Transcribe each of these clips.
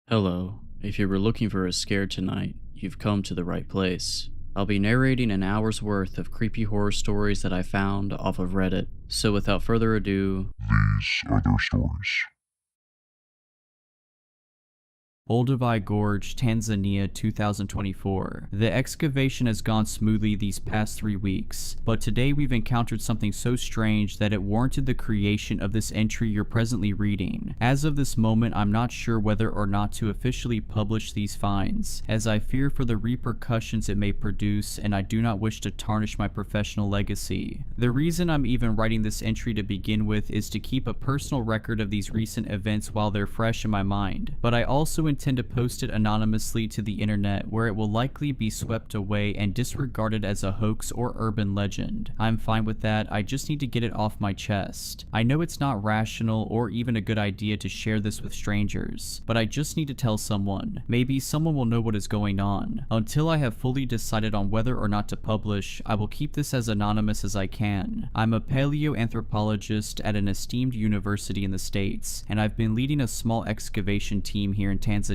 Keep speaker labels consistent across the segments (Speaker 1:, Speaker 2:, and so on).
Speaker 1: Hello, if you were looking for a scare tonight, you've come to the right place. I'll be narrating an hour's worth of creepy horror stories that I found off of Reddit. So without further ado,
Speaker 2: These are their stories.
Speaker 3: Olduvai Gorge, Tanzania 2024. The excavation has gone smoothly these past 3 weeks, but today we've encountered something so strange that it warranted the creation of this entry you're presently reading. As of this moment, I'm not sure whether or not to officially publish these finds, as I fear for the repercussions it may produce, and I do not wish to tarnish my professional legacy. The reason I'm even writing this entry to begin with is to keep a personal record of these recent events while they're fresh in my mind, but I also intend to post it anonymously to the internet, where it will likely be swept away and disregarded as a hoax or urban legend. I'm fine with that, I just need to get it off my chest. I know it's not rational or even a good idea to share this with strangers, but I just need to tell someone. Maybe someone will know what is going on. Until I have fully decided on whether or not to publish, I will keep this as anonymous as I can. I'm a paleoanthropologist at an esteemed university in the States, and I've been leading a small excavation team here in Tanzania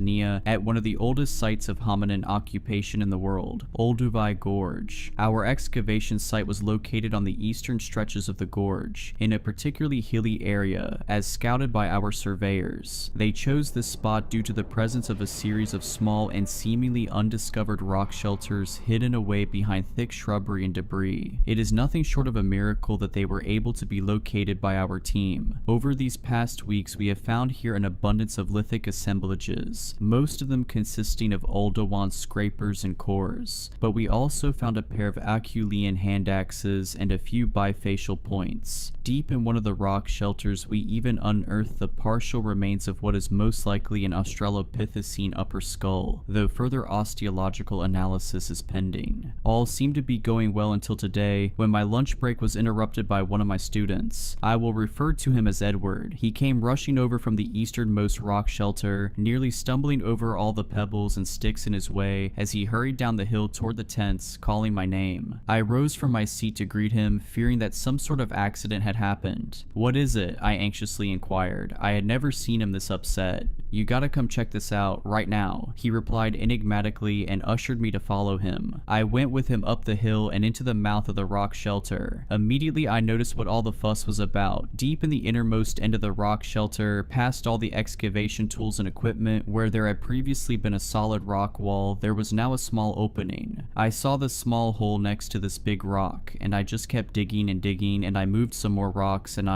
Speaker 3: at one of the oldest sites of hominin occupation in the world, Olduvai Gorge. Our excavation site was located on the eastern stretches of the gorge, in a particularly hilly area, as scouted by our surveyors. They chose this spot due to the presence of a series of small and seemingly undiscovered rock shelters hidden away behind thick shrubbery and debris. It is nothing short of a miracle that they were able to be located by our team. Over these past weeks, we have found here an abundance of lithic assemblages, most of them consisting of Oldowan scrapers and cores, but we also found a pair of Aculean hand axes and a few bifacial points. Deep in one of the rock shelters, we even unearthed the partial remains of what is most likely an Australopithecine upper skull, though further osteological analysis is pending. All seemed to be going well until today, when my lunch break was interrupted by one of my students. I will refer to him as Edward. He came rushing over from the easternmost rock shelter, nearly stumbling over all the pebbles and sticks in his way as he hurried down the hill toward the tents, calling my name. I rose from my seat to greet him, fearing that some sort of accident had happened. "What is it?" I anxiously inquired. I had never seen him this upset. "You gotta come check this out, right now," he replied enigmatically and ushered me to follow him. I went with him up the hill and into the mouth of the rock shelter. Immediately I noticed what all the fuss was about. Deep in the innermost end of the rock shelter, past all the excavation tools and equipment, where there had previously been a solid rock wall, there was now a small opening. I saw the small hole next to this big rock, and I just kept digging and digging, and I moved some more rocks, and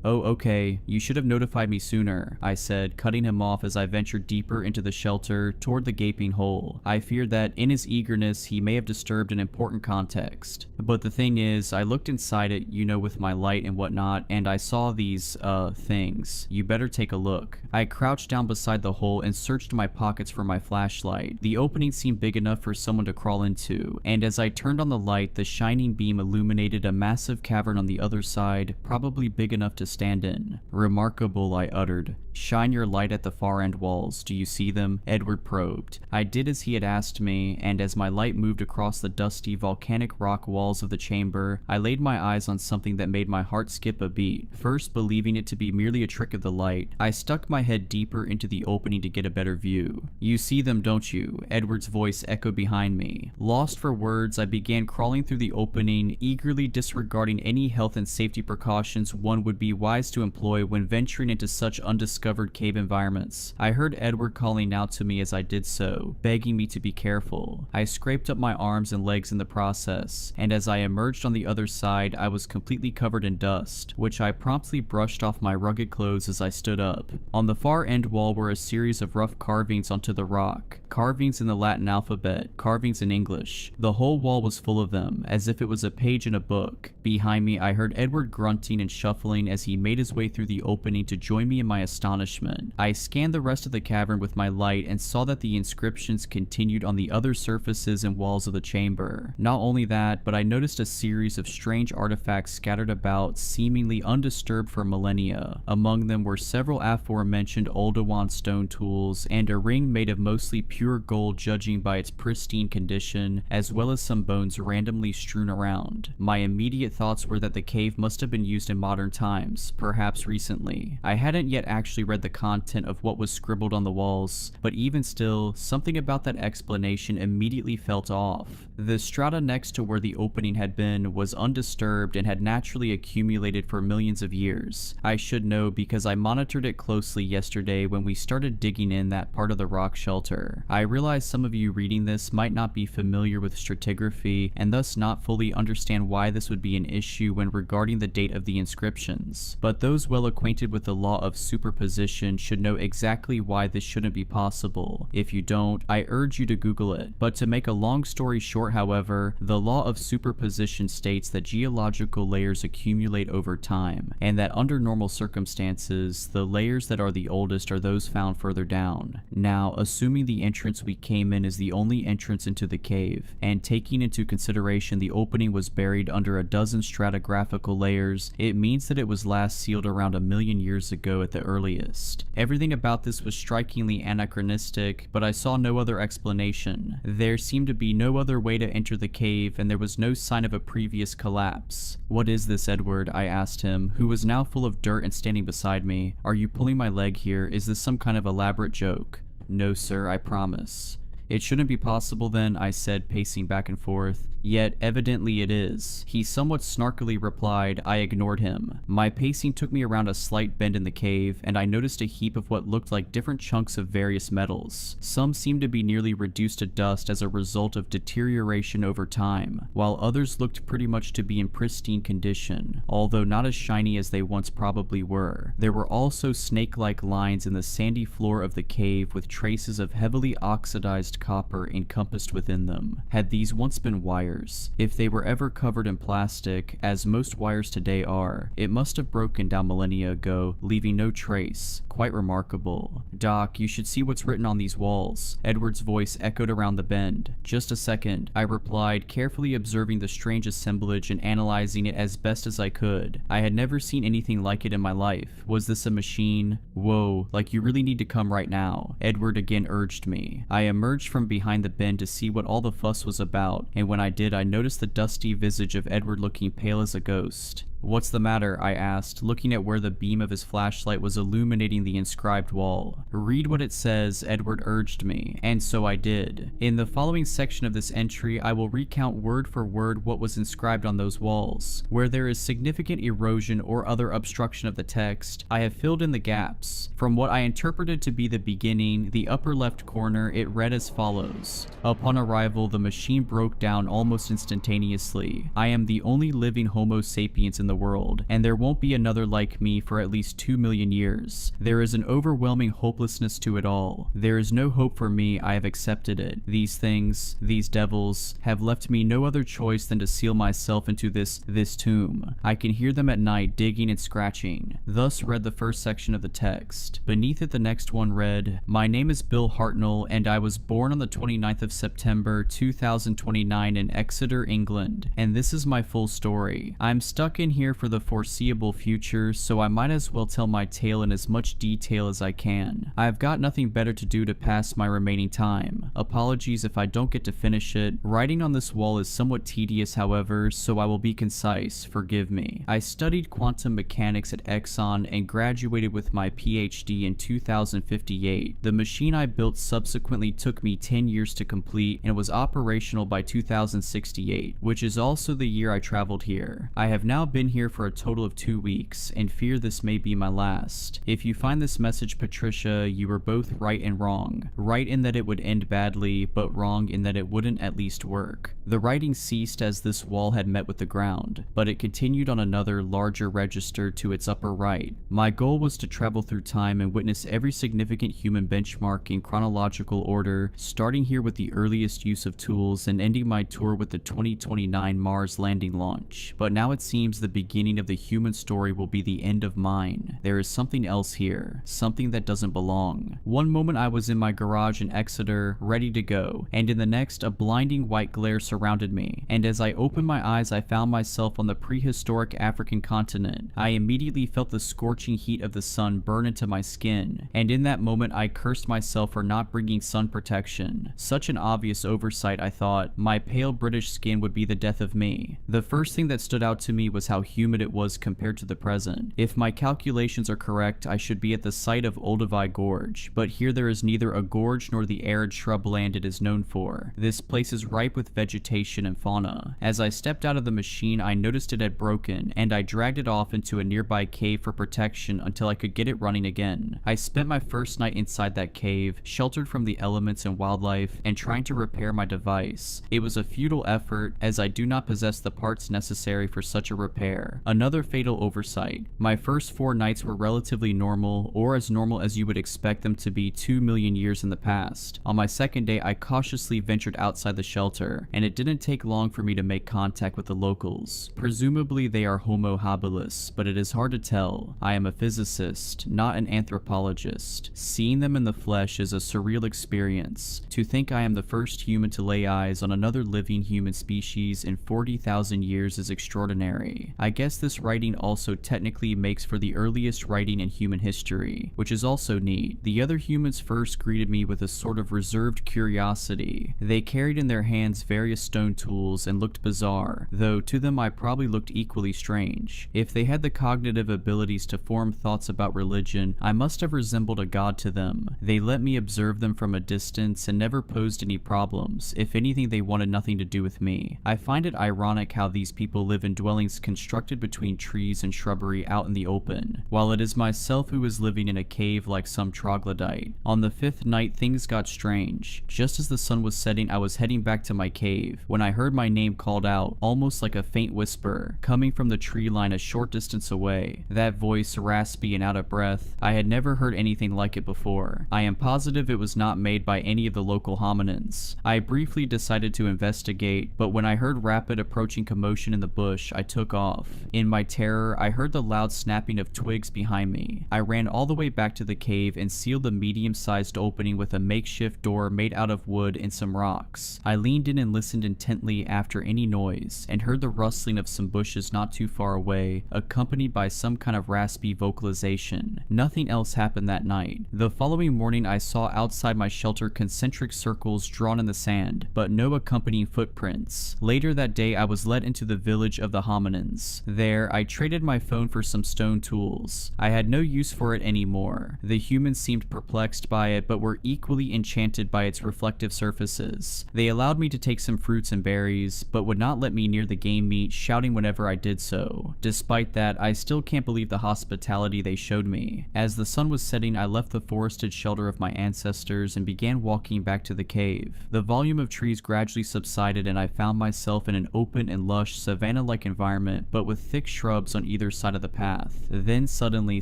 Speaker 3: "Oh, okay, you should have notified me sooner," I said, cutting him off as I ventured deeper into the shelter toward the gaping hole. I feared that, in his eagerness, he may have disturbed an important context. But the thing is, I looked inside it, with my light and whatnot, and I saw these, things. You better take a look. I crouched down beside the hole and searched my pockets for my flashlight. The opening seemed big enough for someone to crawl into, and as I turned on the light, the shining beam illuminated a massive cavern on the other side, probably big enough to stand in. "Remarkable," I uttered. "Shine your light at the far end walls. Do you see them?" Edward probed. I did as he had asked me, and as my light moved across the dusty volcanic rock walls of the chamber, I laid my eyes on something that made my heart skip a beat. First, believing it to be merely a trick of the light, I stuck my head deeper into the opening to get a better view. "You see them, don't you?" Edward's voice echoed behind me. Lost for words, I began crawling through the opening, eagerly disregarding any health and safety precautions one would be wise to employ when venturing into such undiscovered cave environments. I heard Edward calling out to me as I did so, begging me to be careful. I scraped up my arms and legs in the process, and as I emerged on the other side, I was completely covered in dust, which I promptly brushed off my rugged clothes as I stood up. On the far end wall were a series of rough carvings onto the rock. Carvings in the Latin alphabet, carvings in English. The whole wall was full of them, as if it was a page in a book. Behind me, I heard Edward grunting and shuffling as he made his way through the opening to join me in my astonishment. I scanned the rest of the cavern with my light and saw that the inscriptions continued on the other surfaces and walls of the chamber. Not only that, but I noticed a series of strange artifacts scattered about, seemingly undisturbed for millennia. Among them were several aforementioned Oldowan stone tools and a ring made of mostly pure gold, judging by its pristine condition, as well as some bones randomly strewn around. My immediate thoughts were that the cave must have been used in modern times, perhaps recently. I hadn't yet actually actually read the content of what was scribbled on the walls, but even still, something about that explanation immediately felt off. The strata next to where the opening had been was undisturbed and had naturally accumulated for millions of years. I should know because I monitored it closely yesterday when we started digging in that part of the rock shelter. I realize some of you reading this might not be familiar with stratigraphy and thus not fully understand why this would be an issue when regarding the date of the inscriptions, but those well acquainted with the law of superposition should know exactly why this shouldn't be possible. If you don't, I urge you to Google it. But to make a long story short, however, the law of superposition states that geological layers accumulate over time, and that under normal circumstances, the layers that are the oldest are those found further down. Now, assuming the entrance we came in is the only entrance into the cave, and taking into consideration the opening was buried under a dozen stratigraphical layers, it means that it was last sealed around 1 million years ago at the earliest. Everything about this was strikingly anachronistic, but I saw no other explanation. There seemed to be no other way to enter the cave, and there was no sign of a previous collapse. "What is this, Edward?" I asked him, who was now full of dirt and standing beside me. "Are you pulling my leg here? Is this some kind of elaborate joke?" "No, sir, I promise." "It shouldn't be possible then," I said, pacing back and forth. "Yet, evidently it is." He somewhat snarkily replied. I ignored him. My pacing took me around a slight bend in the cave, and I noticed a heap of what looked like different chunks of various metals. Some seemed to be nearly reduced to dust as a result of deterioration over time, while others looked pretty much to be in pristine condition, although not as shiny as they once probably were. There were also snake-like lines in the sandy floor of the cave with traces of heavily oxidized copper encompassed within them. Had these once been wires? If they were ever covered in plastic, as most wires today are, it must have broken down millennia ago, leaving no trace. Quite remarkable. "Doc, you should see what's written on these walls." Edward's voice echoed around the bend. "Just a second," I replied, carefully observing the strange assemblage and analyzing it as best as I could. I had never seen anything like it in my life. Was this a machine? "Whoa, like you really need to come right now," Edward again urged me. I emerged from behind the bend to see what all the fuss was about, and when I did, I noticed the dusty visage of Edward looking pale as a ghost. "What's the matter?" I asked, looking at where the beam of his flashlight was illuminating the inscribed wall. "Read what it says," Edward urged me, and so I did. In the following section of this entry, I will recount word for word what was inscribed on those walls. Where there is significant erosion or other obstruction of the text, I have filled in the gaps. From what I interpreted to be the beginning, the upper left corner, it read as follows. "Upon arrival, the machine broke down almost instantaneously. I am the only living Homo sapiens in the world, and there won't be another like me for at least 2 million years. There is an overwhelming hopelessness to it all. There is no hope for me. I have accepted it. These things, these devils, have left me no other choice than to seal myself into this tomb. I can hear them at night digging and scratching." Thus read the first section of the text. Beneath it, the next one read, "My name is Bill Hartnell, and I was born on the 29th of September 2029 in Exeter, England, and this is my full story. I'm stuck in here for the foreseeable future, so I might as well tell my tale in as much detail as I can. I've got nothing better to do to pass my remaining time. Apologies if I don't get to finish it. Writing on this wall is somewhat tedious, however, so I will be concise. Forgive me. I studied quantum mechanics at Exxon and graduated with my PhD in 2058. The machine I built subsequently took me 10 years to complete and was operational by 2068, which is also the year I traveled here. I have now been here for a total of 2 weeks, and fear this may be my last. If you find this message, Patricia, you were both right and wrong. Right in that it would end badly, but wrong in that it wouldn't at least work." The writing ceased as this wall had met with the ground, but it continued on another, larger register to its upper right. My goal was to travel through time and witness every significant human benchmark in chronological order, starting here with the earliest use of tools and ending my tour with the 2029 Mars landing launch. But now it seems the beginning of the human story will be the end of mine. There is something else here, something that doesn't belong. One moment I was in my garage in Exeter, ready to go, and in the next a blinding white glare surrounded me, and as I opened my eyes I found myself on the prehistoric African continent. I immediately felt the scorching heat of the sun burn into my skin, and in that moment I cursed myself for not bringing sun protection protection. Such an obvious oversight, I thought. My pale British skin would be the death of me. The first thing that stood out to me was how humid it was compared to the present. If my calculations are correct, I should be at the site of Olduvai Gorge, but here there is neither a gorge nor the arid shrubland it is known for. This place is ripe with vegetation and fauna. As I stepped out of the machine, I noticed it had broken, and I dragged it off into a nearby cave for protection until I could get it running again. I spent my first night inside that cave, sheltered from the elements and wildlife, and trying to repair my device. It was a futile effort, as I do not possess the parts necessary for such a repair. Another fatal oversight. My first 4 nights were relatively normal, or as normal as you would expect them to be 2 million years in the past. On my second day, I cautiously ventured outside the shelter, and it didn't take long for me to make contact with the locals. Presumably they are Homo habilis, but it is hard to tell. I am a physicist, not an anthropologist. Seeing them in the flesh is a surreal experience. To think I am the first human to lay eyes on another living human species in 40,000 years is extraordinary. I guess this writing also technically makes for the earliest writing in human history, which is also neat. The other humans first greeted me with a sort of reserved curiosity. They carried in their hands various stone tools and looked bizarre, though to them I probably looked equally strange. If they had the cognitive abilities to form thoughts about religion, I must have resembled a god to them. They let me observe them from a distance and never posed any problems. If anything, they wanted nothing to do with me. I find it ironic how these people live in dwellings constructed between trees and shrubbery out in the open, while it is myself who is living in a cave like some troglodyte. On the 5th night, things got strange. Just as the sun was setting, I was heading back to my cave when I heard my name called out, almost like a faint whisper, coming from the tree line a short distance away. That voice, raspy and out of breath, I had never heard anything like it before. I am positive it was not made by any of the local hominins. I briefly decided to investigate, but when I heard rapid approaching commotion in the bush, I took off. In my terror, I heard the loud snapping of twigs behind me. I ran all the way back to the cave and sealed the medium-sized opening with a makeshift door made out of wood and some rocks. I leaned in and listened intently after any noise, and heard the rustling of some bushes not too far away, accompanied by some kind of raspy vocalization. Nothing else happened that night. The following morning, I saw outside my shelter concentric circles drawn in the sand, but no accompanying footprints. Later that day, I was led into the village of the hominins. There, I traded my phone for some stone tools. I had no use for it anymore. The humans seemed perplexed by it, but were equally enchanted by its reflective surfaces. They allowed me to take some fruits and berries, but would not let me near the game meat, shouting whenever I did so. Despite that, I still can't believe the hospitality they showed me. As the sun was setting, I left the forested shelter of my ancestors and began walking back to the cave. The volume of trees gradually subsided, and I found myself in an open and lush savanna-like environment, but with thick shrubs on either side of the path. Then suddenly,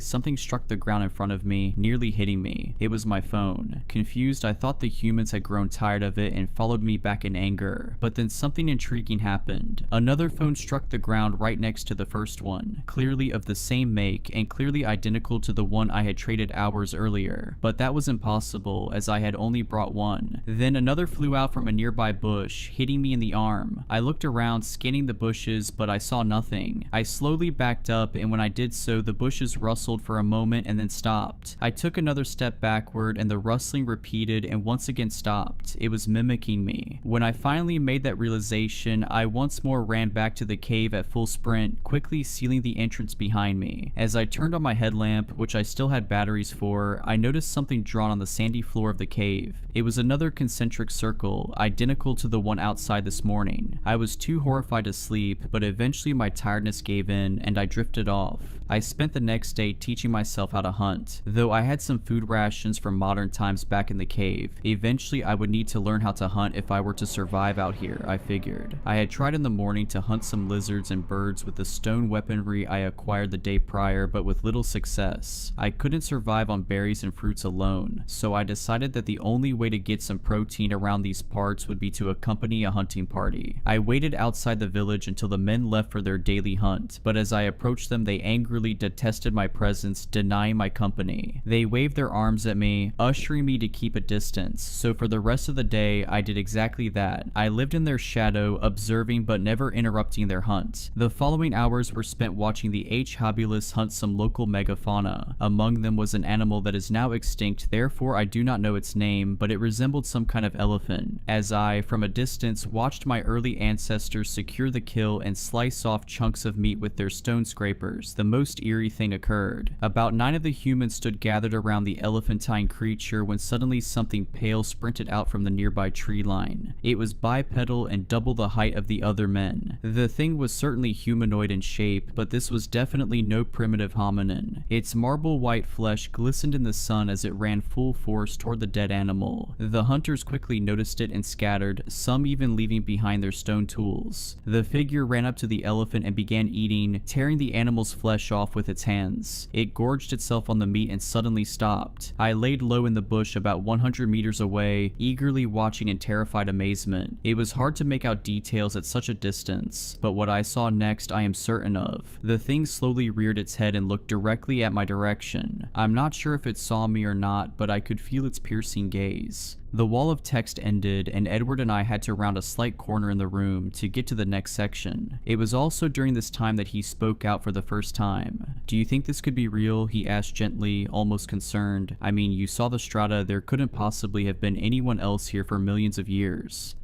Speaker 3: something struck the ground in front of me, nearly hitting me. It was my phone. Confused, I thought the humans had grown tired of it and followed me back in anger. But then something intriguing happened. Another phone struck the ground right next to the first one, clearly of the same make and clearly identical to the one I had traded hours earlier. But that was impossible, as I had only brought one. Then another flew out from a nearby bush, hitting me in the arm. I looked around, scanning the bushes, but I saw nothing. I slowly backed up, and when I did so, the bushes rustled for a moment and then stopped. I took another step backward, and the rustling repeated and once again stopped. It was mimicking me. When I finally made that realization, I once more ran back to the cave at full sprint, quickly sealing the entrance behind me. As I turned on my headlamp, which I still had batteries for, I noticed something drawn on the sandy floor of the cave. It was another concentric circle, identical to the one outside this morning. I was too horrified to sleep, but eventually my tiredness gave in and I drifted off. I spent the next day teaching myself how to hunt. Though I had some food rations from modern times back in the cave, eventually I would need to learn how to hunt if I were to survive out here, I figured. I had tried in the morning to hunt some lizards and birds with the stone weaponry I acquired the day prior, but with little success. I couldn't survive on berries and fruits alone, so I decided that the only way to get some protein around these parts would be to accompany a hunting party. I waited outside the village until the men left for their daily hunt, but as I approached them, they angrily detested my presence, denying my company. They waved their arms at me, ushering me to keep a distance, so for the rest of the day, I did exactly that. I lived in their shadow, observing but never interrupting their hunt. The following hours were spent watching the H. habilis hunt some local megafauna. Among them was an animal that is now extinct, therefore I do not know its name, but it It resembled some kind of elephant, as I, from a distance, watched my early ancestors secure the kill and slice off chunks of meat with their stone scrapers. The most eerie thing occurred. About 9 of the humans stood gathered around the elephantine creature when suddenly something pale sprinted out from the nearby tree line. It was bipedal and double the height of the other men. The thing was certainly humanoid in shape, but this was definitely no primitive hominin. Its marble white flesh glistened in the sun as it ran full force toward the dead animal. The hunters quickly noticed it and scattered, some even leaving behind their stone tools. The figure ran up to the elephant and began eating, tearing the animal's flesh off with its hands. It gorged itself on the meat and suddenly stopped. I laid low in the bush about 100 meters away, eagerly watching in terrified amazement. It was hard to make out details at such a distance, but what I saw next I am certain of. The thing slowly reared its head and looked directly at my direction. I'm not sure if it saw me or not, but I could feel its piercing gaze. The wall of text ended, and Edward and I had to round a slight corner in the room to get to the next section. It was also during this time that he spoke out for the first time. "Do you think this could be real?" he asked gently, almost concerned. "I mean, you saw the strata, there couldn't possibly have been anyone else here for millions of years."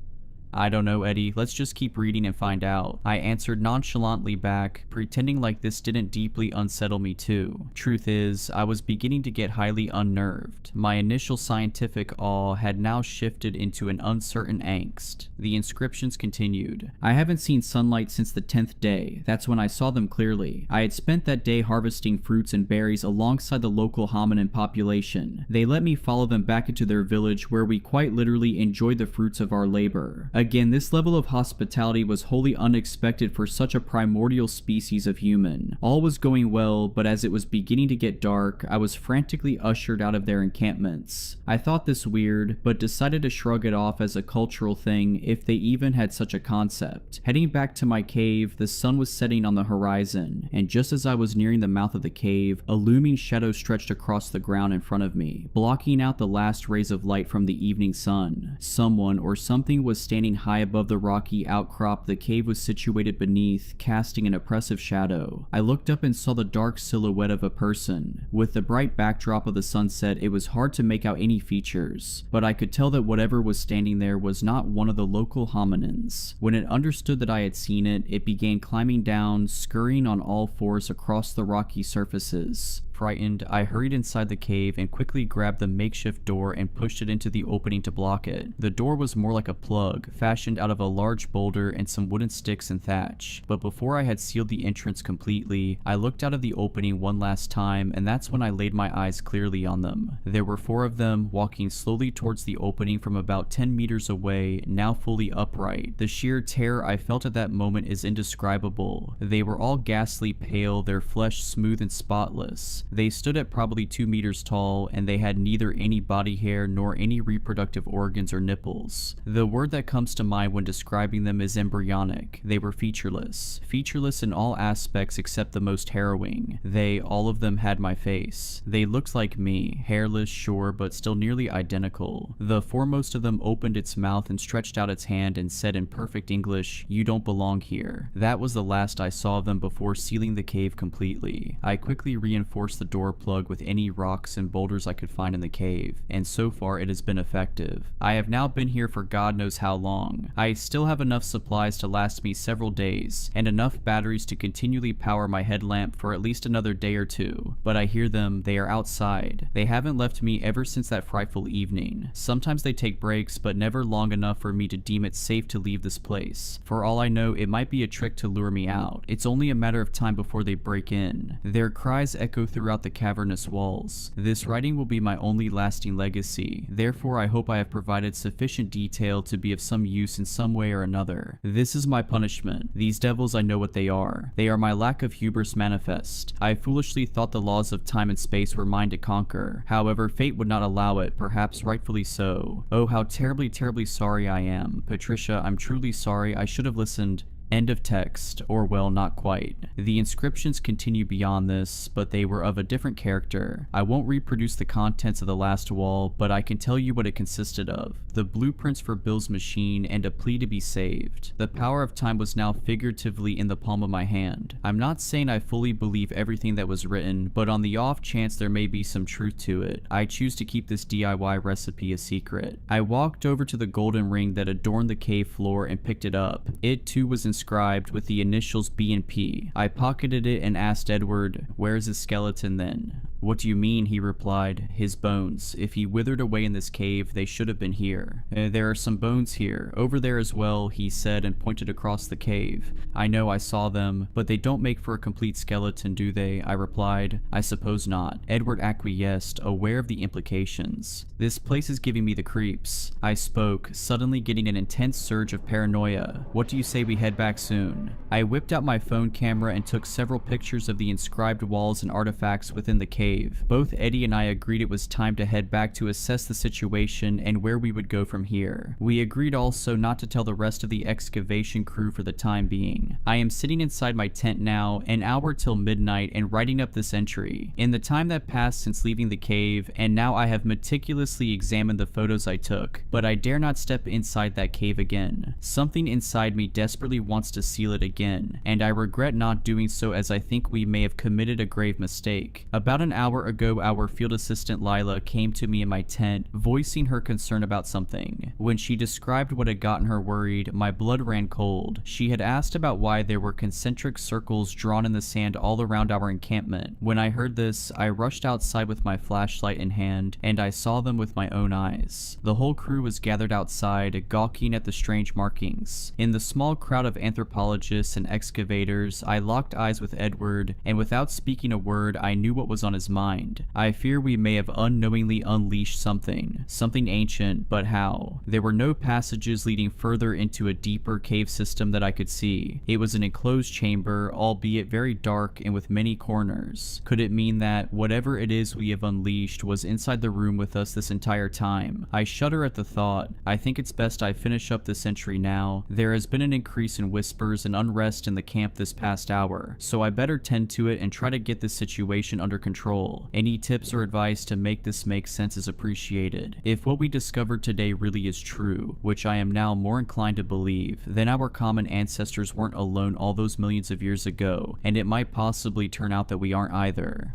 Speaker 3: "I don't know, Eddie. Let's just keep reading and find out," I answered nonchalantly back, pretending like this didn't deeply unsettle me too. Truth is, I was beginning to get highly unnerved. My initial scientific awe had now shifted into an uncertain angst. The inscriptions continued. "I haven't seen sunlight since the 10th day. That's when I saw them clearly. I had spent that day harvesting fruits and berries alongside the local hominin population. They let me follow them back into their village where we quite literally enjoyed the fruits of our labor. Again, this level of hospitality was wholly unexpected for such a primordial species of human. All was going well, but as it was beginning to get dark, I was frantically ushered out of their encampments. I thought this weird, but decided to shrug it off as a cultural thing if they even had such a concept. Heading back to my cave, the sun was setting on the horizon, and just as I was nearing the mouth of the cave, a looming shadow stretched across the ground in front of me, blocking out the last rays of light from the evening sun. Someone or something was standing high above the rocky outcrop the cave was situated beneath, casting an oppressive shadow. I looked up and saw the dark silhouette of a person. With the bright backdrop of the sunset, it was hard to make out any features, but I could tell that whatever was standing there was not one of the local hominins. When it understood that I had seen it, it began climbing down, scurrying on all fours across the rocky surfaces. Frightened, I hurried inside the cave and quickly grabbed the makeshift door and pushed it into the opening to block it. The door was more like a plug, fashioned out of a large boulder and some wooden sticks and thatch. But before I had sealed the entrance completely, I looked out of the opening one last time, and that's when I laid my eyes clearly on them. There were 4 of them, walking slowly towards the opening from about 10 meters away, now fully upright. The sheer terror I felt at that moment is indescribable. They were all ghastly pale, their flesh smooth and spotless. They stood at probably 2 meters tall, and they had neither any body hair nor any reproductive organs or nipples. The word that comes to mind when describing them is embryonic. They were featureless. Featureless in all aspects except the most harrowing. They, all of them, had my face. They looked like me, hairless, sure, but still nearly identical. The foremost of them opened its mouth and stretched out its hand and said in perfect English, "You don't belong here." That was the last I saw of them before sealing the cave completely. I quickly reinforced the door plug with any rocks and boulders I could find in the cave, and so far it has been effective. I have now been here for God knows how long. I still have enough supplies to last me several days, and enough batteries to continually power my headlamp for at least another day or two, but I hear them, they are outside. They haven't left me ever since that frightful evening. Sometimes they take breaks, but never long enough for me to deem it safe to leave this place. For all I know, it might be a trick to lure me out. It's only a matter of time before they break in. Their cries echo throughout the cavernous walls. This writing will be my only lasting legacy, therefore I hope I have provided sufficient detail to be of some use in some way or another. This is my punishment. These devils, I know what they are. They are my lack of hubris manifest. I foolishly thought the laws of time and space were mine to conquer. However, fate would not allow it, perhaps rightfully so. Oh, how terribly, terribly sorry I am. Patricia, I'm truly sorry. I should have listened. End of text, or well, not quite. The inscriptions continue beyond this, but they were of a different character. I won't reproduce the contents of the last wall, but I can tell you what it consisted of. The blueprints for Bill's machine and a plea to be saved. The power of time was now figuratively in the palm of my hand. I'm not saying I fully believe everything that was written, but on the off chance there may be some truth to it, I choose to keep this DIY recipe a secret. I walked over to the golden ring that adorned the cave floor and picked it up. It too was inscribed with the initials B and P. I pocketed it and asked Edward, "Where's his skeleton then?" "What do you mean?" he replied. "His bones. If he withered away in this cave, they should have been here." There are some bones here. Over there as well," he said and pointed across the cave. "I know, I saw them, but they don't make for a complete skeleton, do they?" I replied. "I suppose not." Edward acquiesced, aware of the implications. "This place is giving me the creeps." I spoke, suddenly getting an intense surge of paranoia. "What do you say we head back soon?" I whipped out my phone camera and took several pictures of the inscribed walls and artifacts within the cave. Both Eddie and I agreed it was time to head back to assess the situation and where we would go from here. We agreed also not to tell the rest of the excavation crew for the time being. I am sitting inside my tent now, an hour till midnight, and writing up this entry. In the time that passed since leaving the cave, and now I have meticulously examined the photos I took, but I dare not step inside that cave again. Something inside me desperately wants to seal it again, and I regret not doing so as I think we may have committed a grave mistake. About an hour ago, our field assistant Lila came to me in my tent, voicing her concern about something. When she described what had gotten her worried, my blood ran cold. She had asked about why there were concentric circles drawn in the sand all around our encampment. When I heard this, I rushed outside with my flashlight in hand, and I saw them with my own eyes. The whole crew was gathered outside, gawking at the strange markings. In the small crowd of anthropologists and excavators, I locked eyes with Edward, and without speaking a word, I knew what was on his mind. I fear we may have unknowingly unleashed something ancient, but how? There were no passages leading further into a deeper cave system that I could see. It was an enclosed chamber, albeit very dark and with many corners. Could it mean that whatever it is we have unleashed was inside the room with us this entire time? I shudder at the thought. I think it's best I finish up this entry now. There has been an increase in whispers and unrest in the camp this past hour, so I better tend to it and try to get this situation under control. Any tips or advice to make this make sense is appreciated. If what we discovered today really is true, which I am now more inclined to believe, then our common ancestors weren't alone all those millions of years ago, and it might possibly turn out that we aren't either.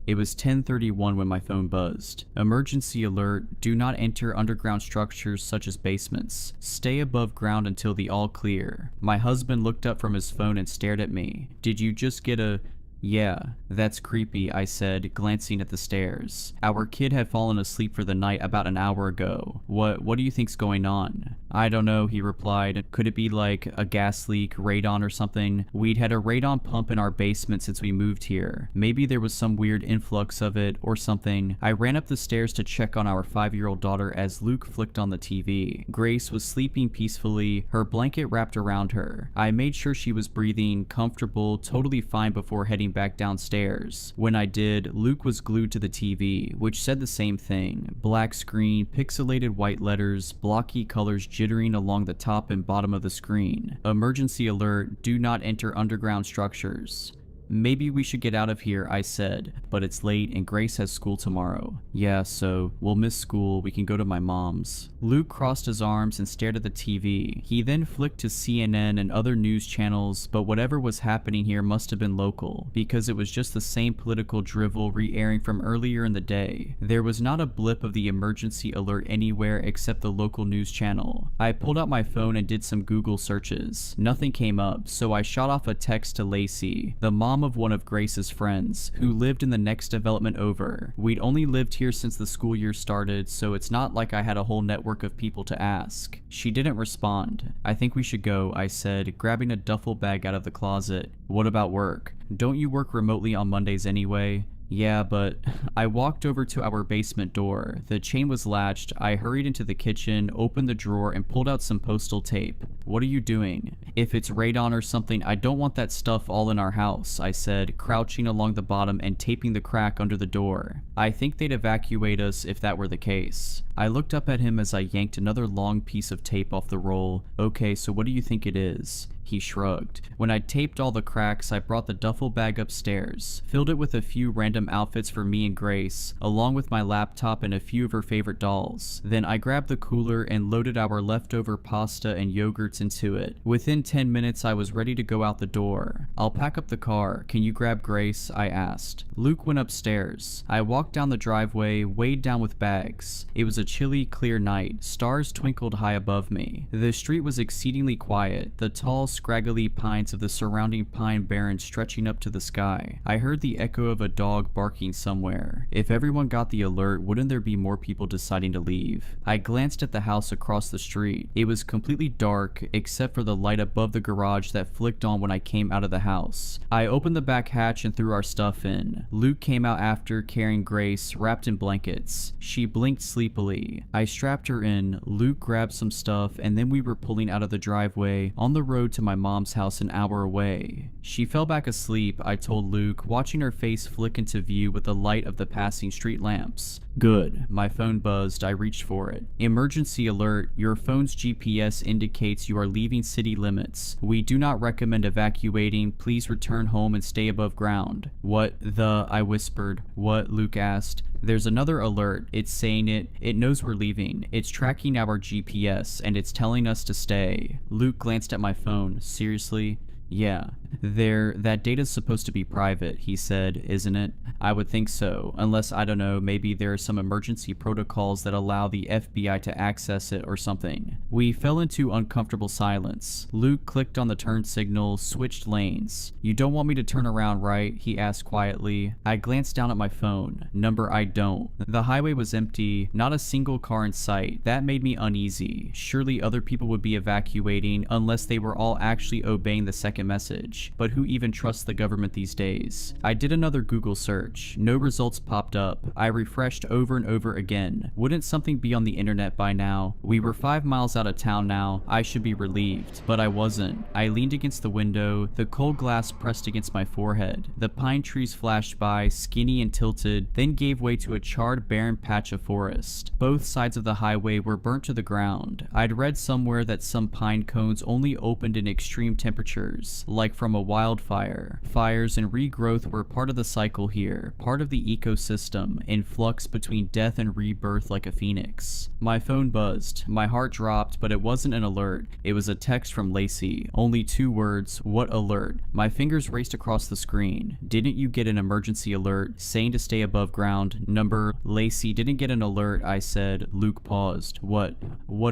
Speaker 3: It was 10:31 when my phone buzzed. Emergency alert, do not enter underground structures such as basements. Stay above ground until the all clear. My husband looked up from his phone and stared at me. Did you just get a... "Yeah, that's creepy," I said, glancing at the stairs. "Our kid had fallen asleep for the night about an hour ago. What do you think's going on?" "I don't know," he replied. "Could it be like a gas leak, radon or something? We'd had a radon pump in our basement since we moved here. Maybe there was some weird influx of it or something." I ran up the stairs to check on our 5-year-old daughter as Luke flicked on the TV. Grace was sleeping peacefully, her blanket wrapped around her. I made sure she was breathing, comfortable, totally fine before heading back downstairs. When I did, Luke was glued to the TV, which said the same thing. Black screen, pixelated white letters, blocky colors jittering along the top and bottom of the screen. Emergency alert, do not enter underground structures. "Maybe we should get out of here," I said, "but it's late and Grace has school tomorrow." "Yeah, so we'll miss school, we can go to my mom's." Luke crossed his arms and stared at the TV. He then flicked to CNN and other news channels, but whatever was happening here must have been local, because it was just the same political drivel re-airing from earlier in the day. There was not a blip of the emergency alert anywhere except the local news channel. I pulled out my phone and did some Google searches. Nothing came up, so I shot off a text to Lacey, the mom of one of Grace's friends, who lived in the next development over. We'd only lived here since the school year started, so it's not like I had a whole network of people to ask. She didn't respond. "I think we should go," I said, grabbing a duffel bag out of the closet. "What about work? Don't you work remotely on Mondays anyway?" "Yeah, but..." I walked over to our basement door. The chain was latched. I hurried into the kitchen, opened the drawer, and pulled out some postal tape. What are you doing? If it's radon or something, I don't want that stuff all in our house, I said, crouching along the bottom and taping the crack under the door. I think they'd evacuate us if that were the case. I looked up at him as I yanked another long piece of tape off the roll. Okay, so what do you think it is? He shrugged. When I'd taped all the cracks, I brought the duffel bag upstairs, filled it with a few random outfits for me and Grace, along with my laptop and a few of her favorite dolls. Then I grabbed the cooler and loaded our leftover pasta and yogurts into it. Within 10 minutes, I was ready to go out the door. I'll pack up the car. Can you grab Grace? I asked. Luke went upstairs. I walked down the driveway, weighed down with bags. It was a chilly, clear night. Stars twinkled high above me. The street was exceedingly quiet. The tall, scraggly pines of the surrounding pine barren stretching up to the sky. I heard the echo of a dog barking somewhere. If everyone got the alert, wouldn't there be more people deciding to leave? I glanced at the house across the street. It was completely dark, except for the light above the garage that flicked on when I came out of the house. I opened the back hatch and threw our stuff in. Luke came out after, carrying Grace, wrapped in blankets. She blinked sleepily. I strapped her in. Luke grabbed some stuff, and then we were pulling out of the driveway on the road to my mom's house an hour away. She fell back asleep, I told Luke, watching her face flick into view with the light of the passing street lamps. Good. My phone buzzed. I reached for it. Emergency alert. Your phone's GPS indicates you are leaving city limits. We do not recommend evacuating. Please return home and stay above ground. What the? I whispered. What? Luke asked. There's another alert. It's saying it knows we're leaving. It's tracking our GPS and it's telling us to stay. Luke glanced at my phone. Seriously? Yeah. That data's supposed to be private, he said, isn't it? I would think so, unless, I don't know, maybe there are some emergency protocols that allow the FBI to access it or something. We fell into uncomfortable silence. Luke clicked on the turn signal, switched lanes. You don't want me to turn around, right? He asked quietly. I glanced down at my phone. Number I don't. The highway was empty, not a single car in sight. That made me uneasy. Surely other people would be evacuating unless they were all actually obeying the second message. But who even trusts the government these days? I did another Google search. No results popped up. I refreshed over and over again. Wouldn't something be on the internet by now? We were 5 miles out of town now. I should be relieved, but I wasn't. I leaned against the window, the cold glass pressed against my forehead. The pine trees flashed by, skinny and tilted, then gave way to a charred, barren patch of forest. Both sides of the highway were burnt to the ground. I'd read somewhere that some pine cones only opened in extreme temperatures, like from a wildfire. Fires and regrowth were part of the cycle here, part of the ecosystem, in flux between death and rebirth like a phoenix. My phone buzzed. My heart dropped, but it wasn't an alert. It was a text from Lacey. Only 2 words. What alert? My fingers raced across the screen. Didn't you get an emergency alert saying to stay above ground? Number. Lacey didn't get an alert, I said. Luke paused. What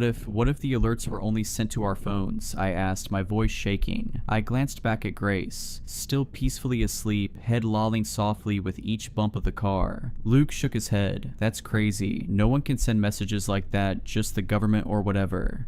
Speaker 3: if the alerts were only sent to our phones? I asked, my voice shaking. I glanced back at Grace, still peacefully asleep, head lolling softly with each bump of the car. Luke shook his head. That's crazy. No one can send messages like that, just the government or whatever.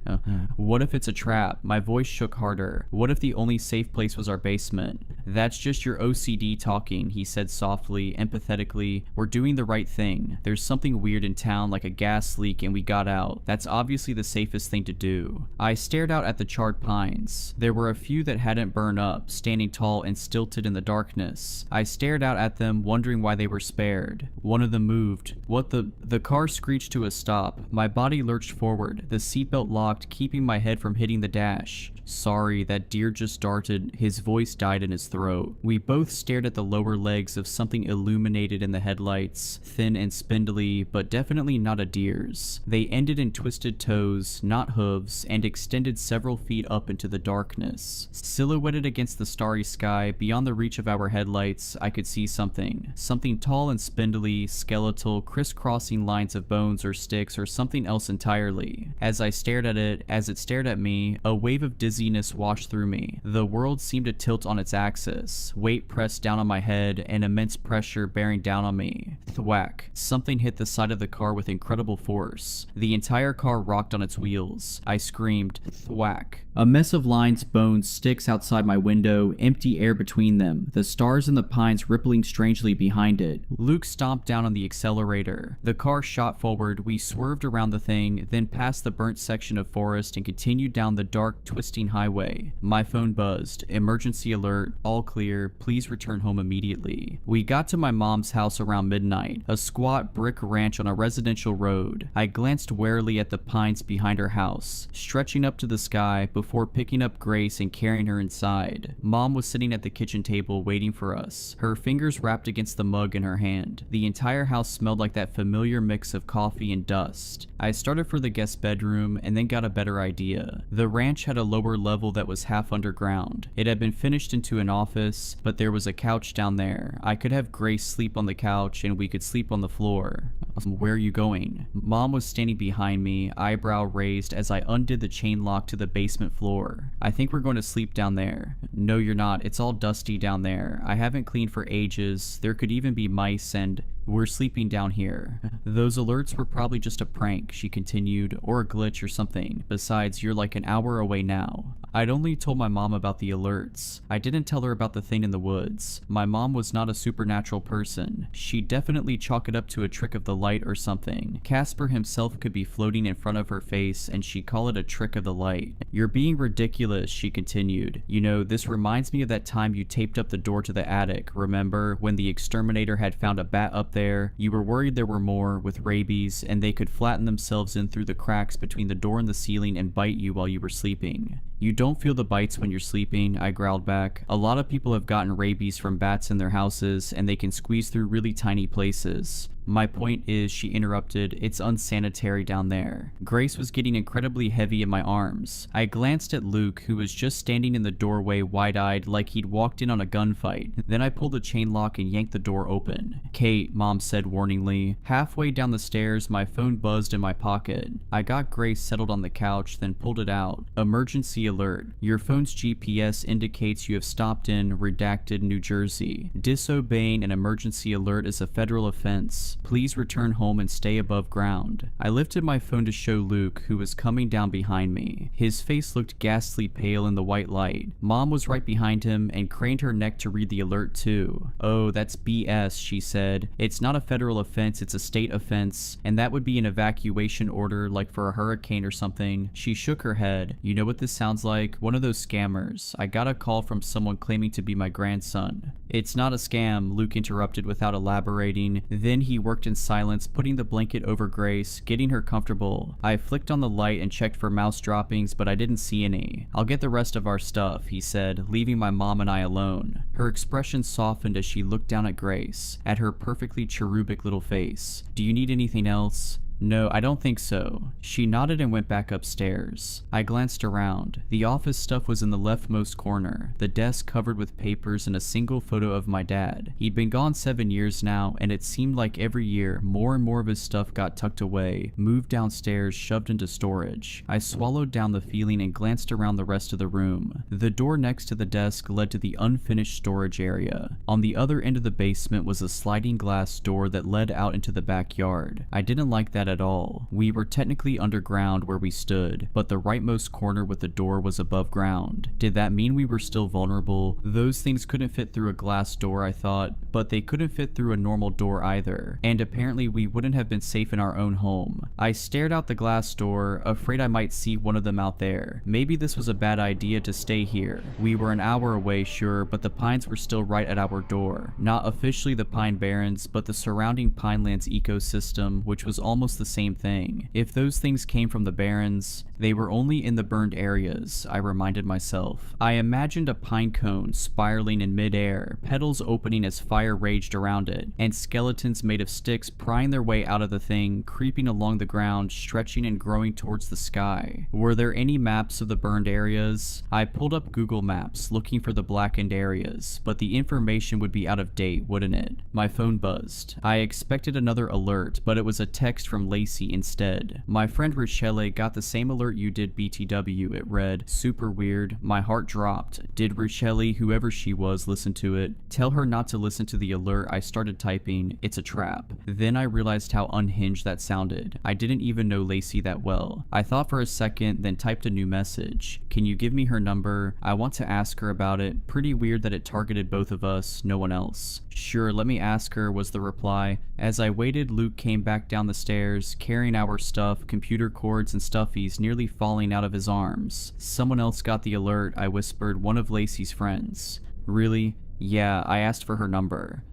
Speaker 3: What if it's a trap? My voice shook harder. What if the only safe place was our basement? That's just your OCD talking, he said softly, empathetically. We're doing the right thing. There's something weird in town, like a gas leak, and we got out. That's obviously the safest thing to do. I stared out at the charred pines. There were a few that hadn't burned up, standing tall and stilted in the darkness. I stared out at them, wondering why they were spared. One of them moved. What the car screeched to a stop. My body lurched forward, the seatbelt locked, keeping my head from hitting the dash. Sorry, that deer just darted. His voice died in his throat. We both stared at the lower legs of something illuminated in the headlights, thin and spindly, but definitely not a deer's. They ended in twisted toes, not hooves, and extended several feet up into the darkness. Silhouetted against the starry sky, beyond the reach of our headlights, I could see something. Something tall and spindly, skeletal, crisscrossing lines of bones or sticks or something else entirely. As I stared at it, as it stared at me, a wave of dizziness dizziness washed through me. The world seemed to tilt on its axis, weight pressed down on my head, and immense pressure bearing down on me. Thwack. Something hit the side of the car with incredible force. The entire car rocked on its wheels. I screamed, thwack. A mess of lines, bones, sticks outside my window, empty air between them, the stars and the pines rippling strangely behind it. Luke stomped down on the accelerator. The car shot forward, we swerved around the thing, then past the burnt section of forest and continued down the dark, twisting highway. My phone buzzed. Emergency alert, all clear, please return home immediately. We got to my mom's house around midnight, a squat brick ranch on a residential road. I glanced warily at the pines behind her house, stretching up to the sky before picking up Grace and carrying her inside. Mom was sitting at the kitchen table waiting for us, her fingers wrapped against the mug in her hand. The entire house smelled like that familiar mix of coffee and dust. I started for the guest bedroom and then got a better idea. The ranch had a lower level that was half underground. It had been finished into an office, but there was a couch down there. I could have Grace sleep on the couch and we could sleep on the floor. Where are you going? Mom was standing behind me, eyebrow raised as I undid the chain lock to the basement floor. I think we're going to sleep down there. No, you're not. It's all dusty down there. I haven't cleaned for ages. There could even be mice and... We're sleeping down here. Those alerts were probably just a prank, she continued, or a glitch or something. Besides, you're like an hour away now. I'd only told my mom about the alerts. I didn't tell her about the thing in the woods. My mom was not a supernatural person. She'd definitely chalk it up to a trick of the light or something. Casper himself could be floating in front of her face and she'd call it a trick of the light. You're being ridiculous, she continued. You know, this reminds me of that time you taped up the door to the attic, remember? When the exterminator had found a bat up there. You were worried there were more, with rabies, and they could flatten themselves in through the cracks between the door and the ceiling and bite you while you were sleeping. You don't feel the bites when you're sleeping, I growled back. A lot of people have gotten rabies from bats in their houses, and they can squeeze through really tiny places. My point is, she interrupted, it's unsanitary down there. Grace was getting incredibly heavy in my arms. I glanced at Luke, who was just standing in the doorway wide-eyed like he'd walked in on a gunfight. Then I pulled the chain lock and yanked the door open. Kate, Mom said warningly. Halfway down the stairs, my phone buzzed in my pocket. I got Grace settled on the couch, then pulled it out. Emergency alert. Your phone's GPS indicates you have stopped in redacted New Jersey. Disobeying an emergency alert is a federal offense. Please return home and stay above ground. I lifted my phone to show Luke, who was coming down behind me. His face looked ghastly pale in the white light. Mom was right behind him and craned her neck to read the alert too. Oh, that's BS, she said. It's not a federal offense, it's a state offense, and that would be an evacuation order like for a hurricane or something. She shook her head. You know what this sounds like? One of those scammers. I got a call from someone claiming to be my grandson. It's not a scam, Luke interrupted without elaborating. Then he worked in silence, putting the blanket over Grace, getting her comfortable. I flicked on the light and checked for mouse droppings, but I didn't see any. I'll get the rest of our stuff, he said, leaving my mom and I alone. Her expression softened as she looked down at Grace, at her perfectly cherubic little face. Do you need anything else? No, I don't think so. She nodded and went back upstairs. I glanced around. The office stuff was in the leftmost corner, the desk covered with papers and a single photo of my dad. He'd been gone 7 years now, and it seemed like every year more and more of his stuff got tucked away, moved downstairs, shoved into storage. I swallowed down the feeling and glanced around the rest of the room. The door next to the desk led to the unfinished storage area. On the other end of the basement was a sliding glass door that led out into the backyard. I didn't like that at all. We were technically underground where we stood, but the rightmost corner with the door was above ground. Did that mean we were still vulnerable? Those things couldn't fit through a glass door, I thought, but they couldn't fit through a normal door either, and apparently we wouldn't have been safe in our own home. I stared out the glass door, afraid I might see one of them out there. Maybe this was a bad idea to stay here. We were an hour away, sure, but the pines were still right at our door. Not officially the Pine Barrens, but the surrounding Pinelands ecosystem, which was almost the same thing. If those things came from the Barrens, they were only in the burned areas, I reminded myself. I imagined a pine cone spiraling in midair, petals opening as fire raged around it, and skeletons made of sticks prying their way out of the thing, creeping along the ground, stretching and growing towards the sky. Were there any maps of the burned areas? I pulled up Google Maps, looking for the blackened areas, but the information would be out of date, wouldn't it? My phone buzzed. I expected another alert, but it was a text from from Lacey instead. My friend Rochelle got the same alert you did, BTW, it read. Super weird. My heart dropped. Did Rochelle, whoever she was, listen to it? Tell her not to listen to the alert. I started typing, it's a trap. Then I realized how unhinged that sounded. I didn't even know Lacey that well. I thought for a second, then typed a new message. Can you give me her number? I want to ask her about it. Pretty weird that it targeted both of us, no one else. Sure, let me ask her, was the reply. As I waited, Luke came back down the stairs, carrying our stuff, computer cords and stuffies nearly falling out of his arms. Someone else got the alert, I whispered, one of Lacey's friends. Really? Yeah, I asked for her number.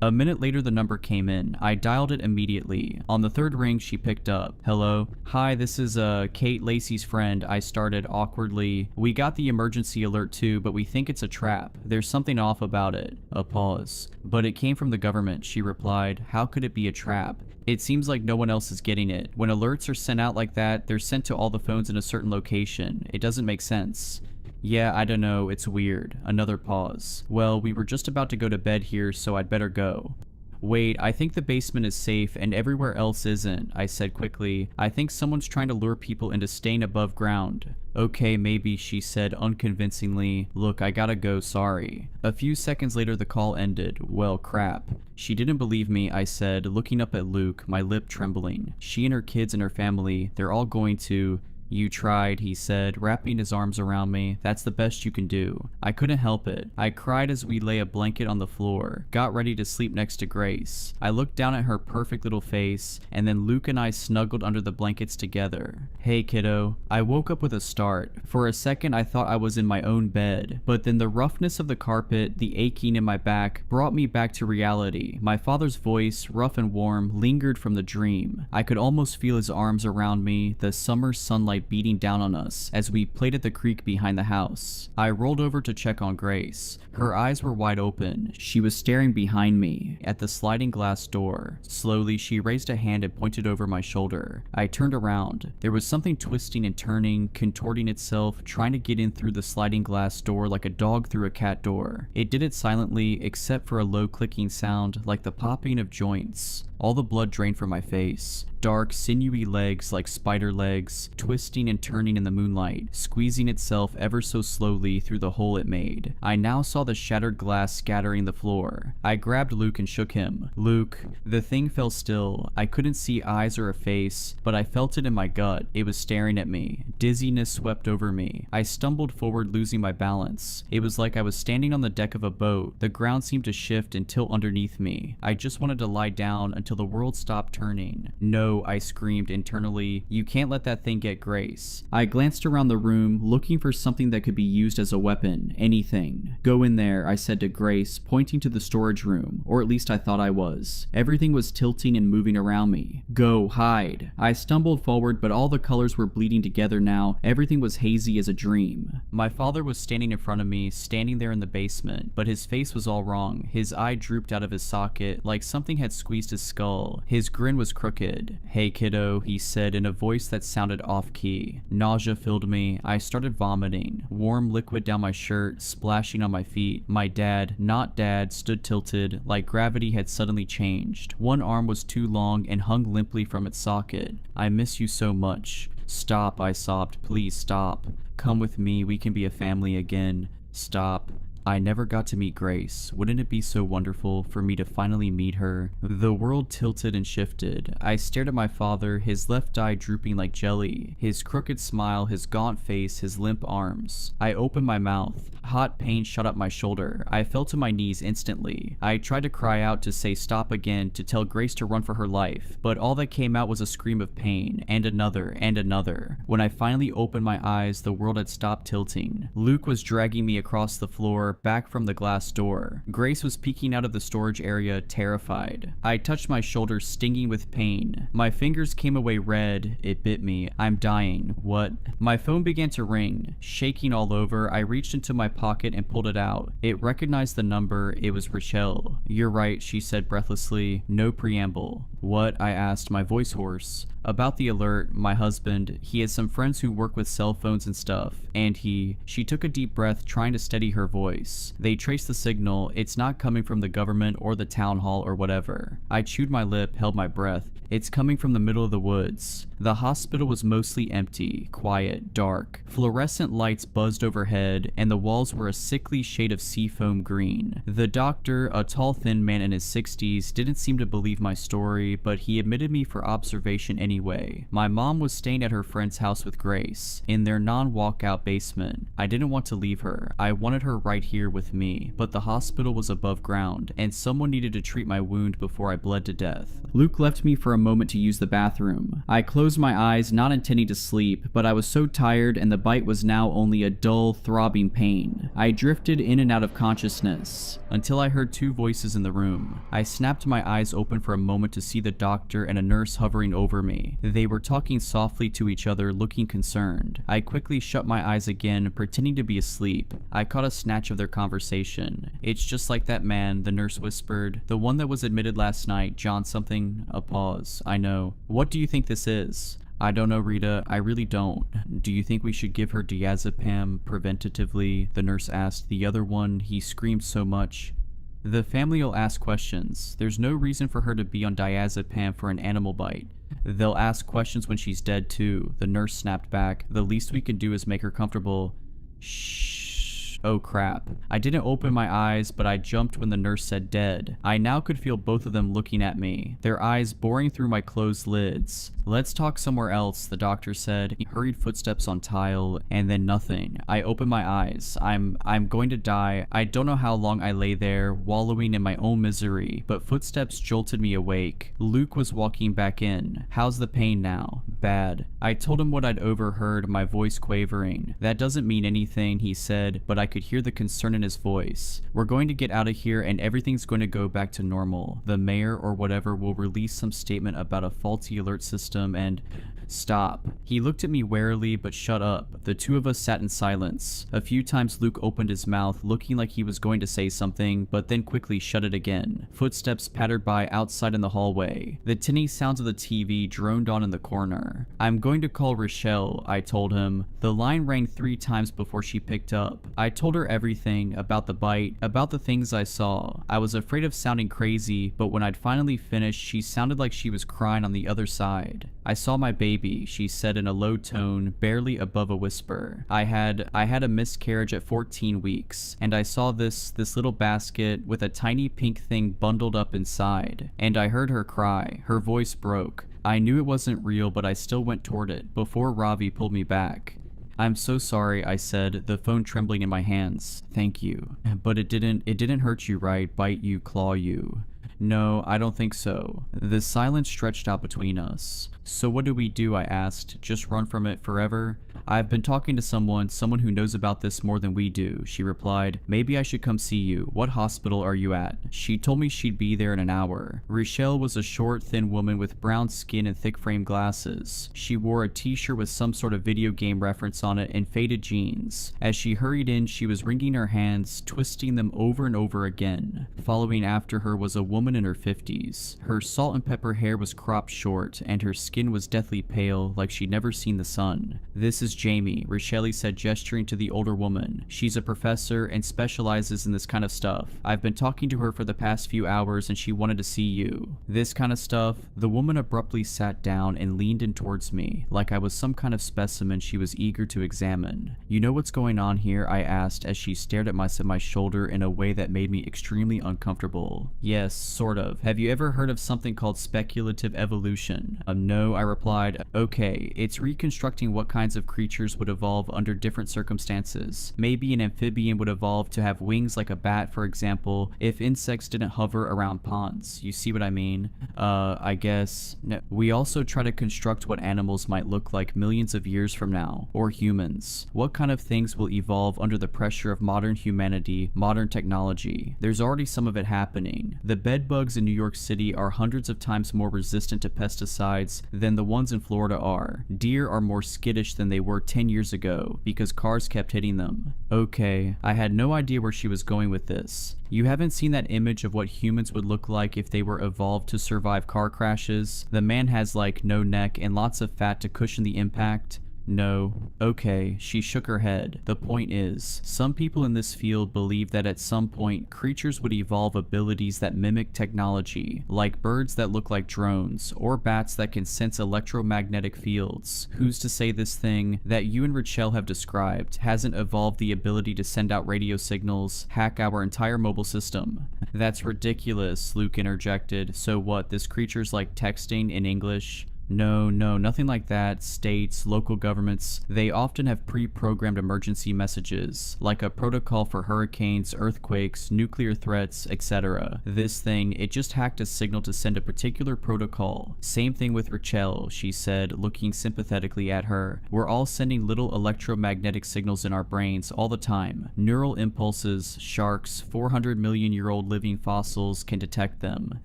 Speaker 3: A minute later, the number came in. I dialed it immediately. On the third ring, she picked up. Hello? Hi, this is Kate, Lacey's friend. I started awkwardly. We got the emergency alert too, but we think it's a trap. There's something off about it. A pause. But it came from the government, she replied. How could it be a trap? It seems like no one else is getting it. When alerts are sent out like that, they're sent to all the phones in a certain location. It doesn't make sense. Yeah, I don't know, it's weird. Another pause. Well, we were just about to go to bed here, so I'd better go. Wait, I think the basement is safe and everywhere else isn't, I said quickly. I think someone's trying to lure people into staying above ground. Okay, maybe, she said unconvincingly. Look, I gotta go, sorry. A few seconds later, the call ended. Well, crap. She didn't believe me, I said, looking up at Luke, my lip trembling. She and her kids and her family, they're all going to... You tried, he said, wrapping his arms around me. That's the best you can do. I couldn't help it. I cried as we lay a blanket on the floor, got ready to sleep next to Grace. I looked down at her perfect little face, and then Luke and I snuggled under the blankets together. Hey, kiddo. I woke up with a start. For a second, I thought I was in my own bed, but then the roughness of the carpet, the aching in my back, brought me back to reality. My father's voice, rough and warm, lingered from the dream. I could almost feel his arms around me, the summer sunlight beating down on us as we played at the creek behind the house. I rolled over to check on Grace. Her eyes were wide open. She was staring behind me at the sliding glass door. Slowly, she raised a hand and pointed over my shoulder. I turned around. There was something twisting and turning, contorting itself, trying to get in through the sliding glass door like a dog through a cat door. It did it silently, except for a low clicking sound like the popping of joints. All the blood drained from my face. Dark, sinewy legs like spider legs, twisting and turning in the moonlight, squeezing itself ever so slowly through the hole it made. I now saw the shattered glass scattering the floor. I grabbed Luke and shook him. Luke. The thing fell still. I couldn't see eyes or a face, but I felt it in my gut. It was staring at me. Dizziness swept over me. I stumbled forward, losing my balance. It was like I was standing on the deck of a boat. The ground seemed to shift and tilt underneath me. I just wanted to lie down until the world stopped turning. No, I screamed internally. You can't let that thing get Grace. I glanced around the room, looking for something that could be used as a weapon. Anything. Go in there, I said to Grace, pointing to the storage room, or at least I thought I was. Everything was tilting and moving around me. Go, hide. I stumbled forward, but all the colors were bleeding together now. Everything was hazy as a dream. My father was standing in front of me, standing there in the basement, but his face was all wrong. His eye drooped out of his socket, like something had squeezed his skull. His grin was crooked. Hey kiddo, he said in a voice that sounded off-key. Nausea filled me. I started vomiting. Warm liquid down my shirt, splashing on my feet. My dad, not dad, stood tilted, like gravity had suddenly changed. One arm was too long and hung limply from its socket. I miss you so much. Stop, I sobbed. Please stop. Come with me, we can be a family again. Stop. I never got to meet Grace. Wouldn't it be so wonderful for me to finally meet her? The world tilted and shifted. I stared at my father, his left eye drooping like jelly, his crooked smile, his gaunt face, his limp arms. I opened my mouth. Hot pain shot up my shoulder. I fell to my knees instantly. I tried to cry out to say stop again, to tell Grace to run for her life, but all that came out was a scream of pain, and another, and another. When I finally opened my eyes, the world had stopped tilting. Luke was dragging me across the floor, back from the glass door. Grace was peeking out of the storage area, terrified. I touched my shoulder, stinging with pain. My fingers came away red. It bit me. I'm dying. What? My phone began to ring. Shaking all over, I reached into my pocket and pulled it out. It recognized the number. It was Rochelle. You're right, she said breathlessly. No preamble. What? I asked, my voice hoarse. About the alert, my husband, he has some friends who work with cell phones and stuff, and she took a deep breath trying to steady her voice. They traced the signal, it's not coming from the government or the town hall or whatever. I chewed my lip, held my breath. It's coming from the middle of the woods. The hospital was mostly empty, quiet, dark. Fluorescent lights buzzed overhead, and the walls were a sickly shade of seafoam green. The doctor, a tall thin man in his 60s, didn't seem to believe my story, but he admitted me for observation anyway. My mom was staying at her friend's house with Grace, in their non-walkout basement. I didn't want to leave her. I wanted her right here with me, but the hospital was above ground, and someone needed to treat my wound before I bled to death. Luke left me for a moment to use the bathroom. I closed my eyes, not intending to sleep, but I was so tired and the bite was now only a dull, throbbing pain. I drifted in and out of consciousness until I heard two voices in the room. I snapped my eyes open for a moment to see the doctor and a nurse hovering over me. They were talking softly to each other, looking concerned. I quickly shut my eyes again, pretending to be asleep. I caught a snatch of their conversation. "It's just like that man," the nurse whispered. "The one that was admitted last night, John something." A pause. "I know. What do you think this is?" "I don't know, Rita. I really don't." "Do you think we should give her diazepam preventatively?" the nurse asked. "The other one, he screamed so much." "The family will ask questions. There's no reason for her to be on diazepam for an animal bite. They'll ask questions when she's dead too," the nurse snapped back. "The least we can do is make her comfortable." "Shh. Oh crap." I didn't open my eyes, but I jumped when the nurse said dead. I now could feel both of them looking at me, their eyes boring through my closed lids. "Let's talk somewhere else," the doctor said. Hurried footsteps on tile, and then nothing. I opened my eyes. I'm going to die. I don't know how long I lay there, wallowing in my own misery, but footsteps jolted me awake. Luke was walking back in. "How's the pain now?" "Bad." I told him what I'd overheard, my voice quavering. "That doesn't mean anything," he said, but I could hear the concern in his voice. "We're going to get out of here and everything's going to go back to normal. The mayor or whatever will release some statement about a faulty alert system and..." "Stop." He looked at me warily, but shut up. The two of us sat in silence. A few times Luke opened his mouth, looking like he was going to say something, but then quickly shut it again. Footsteps pattered by outside in the hallway. The tinny sounds of the TV droned on in the corner. "I'm going to call Rochelle," I told him. The line rang 3 times before she picked up. I told her everything, about the bite, about the things I saw. I was afraid of sounding crazy, but when I'd finally finished, she sounded like she was crying on the other side. "I saw my baby," she said in a low tone, barely above a whisper. I had a miscarriage at 14 weeks, and I saw this little basket with a tiny pink thing bundled up inside. And I heard her cry. Her voice broke. I knew it wasn't real, but I still went toward it, before Ravi pulled me back. "I'm so sorry," I said, the phone trembling in my hands. "Thank you. But it didn't hurt you, right? Bite you, claw you?" "No, I don't think so." The silence stretched out between us. "So what do we do?" I asked. "Just run from it forever?" "I've been talking to someone who knows about this more than we do," she replied. "Maybe I should come see you. What hospital are you at?" She told me she'd be there in an hour. Rochelle was a short, thin woman with brown skin and thick frame glasses. She wore a t-shirt with some sort of video game reference on it and faded jeans. As she hurried in, she was wringing her hands, twisting them over and over again. Following after her was a woman in her 50s. Her salt and pepper hair was cropped short, and her skin was deathly pale, like she'd never seen the sun. "This is Jamie," Rochelle said, gesturing to the older woman. "She's a professor and specializes in this kind of stuff. I've been talking to her for the past few hours and she wanted to see you." "This kind of stuff?" The woman abruptly sat down and leaned in towards me, like I was some kind of specimen she was eager to examine. "You know what's going on here?" I asked as she stared at my shoulder in a way that made me extremely uncomfortable. "Yes, sort of. Have you ever heard of something called speculative evolution?" "No," I replied. "Okay, it's reconstructing what kinds of creatures would evolve under different circumstances. Maybe an amphibian would evolve to have wings like a bat, for example, if insects didn't hover around ponds. You see what I mean?" I guess. No. We also try to construct what animals might look like millions of years from now, or humans. What kind of things will evolve under the pressure of modern humanity, modern technology? There's already some of it happening. The bedbugs in New York City are hundreds of times more resistant to pesticides than the ones in Florida are. Deer are more skittish than they were were 10 years ago because cars kept hitting them. Okay, I had no idea where she was going with this. You haven't seen that image of what humans would look like if they were evolved to survive car crashes? The man has like no neck and lots of fat to cushion the impact. No. Okay, she shook her head. The point is, some people in this field believe that at some point, creatures would evolve abilities that mimic technology, like birds that look like drones, or bats that can sense electromagnetic fields. Who's to say this thing that you and Rachel have described hasn't evolved the ability to send out radio signals, hack our entire mobile system? That's ridiculous, Luke interjected. So what, this creature's like texting in English? No, nothing like that. States, local governments, they often have pre-programmed emergency messages, like a protocol for hurricanes, earthquakes, nuclear threats, etc. This thing, it just hacked a signal to send a particular protocol. Same thing with Rachel, she said, looking sympathetically at her. We're all sending little electromagnetic signals in our brains all the time. Neural impulses, sharks, 400 million year old living fossils can detect them.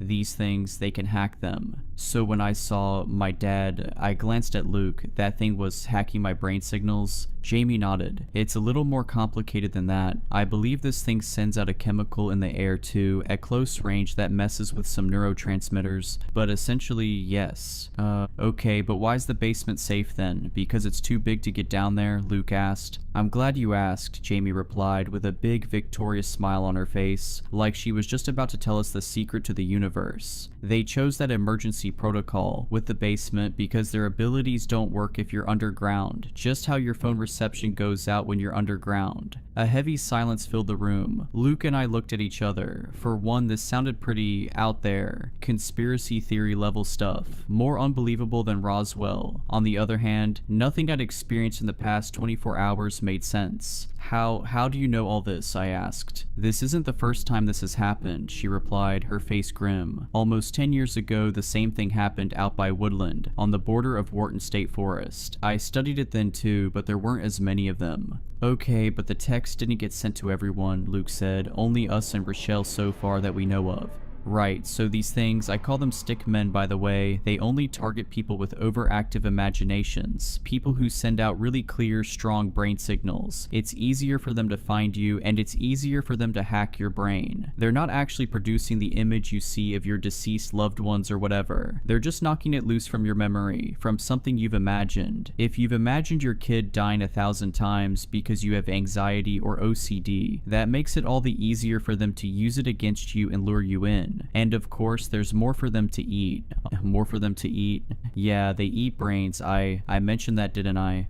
Speaker 3: These things, they can hack them. So when I saw my dad, I glanced at Luke. That thing was hacking my brain signals. Jamie nodded. It's a little more complicated than that. I believe this thing sends out a chemical in the air too, at close range, that messes with some neurotransmitters. But essentially, yes. Okay, but why's the basement safe then? Because it's too big to get down there? Luke asked. I'm glad you asked, Jamie replied, with a big victorious smile on her face, like she was just about to tell us the secret to the universe. They chose that emergency protocol with the basement because their abilities don't work if you're underground, just how your phone reception goes out when you're underground. A heavy silence filled the room. Luke and I looked at each other. For one, this sounded pretty out there, conspiracy theory level stuff, more unbelievable than Roswell. On the other hand, nothing I'd experienced in the past 24 hours made sense. How do you know all this? I asked. This isn't the first time this has happened, she replied, her face grim. Almost 10 years ago, the same thing happened out by Woodland, on the border of Wharton State Forest. I studied it then too, but there weren't as many of them. Okay, but the text didn't get sent to everyone, Luke said. Only us and Rochelle so far that we know of. Right, so these things, I call them stick men by the way, they only target people with overactive imaginations, people who send out really clear, strong brain signals. It's easier for them to find you, and it's easier for them to hack your brain. They're not actually producing the image you see of your deceased loved ones or whatever. They're just knocking it loose from your memory, from something you've imagined. If you've imagined your kid dying 1,000 times because you have anxiety or OCD, that makes it all the easier for them to use it against you and lure you in. And of course, there's more for them to eat. More for them to eat? Yeah, they eat brains. I mentioned that, didn't I?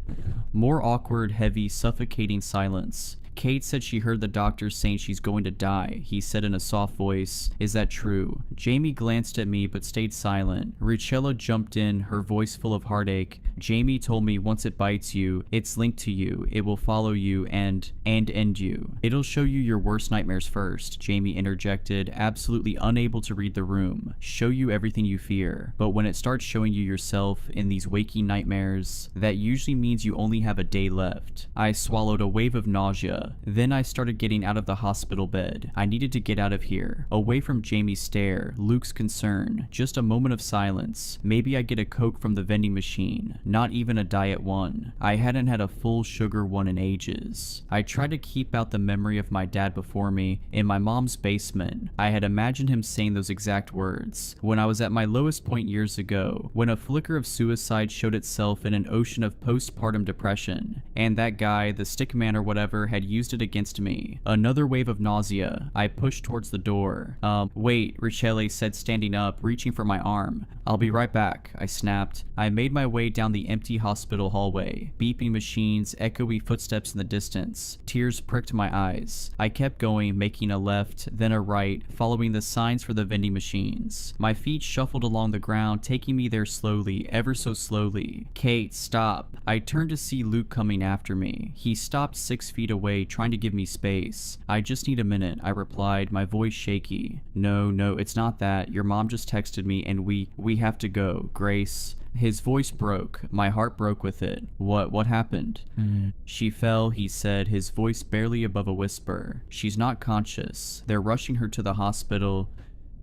Speaker 3: More awkward, heavy, suffocating silence. Kate said she heard the doctor saying she's going to die, he said in a soft voice. Is that true? Jamie glanced at me but stayed silent. Richella jumped in, her voice full of heartache. Jamie told me once it bites you, it's linked to you, it will follow you and end you. It'll show you your worst nightmares first, Jamie interjected, absolutely unable to read the room. Show you everything you fear. But when it starts showing you yourself in these waking nightmares, that usually means you only have a day left. I swallowed a wave of nausea. Then I started getting out of the hospital bed. I needed to get out of here. Away from Jamie's stare, Luke's concern. Just a moment of silence. Maybe I get a Coke from the vending machine. Not even a Diet one. I hadn't had a full sugar one in ages. I tried to keep out the memory of my dad before me in my mom's basement. I had imagined him saying those exact words. When I was at my lowest point years ago, when a flicker of suicide showed itself in an ocean of postpartum depression, and that guy, the stick man or whatever, had used it against me. Another wave of nausea. I pushed towards the door. Wait, Richelle said, standing up, reaching for my arm. I'll be right back, I snapped. I made my way down the empty hospital hallway. Beeping machines, echoey footsteps in the distance. Tears pricked my eyes. I kept going, making a left, then a right, following the signs for the vending machines. My feet shuffled along the ground, taking me there slowly, ever so slowly. Kate, stop. I turned to see Luke coming after me. He stopped 6 feet away, trying to give me space. I just need a minute, I replied, my voice shaky. No, it's not that. Your mom just texted me and we have to go, Grace. His voice broke. My heart broke with it. What happened? She fell, he said, his voice barely above a whisper. She's not conscious. They're rushing her to the hospital.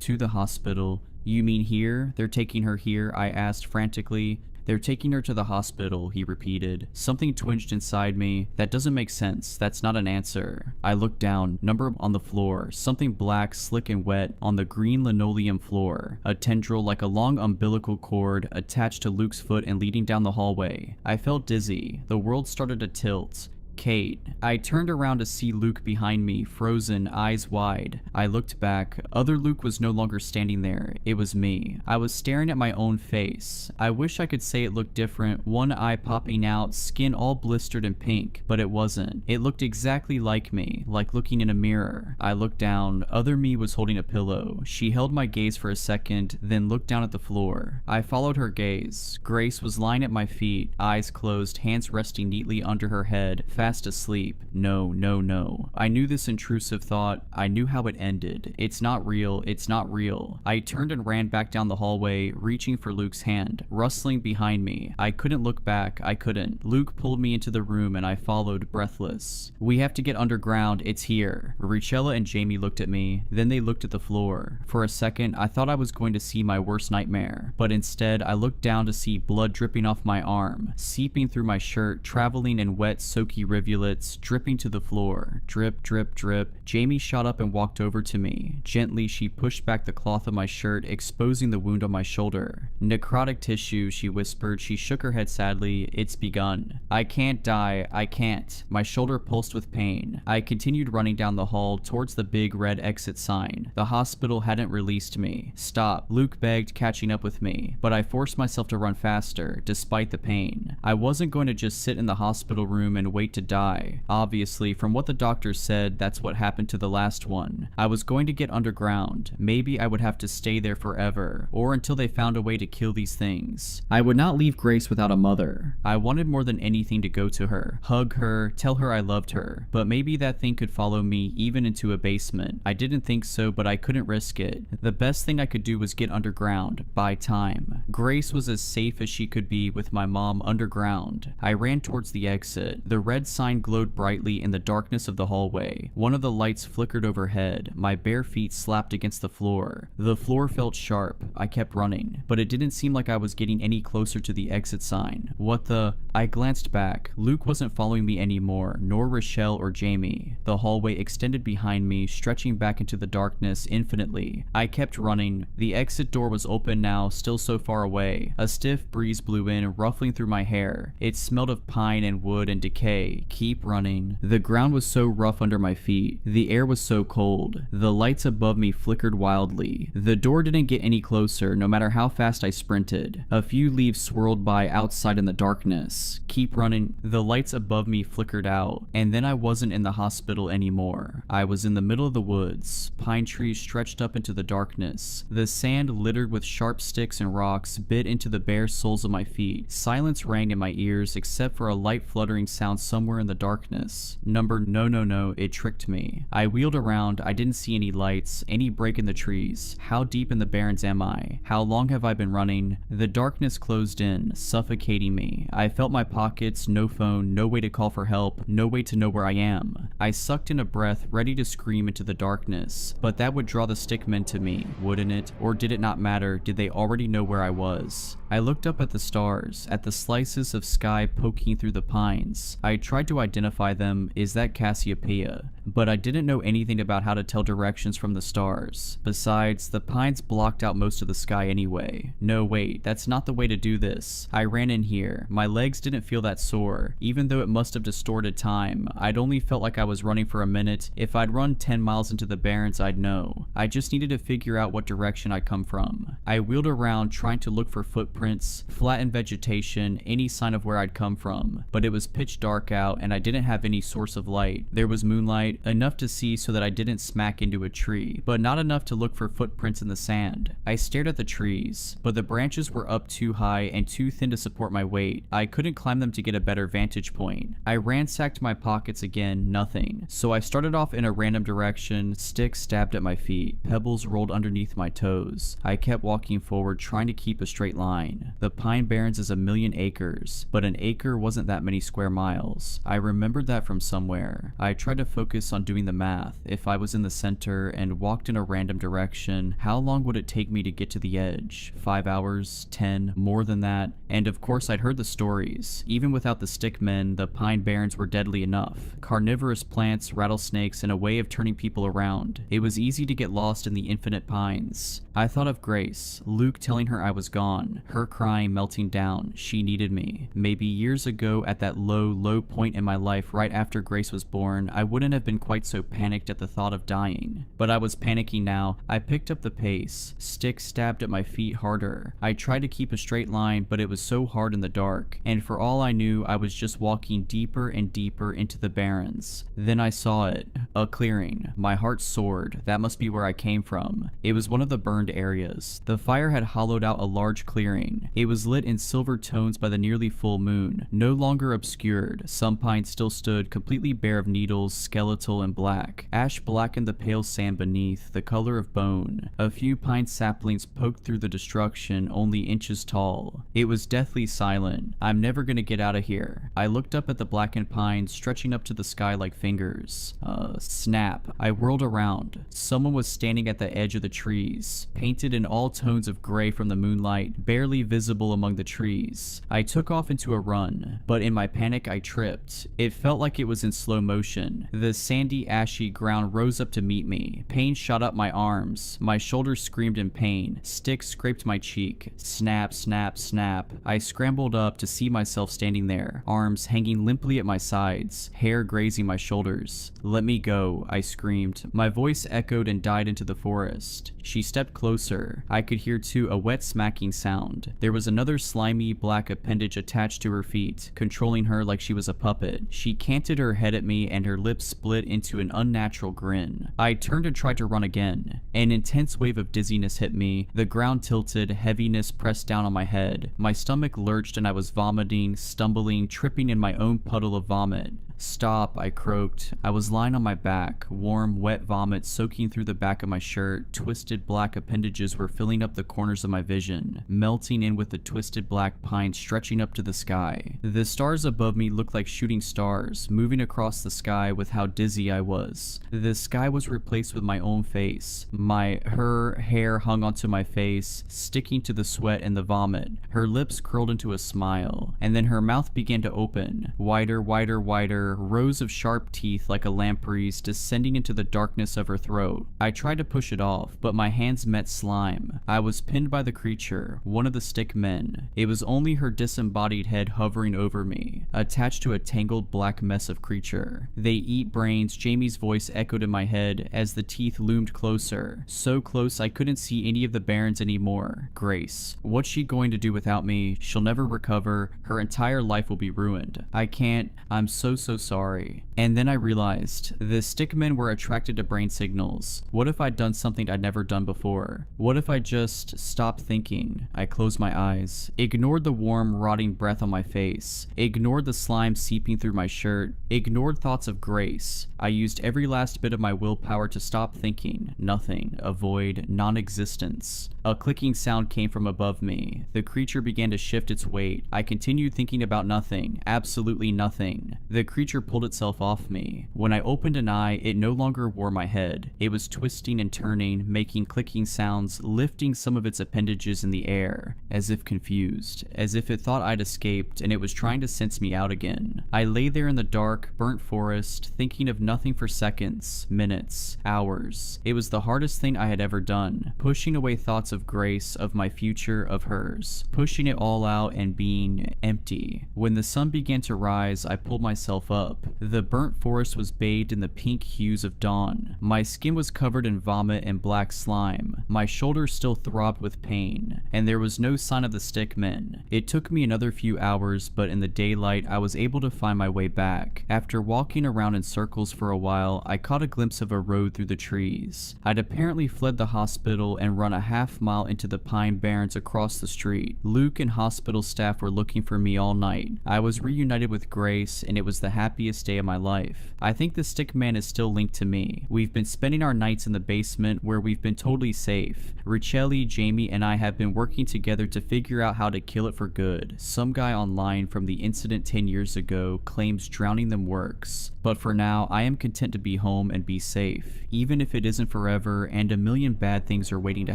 Speaker 3: To the hospital. You mean here? They're taking her here? I asked frantically. "They're taking her to the hospital," he repeated. Something twinged inside me. That doesn't make sense. That's not an answer. I looked down, number on the floor, something black, slick and wet on the green linoleum floor, a tendril like a long umbilical cord attached to Luke's foot and leading down the hallway. I felt dizzy. The world started to tilt. Kate. I turned around to see Luke behind me, frozen, eyes wide. I looked back. Other Luke was no longer standing there. It was me. I was staring at my own face. I wish I could say it looked different, one eye popping out, skin all blistered and pink, but it wasn't. It looked exactly like me, like looking in a mirror. I looked down. Other me was holding a pillow. She held my gaze for a second, then looked down at the floor. I followed her gaze. Grace was lying at my feet, eyes closed, hands resting neatly under her head, fast asleep. No, no, no. I knew this intrusive thought. I knew how it ended. It's not real. It's not real. I turned and ran back down the hallway, reaching for Luke's hand, rustling behind me. I couldn't look back. I couldn't. Luke pulled me into the room and I followed, breathless. "We have to get underground. It's here." Richella and Jamie looked at me. Then they looked at the floor. For a second, I thought I was going to see my worst nightmare. But instead, I looked down to see blood dripping off my arm, seeping through my shirt, traveling in wet, soaky rivulets, dripping to the floor. Drip, drip, drip. Jamie shot up and walked over to me. Gently, she pushed back the cloth of my shirt, exposing the wound on my shoulder. "Necrotic tissue," she whispered. She shook her head sadly. "It's begun." "I can't die. I can't." My shoulder pulsed with pain. I continued running down the hall towards the big red exit sign. The hospital hadn't released me. "Stop," Luke begged, catching up with me. But I forced myself to run faster, despite the pain. I wasn't going to just sit in the hospital room and wait to die. Obviously, from what the doctors said, that's what happened to the last one. I was going to get underground. Maybe I would have to stay there forever, or until they found a way to kill these things. I would not leave Grace without a mother. I wanted more than anything to go to her, hug her, tell her I loved her. But maybe that thing could follow me even into a basement. I didn't think so, but I couldn't risk it. The best thing I could do was get underground, buy time. Grace was as safe as she could be with my mom underground. I ran towards the exit. The red sign glowed brightly in the darkness of the hallway. One of the lights flickered overhead. My bare feet slapped against the floor. The floor felt sharp. I kept running, but it didn't seem like I was getting any closer to the exit sign. What the? I glanced back. Luke wasn't following me anymore, nor Rochelle or Jamie. The hallway extended behind me, stretching back into the darkness infinitely. I kept running. The exit door was open now, still so far away. A stiff breeze blew in, ruffling through my hair. It smelled of pine and wood and decay. Keep running. The ground was so rough under my feet. The air was so cold. The lights above me flickered wildly. The door didn't get any closer, no matter how fast I sprinted. A few leaves swirled by outside in the darkness. Keep running. The lights above me flickered out, and then I wasn't in the hospital anymore. I was in the middle of the woods. Pine trees stretched up into the darkness. The sand littered with sharp sticks and rocks bit into the bare soles of my feet. Silence rang in my ears except for a light fluttering sound somewhere in the darkness. No, it tricked me. I wheeled around. I didn't see any lights, any break in the trees. How deep in the barrens am I? How long have I been running? The darkness closed in, suffocating me. I felt my pockets, no phone, no way to call for help, no way to know where I am. I sucked in a breath, ready to scream into the darkness, but that would draw the stickmen to me, wouldn't it? Or did it not matter? Did they already know where I was? I looked up at the stars, at the slices of sky poking through the pines. I tried to identify them. Is that Cassiopeia? But I didn't know anything about how to tell directions from the stars. Besides, the pines blocked out most of the sky anyway. No, wait, that's not the way to do this. I ran in here. My legs didn't feel that sore, even though it must have distorted time. I'd only felt like I was running for a minute. If I'd run 10 miles into the barrens, I'd know. I just needed to figure out what direction I'd come from. I wheeled around, trying to look for footprints, flattened vegetation, any sign of where I'd come from. But it was pitch dark out, and I didn't have any source of light. There was moonlight, enough to see so that I didn't smack into a tree, but not enough to look for footprints in the sand. I stared at the trees, but the branches were up too high and too thin to support my weight. I couldn't even climb them to get a better vantage point. I ransacked my pockets again, nothing. So I started off in a random direction, sticks stabbed at my feet, pebbles rolled underneath my toes. I kept walking forward, trying to keep a straight line. The Pine Barrens is 1,000,000 acres, but an acre wasn't that many square miles. I remembered that from somewhere. I tried to focus on doing the math. If I was in the center and walked in a random direction, how long would it take me to get to the edge? 5 hours? 10? More than that? And of course I'd heard the stories. Even without the stick men, the Pine Barrens were deadly enough. Carnivorous plants, rattlesnakes, and a way of turning people around. It was easy to get lost in the infinite pines. I thought of Grace, Luke telling her I was gone, her crying, melting down, she needed me. Maybe years ago at that low point in my life right after Grace was born, I wouldn't have been quite so panicked at the thought of dying. But I was panicking now. I picked up the pace, sticks stabbed at my feet harder. I tried to keep a straight line, but it was so hard in the dark, and for all I knew, I was just walking deeper and deeper into the barrens. Then I saw it, a clearing. My heart soared. That must be where I came from. It was one of the burned areas. The fire had hollowed out a large clearing. It was lit in silver tones by the nearly full moon, no longer obscured. Some pines still stood, completely bare of needles, skeletal and black. Ash blackened the pale sand beneath, the color of bone. A few pine saplings poked through the destruction, only inches tall. It was deathly silent. I'm never gonna get out of here. I looked up at the blackened pines, stretching up to the sky like fingers. Snap. I whirled around. Someone was standing at the edge of the trees, painted in all tones of gray from the moonlight, barely visible among the trees. I took off into a run, but in my panic I tripped. It felt like it was in slow motion. The sandy, ashy ground rose up to meet me. Pain shot up my arms. My shoulders screamed in pain. Sticks scraped my cheek. Snap, snap, snap. I scrambled up to see myself standing there, arms hanging limply at my sides, hair grazing my shoulders. "Let me go," I screamed. My voice echoed and died into the forest. She stepped closer. I could hear too a wet smacking sound. There was another slimy black appendage attached to her feet, controlling her like she was a puppet. She canted her head at me and her lips split into an unnatural grin. I turned and tried to run again. An intense wave of dizziness hit me. The ground tilted, heaviness pressed down on my head. My stomach lurched and I was vomiting, stumbling, tripping in my own puddle of vomit. "Stop," I croaked. I was lying on my back, warm, wet vomit soaking through the back of my shirt. Twisted black appendages were filling up the corners of my vision, melting in with the twisted black pines stretching up to the sky. The stars above me looked like shooting stars, moving across the sky with how dizzy I was. The sky was replaced with my own face. Her hair hung onto my face, sticking to the sweat and the vomit. Her lips curled into a smile, and then her mouth began to open, wider, wider, wider, rows of sharp teeth like a lamprey's descending into the darkness of her throat. I tried to push it off, but my hands met slime. I was pinned by the creature, one of the stick men. It was only her disembodied head hovering over me, attached to a tangled black mess of creature. "They eat brains," Jamie's voice echoed in my head as the teeth loomed closer. So close I couldn't see any of the barrens anymore. Grace. What's she going to do without me? She'll never recover. Her entire life will be ruined. I can't. I'm so sorry. And then I realized the stickmen were attracted to brain signals. What if I'd done something I'd never done before? What if I just stopped thinking? I closed my eyes, ignored the warm, rotting breath on my face, ignored the slime seeping through my shirt, ignored thoughts of Grace. I used every last bit of my willpower to stop thinking. Nothing. A void. Non-existence. A clicking sound came from above me. The creature began to shift its weight. I continued thinking about nothing. Absolutely nothing. The creature pulled itself off me. When I opened an eye, it no longer wore my head. It was twisting and turning, making clicking sounds, lifting some of its appendages in the air, as if confused, as if it thought I'd escaped and it was trying to sense me out again. I lay there in the dark, burnt forest, thinking of nothing for seconds, minutes, hours. It was the hardest thing I had ever done, pushing away thoughts of Grace, of my future, of hers, pushing it all out and being empty. When the sun began to rise, I pulled myself up. The burnt forest was bathed in the pink hues of dawn. My skin was covered in vomit and black slime. My shoulders still throbbed with pain, and there was no sign of the stickmen. It took me another few hours, but in the daylight I was able to find my way back. After walking around in circles for a while, I caught a glimpse of a road through the trees. I'd apparently fled the hospital and run a half-mile into the pine barrens across the street. Luke and hospital staff were looking for me all night. I was reunited with Grace, and it was the happiest day of my life. I think the stickman is still linked to me. We've been spending our nights in the basement where we've been totally safe. Richelli, Jamie, and I have been working together to figure out how to kill it for good. Some guy online from the incident 10 years ago claims drowning them works. But for now, I am content to be home and be safe, even if it isn't forever and a million bad things are waiting to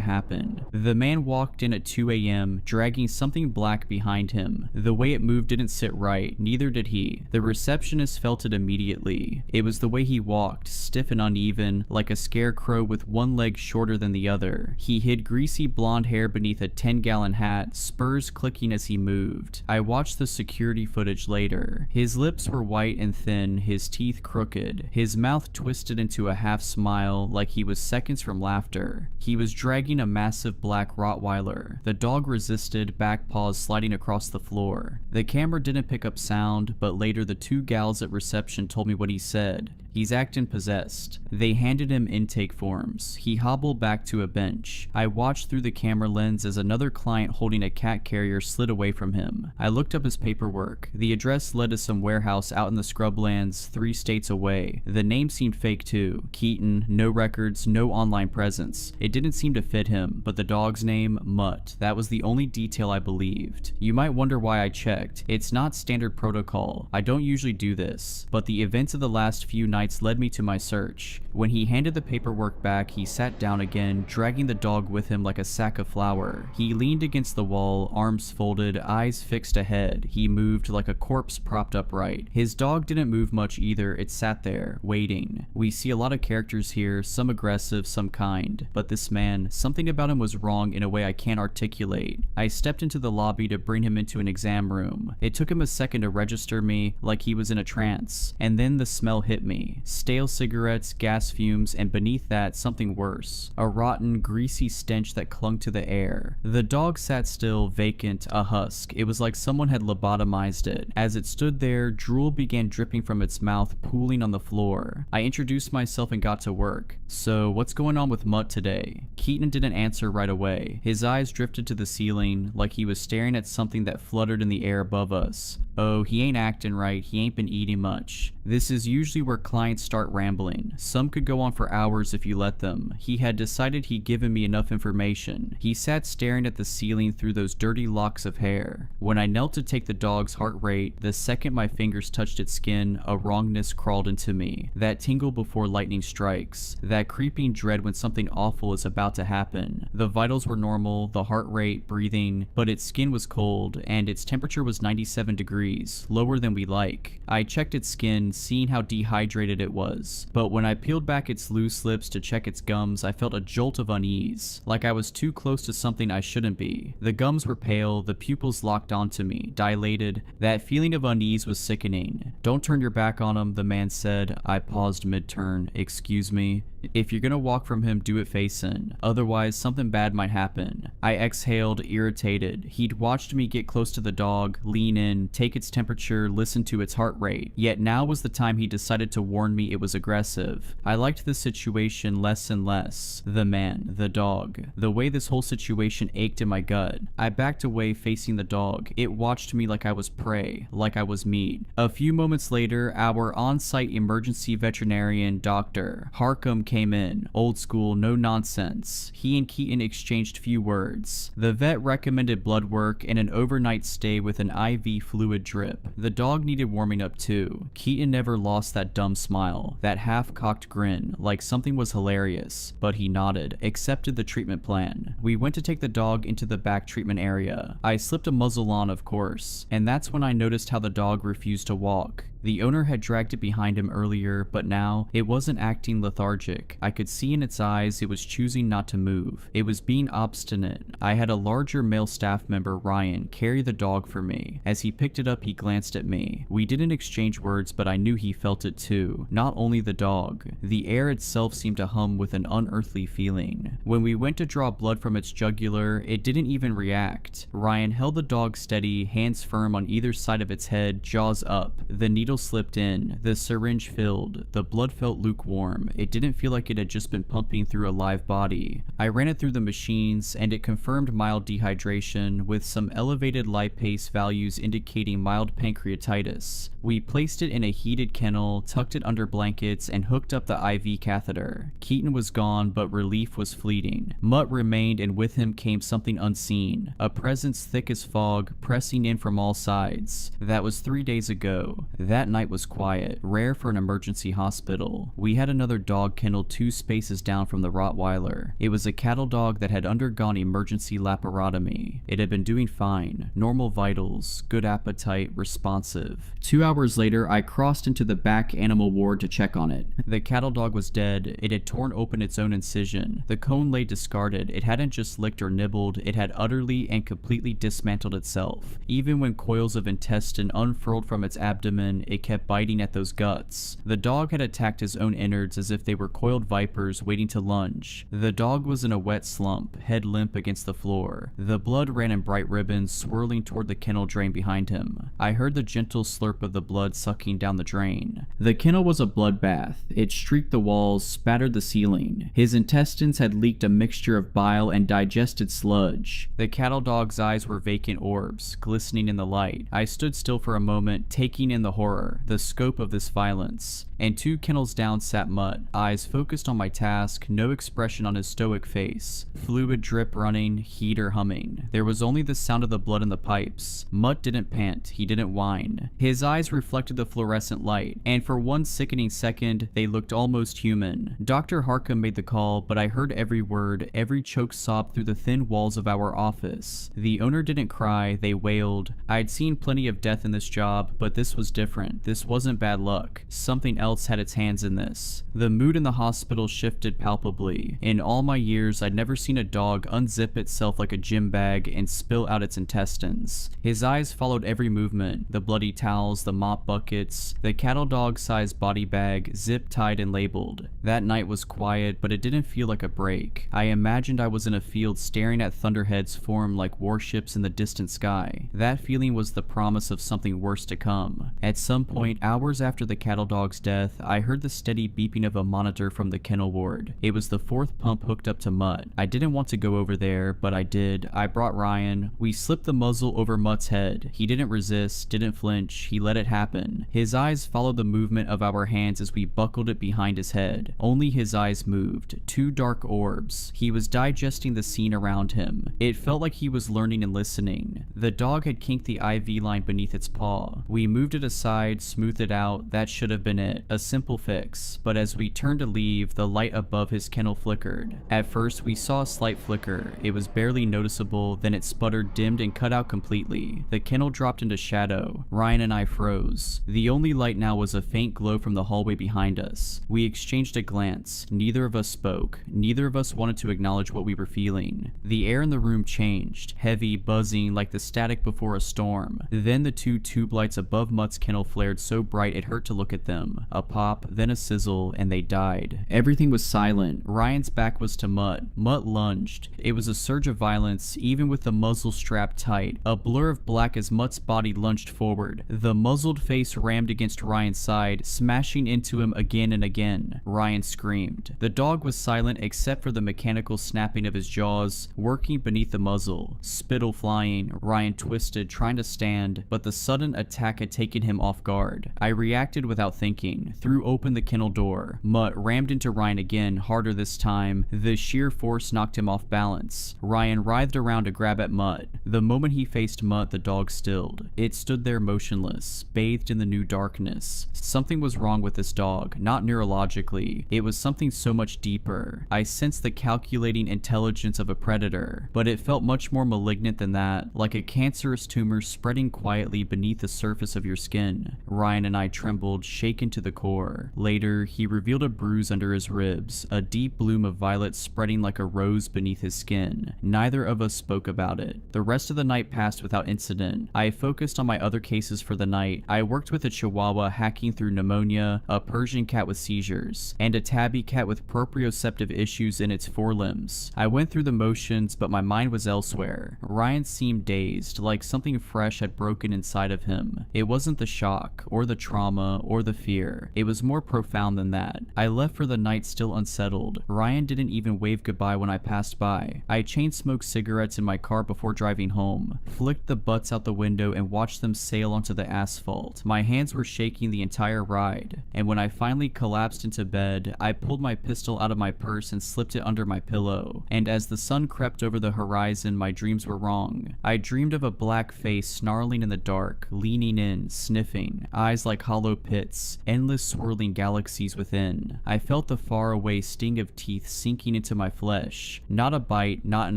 Speaker 3: happen. The man walked in at 2 a.m., dragging something black behind him. The way it moved didn't sit right, neither did he. The receptionist felt it immediately. It was the way he walked, stiff and uneven, like a scarecrow with one leg shorter than the other. He hid greasy blonde hair beneath a 10-gallon hat, spurs clicking as he moved. I watched the security footage later. His lips were white and thin, his teeth crooked. His mouth twisted into a half smile like he was seconds from laughter. He was dragging a massive black Rottweiler. The dog resisted, back paws sliding across the floor. The camera didn't pick up sound, but later the two gals at reception told me what he said. He's acting possessed. They handed him intake forms. He hobbled back to a bench. I watched through the camera lens as another client holding a cat carrier slid away from him. I looked up his paperwork. The address led to some warehouse out in the scrublands 3 states away. The name seemed fake too. Keaton, no records, no online presence. It didn't seem to fit him, but the dog's name, Mutt. That was the only detail I believed. You might wonder why I checked. It's not standard protocol. I don't usually do this, but the events of the last few nights led me to my search. When he handed the paperwork back, he sat down again, dragging the dog with him like a sack of flour. He leaned against the wall, arms folded, eyes fixed ahead. He moved like a corpse propped upright. His dog didn't move much either. It sat there, waiting. We see a lot of characters here, some aggressive, some kind. But this man, something about him was wrong in a way I can't articulate. I stepped into the lobby to bring him into an exam room. It took him a second to register me, like he was in a trance. And then the smell hit me. Stale cigarettes, gas fumes, and beneath that, something worse. A rotten, greasy stench that clung to the air. The dog sat still, vacant, a husk. It was like someone had lobotomized it. As it stood there, drool began dripping from its mouth, pooling on the floor. I introduced myself and got to work. So, what's going on with Mutt today? Keaton didn't answer right away. His eyes drifted to the ceiling, like he was staring at something that fluttered in the air above us. Oh, he ain't acting right. He ain't been eating much. This is usually where clients start rambling. Some could go on for hours if you let them. He had decided he'd given me enough information. He sat staring at the ceiling through those dirty locks of hair. When I knelt to take the dog's heart rate, the second my fingers touched its skin, a wrongness crawled into me. That tingle before lightning strikes. That creeping dread when something awful is about to happen. The vitals were normal, the heart rate, breathing, but its skin was cold, and its temperature was 97 degrees, lower than we like. I checked its skin, seeing how dehydrated it was, but when I peeled back its loose lips to check its gums, I felt a jolt of unease, like I was too close to something I shouldn't be. The gums were pale, the pupils locked onto me, dilated. That feeling of unease was sickening. "Don't turn your back on him," the man said. I paused mid-turn. "Excuse me?" "If you're gonna walk from him, do it facing. Otherwise, something bad might happen." I exhaled, irritated. He'd watched me get close to the dog, lean in, take its temperature, listen to its heart rate. Yet now was the time he decided to warn me it was aggressive. I liked the situation less and less. The man, the dog. The way this whole situation ached in my gut. I backed away, facing the dog. It watched me like I was prey, like I was meat. A few moments later, our on-site emergency veterinarian, Dr. Harcum, came in. Old school, no nonsense. He and Keaton exchanged few words. The vet recommended blood work and an overnight stay with an IV fluid drip. The dog needed warming up too. Keaton never lost that dumb smile, that half-cocked grin, like something was hilarious, but he nodded, accepted the treatment plan. We went to take the dog into the back treatment area. I slipped a muzzle on, of course, and that's when I noticed how the dog refused to walk. The owner had dragged it behind him earlier, but now it wasn't acting lethargic. I could see in its eyes it was choosing not to move. It was being obstinate. I had a larger male staff member, Ryan, carry the dog for me. As he picked it up, he glanced at me. We didn't exchange words, but I knew he felt it too. Not only the dog. The air itself seemed to hum with an unearthly feeling. When we went to draw blood from its jugular, it didn't even react. Ryan held the dog steady, hands firm on either side of its head, jaws up. The needle slipped in. The syringe filled. The blood felt lukewarm. It didn't feel like it had just been pumping through a live body. I ran it through the machines, and it confirmed mild dehydration, with some elevated lipase values indicating mild pancreatitis. We placed it in a heated kennel, tucked it under blankets, and hooked up the IV catheter. Keaton was gone, but relief was fleeting. Mutt remained, and with him came something unseen. A presence thick as fog, pressing in from all sides. That was 3 days ago. That night was quiet, rare for an emergency hospital. We had another dog kennel 2 spaces down from the Rottweiler. It was a cattle dog that had undergone emergency laparotomy. It had been doing fine. Normal vitals, good appetite, responsive. 2 hours later, I crossed into the back animal ward to check on it. The cattle dog was dead. It had torn open its own incision. The cone lay discarded. It hadn't just licked or nibbled, it had utterly and completely dismantled itself. Even when coils of intestine unfurled from its abdomen, it kept biting at those guts. The dog had attacked his own innards as if they were coiled vipers waiting to lunge. The dog was in a wet slump, head limp against the floor. The blood ran in bright ribbons, swirling toward the kennel drain behind him. I heard the gentle slurp of the blood sucking down the drain. The kennel was a bloodbath. It streaked the walls, spattered the ceiling. His intestines had leaked a mixture of bile and digested sludge. The cattle dog's eyes were vacant orbs, glistening in the light. I stood still for a moment, taking in the horror, the scope of this violence. And 2 kennels down sat Mutt, eyes focused on my task, no expression on his stoic face. Fluid drip running, heater humming. There was only the sound of the blood in the pipes. Mutt didn't pant, he didn't whine. His eyes reflected the fluorescent light, and for one sickening second, they looked almost human. Dr. Harcum made the call, but I heard every word, every choke sob through the thin walls of our office. The owner didn't cry, they wailed. I'd seen plenty of death in this job, but this was different. This wasn't bad luck. Something else had its hands in this. The mood in the hospital shifted palpably. In all my years, I'd never seen a dog unzip itself like a gym bag and spill out its intestines. His eyes followed every movement, the bloody towels, the mop buckets, the cattle dog-sized body bag, zip-tied and labeled. That night was quiet, but it didn't feel like a break. I imagined I was in a field staring at thunderheads form like warships in the distant sky. That feeling was the promise of something worse to come. At some point, hours after the cattle dog's death, I heard the steady beeping of a monitor from the kennel ward. It was the 4th pump hooked up to Mutt. I didn't want to go over there, but I did. I brought Ryan. We slipped the muzzle over Mutt's head. He didn't resist, didn't flinch. He let it happen. His eyes followed the movement of our hands as we buckled it behind his head. Only his eyes moved. 2 dark orbs. He was digesting the scene around him. It felt like he was learning and listening. The dog had kinked the IV line beneath its paw. We moved it aside, smoothed it out. That should have been it. A simple fix. But as we turned to leave, the light above his kennel flickered. At first, we saw a slight flicker. It was barely noticeable, then it sputtered, dimmed, and cut out completely. The kennel dropped into shadow. Ryan and I froze. The only light now was a faint glow from the hallway behind us. We exchanged a glance. Neither of us spoke. Neither of us wanted to acknowledge what we were feeling. The air in the room changed, heavy, buzzing, like the static before a storm. Then the 2 tube lights above Mutt's kennel flared so bright it hurt to look at them. A pop, then a sizzle, and they died. Everything was silent. Ryan's back was to Mutt. Mutt lunged. It was a surge of violence, even with the muzzle strapped tight. A blur of black as Mutt's body lunged forward. The muzzled face rammed against Ryan's side, smashing into him again and again. Ryan screamed. The dog was silent except for the mechanical snapping of his jaws, working beneath the muzzle. Spittle flying. Ryan twisted, trying to stand, but the sudden attack had taken him off guard. I reacted without thinking. Threw open the kennel door. Mutt rammed into Ryan again, harder this time. The sheer force knocked him off balance. Ryan writhed around to grab at Mutt. The moment he faced Mutt, the dog stilled. It stood there motionless, bathed in the new darkness. Something was wrong with this dog, not neurologically. It was something so much deeper. I sensed the calculating intelligence of a predator, but it felt much more malignant than that, like a cancerous tumor spreading quietly beneath the surface of your skin. pain. Ryan and I trembled, shaken to the core. Later, he revealed a bruise under his ribs, a deep bloom of violet spreading like a rose beneath his skin. Neither of us spoke about it. The rest of the night passed without incident. I focused on my other cases for the night. I worked with a Chihuahua hacking through pneumonia, a Persian cat with seizures, and a tabby cat with proprioceptive issues in its forelimbs. I went through the motions, but my mind was elsewhere. Ryan seemed dazed, like something fresh had broken inside of him. It wasn't the shock, or the trauma, or the fear. It was more profound than that. I left for the night still unsettled. Ryan didn't even wave goodbye when I passed by. I chain-smoked cigarettes in my car before driving home, flicked the butts out the window and watched them sail onto the asphalt. My hands were shaking the entire ride, and when I finally collapsed into bed, I pulled my pistol out of my purse and slipped it under my pillow. And as the sun crept over the horizon, my dreams were wrong. I dreamed of a black face snarling in the dark, leaning in, sniffing, eyes like hollow pits, endless swirling galaxies within. I felt the faraway sting of teeth sinking into my flesh. Not a bite, not an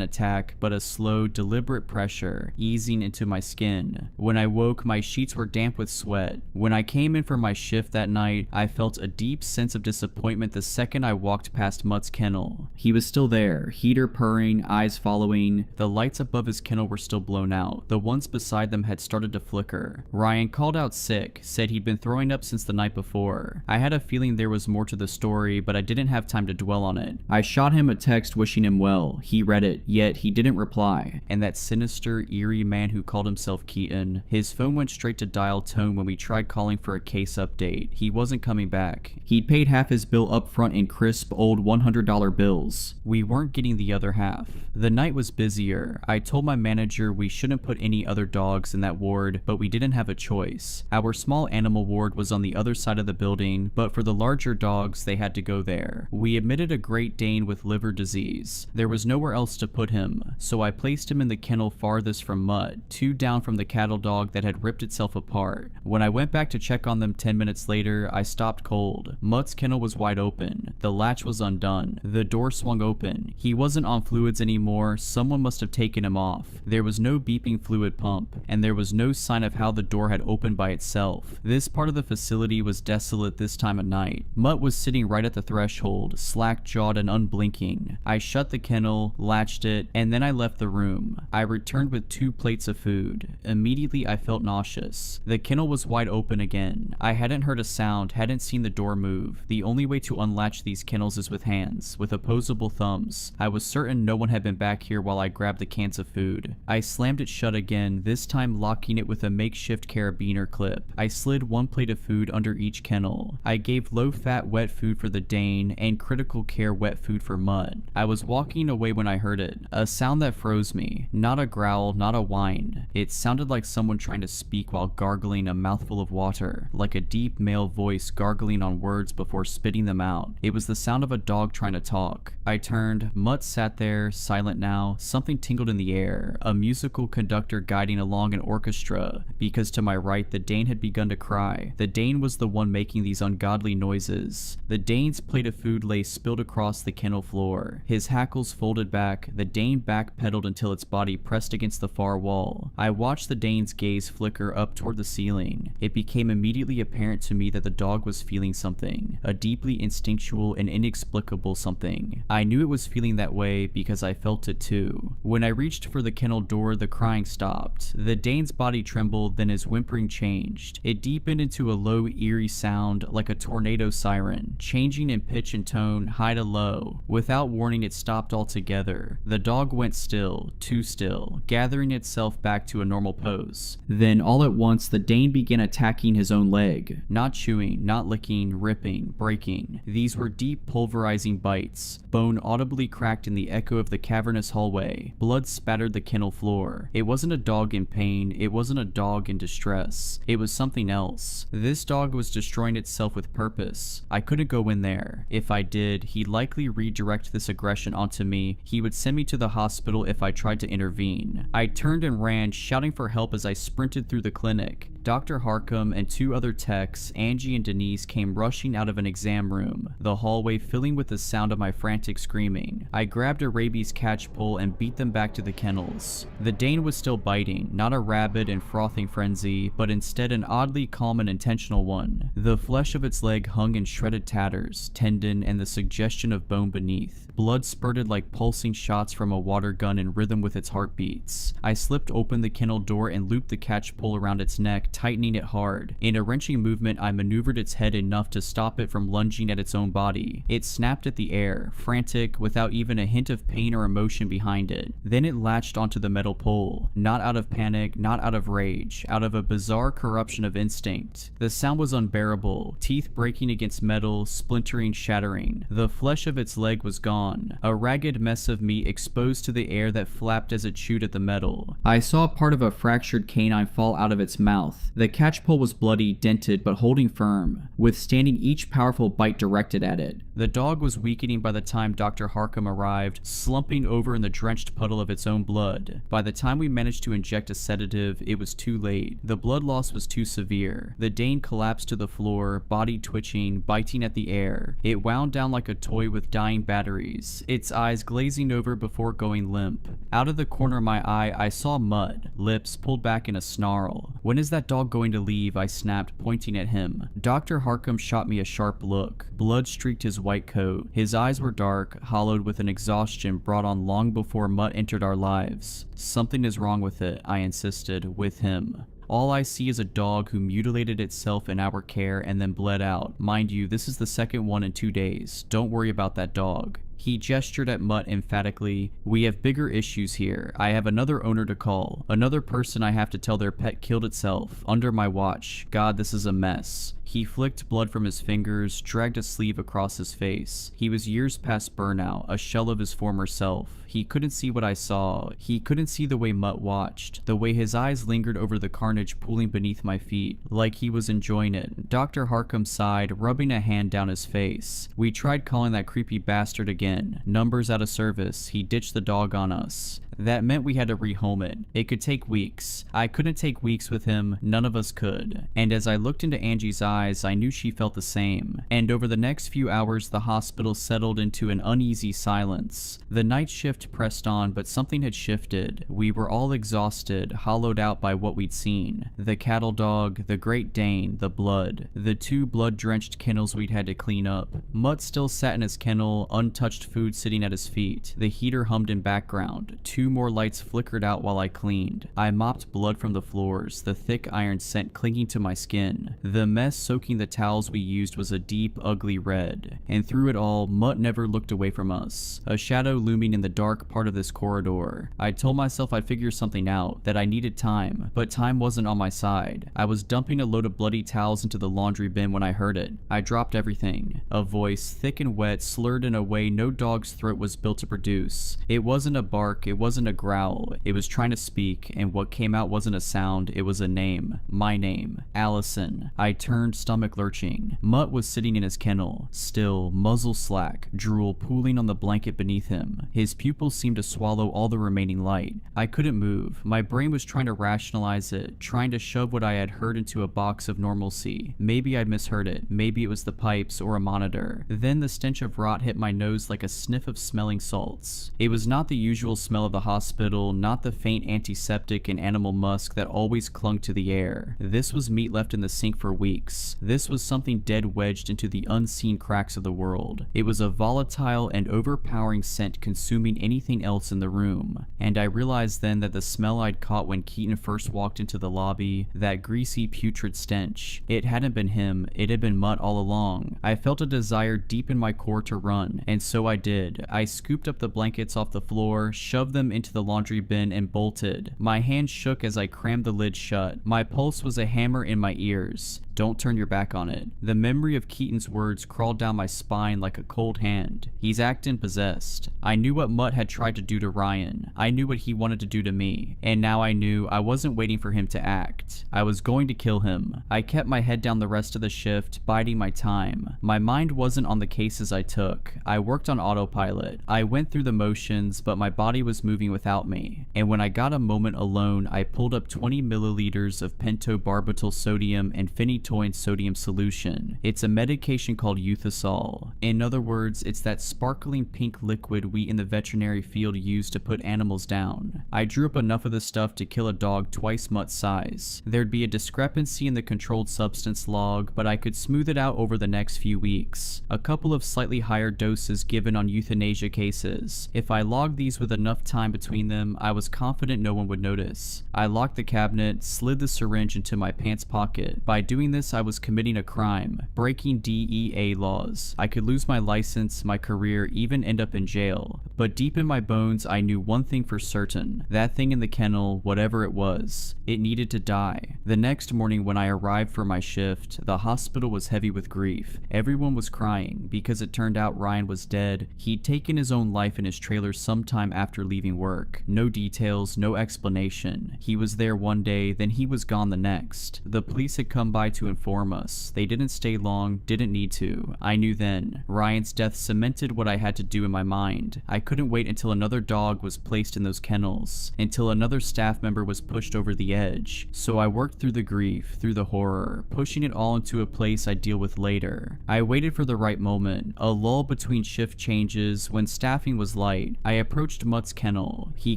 Speaker 3: attack, but a slow, deliberate pressure, easing into my skin. When I woke, my sheets were damp with sweat. When I came in for my shift that night, I felt a deep sense of disappointment the second I walked past Mutt's kennel. He was still there, heater purring, eyes following. The lights above his kennel were still blown out. The ones beside them had started to flicker. Ryan called out sick, said he'd been throwing up since the night before. I had a feeling there was more to the story, but I didn't have time to dwell on it. I shot him a text wishing him well. He read it, yet he didn't reply. And that sinister, eerie man who called himself Keaton, his phone went straight to dial tone when we tried calling for a case update. He wasn't coming back. He'd paid half his bill up front in crisp old $100 bills. We weren't getting the other half. The night was busier. I told my manager we shouldn't put any other dogs in that ward, but we didn't have a choice. Our small animal ward was on the other side of the building, but for the larger dogs, they had to go there. We admitted a Great Dane with liver disease. There was nowhere else to put him, so I placed him in the kennel farthest from Mutt, 2 down from the cattle dog that had ripped itself apart. When I went back to check on them 10 minutes later, I stopped cold. Mutt's kennel was wide open. The latch was undone. The door swung open. He wasn't on fluids anymore. Someone must have taken him off. There was no beeping fluid pump, and there was no sign of how the door had opened by itself. This part of the facility was desolate this time of night. Mutt was sitting right at the threshold, slack-jawed and unblinking. I shut the kennel, latched it, and then I left the room. I returned with 2 plates of food. Immediately I felt nauseous. The kennel was wide open again. I hadn't heard a sound, hadn't seen the door move. The only way to unlatch these kennels is with hands, with opposable thumbs. I was certain no one had been back here while I grabbed the cans of food. I slammed it shut again, this time locking it with a makeshift carabiner clip. I slid 1 plate of food under each kennel. I gave low-fat wet food for the Dane and critical care wet food for Mutt. I was walking away when I heard it, a sound that froze me. Not a growl, not a whine. It sounded like someone trying to speak while gargling a mouthful of water, like a deep male voice gargling on words before spitting them out. It was the sound of a dog trying to talk. I turned. Mutt sat there, silent now. Something tingled in the air, a musical conductor guiding along an orchestra, because to my right the Dane had begun to cry. The Dane was the one making these ungodly noises. The Dane's plate of food lay spilled across the kennel floor. His hackles folded back. The Dane backpedaled until its body pressed against the far wall. I watched the Dane's gaze flicker up toward the ceiling. It became immediately apparent to me that the dog was feeling something, a deeply instinctual and inexplicable something. I knew it was feeling that way because I felt it too. When I reached for the kennel door, the crying stopped. The Dane's body trembled, then his whimpering changed. It deepened into a low, eerie sound like a tornado siren, changing in pitch and tone, high to low. Without warning, it stopped altogether. The dog went still, too still, gathering itself back to a normal pose. Then, all at once, the Dane began attacking his own leg. Not chewing, not licking, ripping, breaking. These were deep, pulverizing bites. Bone audibly cracked in the echo of the cavernous hallway. Blood spattered the kennel floor. It wasn't a dog in pain. It wasn't a dog in distress. It was something else. This dog was destroying itself with purpose. I couldn't go in there. If I did, he'd likely redirect this aggression onto me. He would send me to the hospital if I tried to intervene. I turned and ran, shouting for help as I sprinted through the clinic. Dr. Harcum and 2 other techs, Angie and Denise, came rushing out of an exam room, the hallway filling with the sound of my frantic screaming. I grabbed a rabies catch pole and beat them back to the kennels. The Dane was still biting, not a rabid and frothing frenzy, but instead an oddly calm and intentional one. The flesh of its leg hung in shredded tatters, tendon, and the suggestion of bone beneath. Blood spurted like pulsing shots from a water gun in rhythm with its heartbeats. I slipped open the kennel door and looped the catch pole around its neck, tightening it hard. In a wrenching movement, I maneuvered its head enough to stop it from lunging at its own body. It snapped at the air, frantic, without even a hint of pain or emotion behind it. Then it latched onto the metal pole, not out of panic, not out of rage, out of a bizarre corruption of instinct. The sound was unbearable, teeth breaking against metal, splintering, shattering. The flesh of its leg was gone, a ragged mess of meat exposed to the air that flapped as it chewed at the metal. I saw part of a fractured canine fall out of its mouth. The catch pole was bloody, dented, but holding firm, withstanding each powerful bite directed at it. The dog was weakening by the time Dr. Harcum arrived, slumping over in the drenched puddle of its own blood. By the time we managed to inject a sedative, it was too late. The blood loss was too severe. The Dane collapsed to the floor, body twitching, biting at the air. It wound down like a toy with dying batteries, its eyes glazing over before going limp. Out of the corner of my eye, I saw Mutt, lips pulled back in a snarl. "When is that dog going to leave?" I snapped, pointing at him. Dr. Harcum shot me a sharp look. Blood streaked his white coat. His eyes were dark, hollowed with an exhaustion brought on long before Mutt entered our lives. "Something is wrong with it," I insisted, "with him. All I see is a dog who mutilated itself in our care and then bled out. Mind you, this is the second one in 2 days. Don't worry about that dog." He gestured at Mutt emphatically. "We have bigger issues here. I have another owner to call. Another person I have to tell their pet killed itself. Under my watch. God, this is a mess." He flicked blood from his fingers, dragged a sleeve across his face. He was years past burnout, a shell of his former self. He couldn't see what I saw. He couldn't see the way Mutt watched, the way his eyes lingered over the carnage pooling beneath my feet, like he was enjoying it. Dr. Harcum sighed, rubbing a hand down his face. "We tried calling that creepy bastard again. Numbers out of service. He ditched the dog on us. That meant we had to rehome it. It could take weeks. I couldn't take weeks with him. None of us could." And as I looked into Angie's eyes, I knew she felt the same. And over the next few hours, the hospital settled into an uneasy silence. The night shift pressed on, but something had shifted. We were all exhausted, hollowed out by what we'd seen. The cattle dog, the Great Dane, the blood, the 2 blood-drenched kennels we'd had to clean up. Mutt still sat in his kennel, untouched food sitting at his feet. The heater hummed in background. 2 more lights flickered out while I cleaned. I mopped blood from the floors, the thick iron scent clinging to my skin. The mess soaking the towels we used was a deep, ugly red. And through it all, Mutt never looked away from us, a shadow looming in the dark part of this corridor. I told myself I'd figure something out, that I needed time, but time wasn't on my side. I was dumping a load of bloody towels into the laundry bin when I heard it. I dropped everything. A voice, thick and wet, slurred in a way no dog's throat was built to produce. It wasn't a bark, it wasn't a growl. It was trying to speak, and what came out wasn't a sound, it was a name. My name. Allison. I turned, stomach lurching. Mutt was sitting in his kennel, still, muzzle slack, drool pooling on the blanket beneath him. His pupils seemed to swallow all the remaining light. I couldn't move. My brain was trying to rationalize it, trying to shove what I had heard into a box of normalcy. Maybe I'd misheard it. Maybe it was the pipes or a monitor. Then the stench of rot hit my nose like a sniff of smelling salts. It was not the usual smell of the hospital, not the faint antiseptic and animal musk that always clung to the air. This was meat left in the sink for weeks. This was something dead wedged into the unseen cracks of the world. It was a volatile and overpowering scent consuming anything else in the room. And I realized then that the smell I'd caught when Keaton first walked into the lobby, that greasy, putrid stench, it hadn't been him, it had been Mutt all along. I felt a desire deep in my core to run, and so I did. I scooped up the blankets off the floor, shoved them into the laundry bin, and bolted. My hand shook as I crammed the lid shut. My pulse was a hammer in my ears. Don't turn your back on it. The memory of Keaton's words crawled down my spine like a cold hand. He's acting possessed. I knew what Mutt had tried to do to Ryan. I knew what he wanted to do to me. And now I knew I wasn't waiting for him to act. I was going to kill him. I kept my head down the rest of the shift, biding my time. My mind wasn't on the cases I took. I worked on autopilot. I went through the motions, but my body was moving leaving without me, and when I got a moment alone, I pulled up 20 milliliters of pentobarbital sodium and phenytoin sodium solution. It's a medication called Euthasol. In other words, it's that sparkling pink liquid we in the veterinary field use to put animals down. I drew up enough of the stuff to kill a dog twice Mutt's size. There'd be a discrepancy in the controlled substance log, but I could smooth it out over the next few weeks. A couple of slightly higher doses given on euthanasia cases. If I logged these with enough time between them, I was confident no one would notice. I locked the cabinet, slid the syringe into my pants pocket. By doing this, I was committing a crime, breaking DEA laws. I could lose my license, my career, even end up in jail. But deep in my bones, I knew one thing for certain. That thing in the kennel, whatever it was, it needed to die. The next morning when I arrived for my shift, the hospital was heavy with grief. Everyone was crying because it turned out Ryan was dead. He'd taken his own life in his trailer sometime after leaving work. No details, no explanation. He was there one day, then he was gone the next. The police had come by to inform us. They didn't stay long, didn't need to. I knew then. Ryan's death cemented what I had to do in my mind. I couldn't wait until another dog was placed in those kennels, until another staff member was pushed over the edge. So I worked through the grief, through the horror, pushing it all into a place I'd deal with later. I waited for the right moment, a lull between shift changes. When staffing was light, I approached Mutt's kennel. He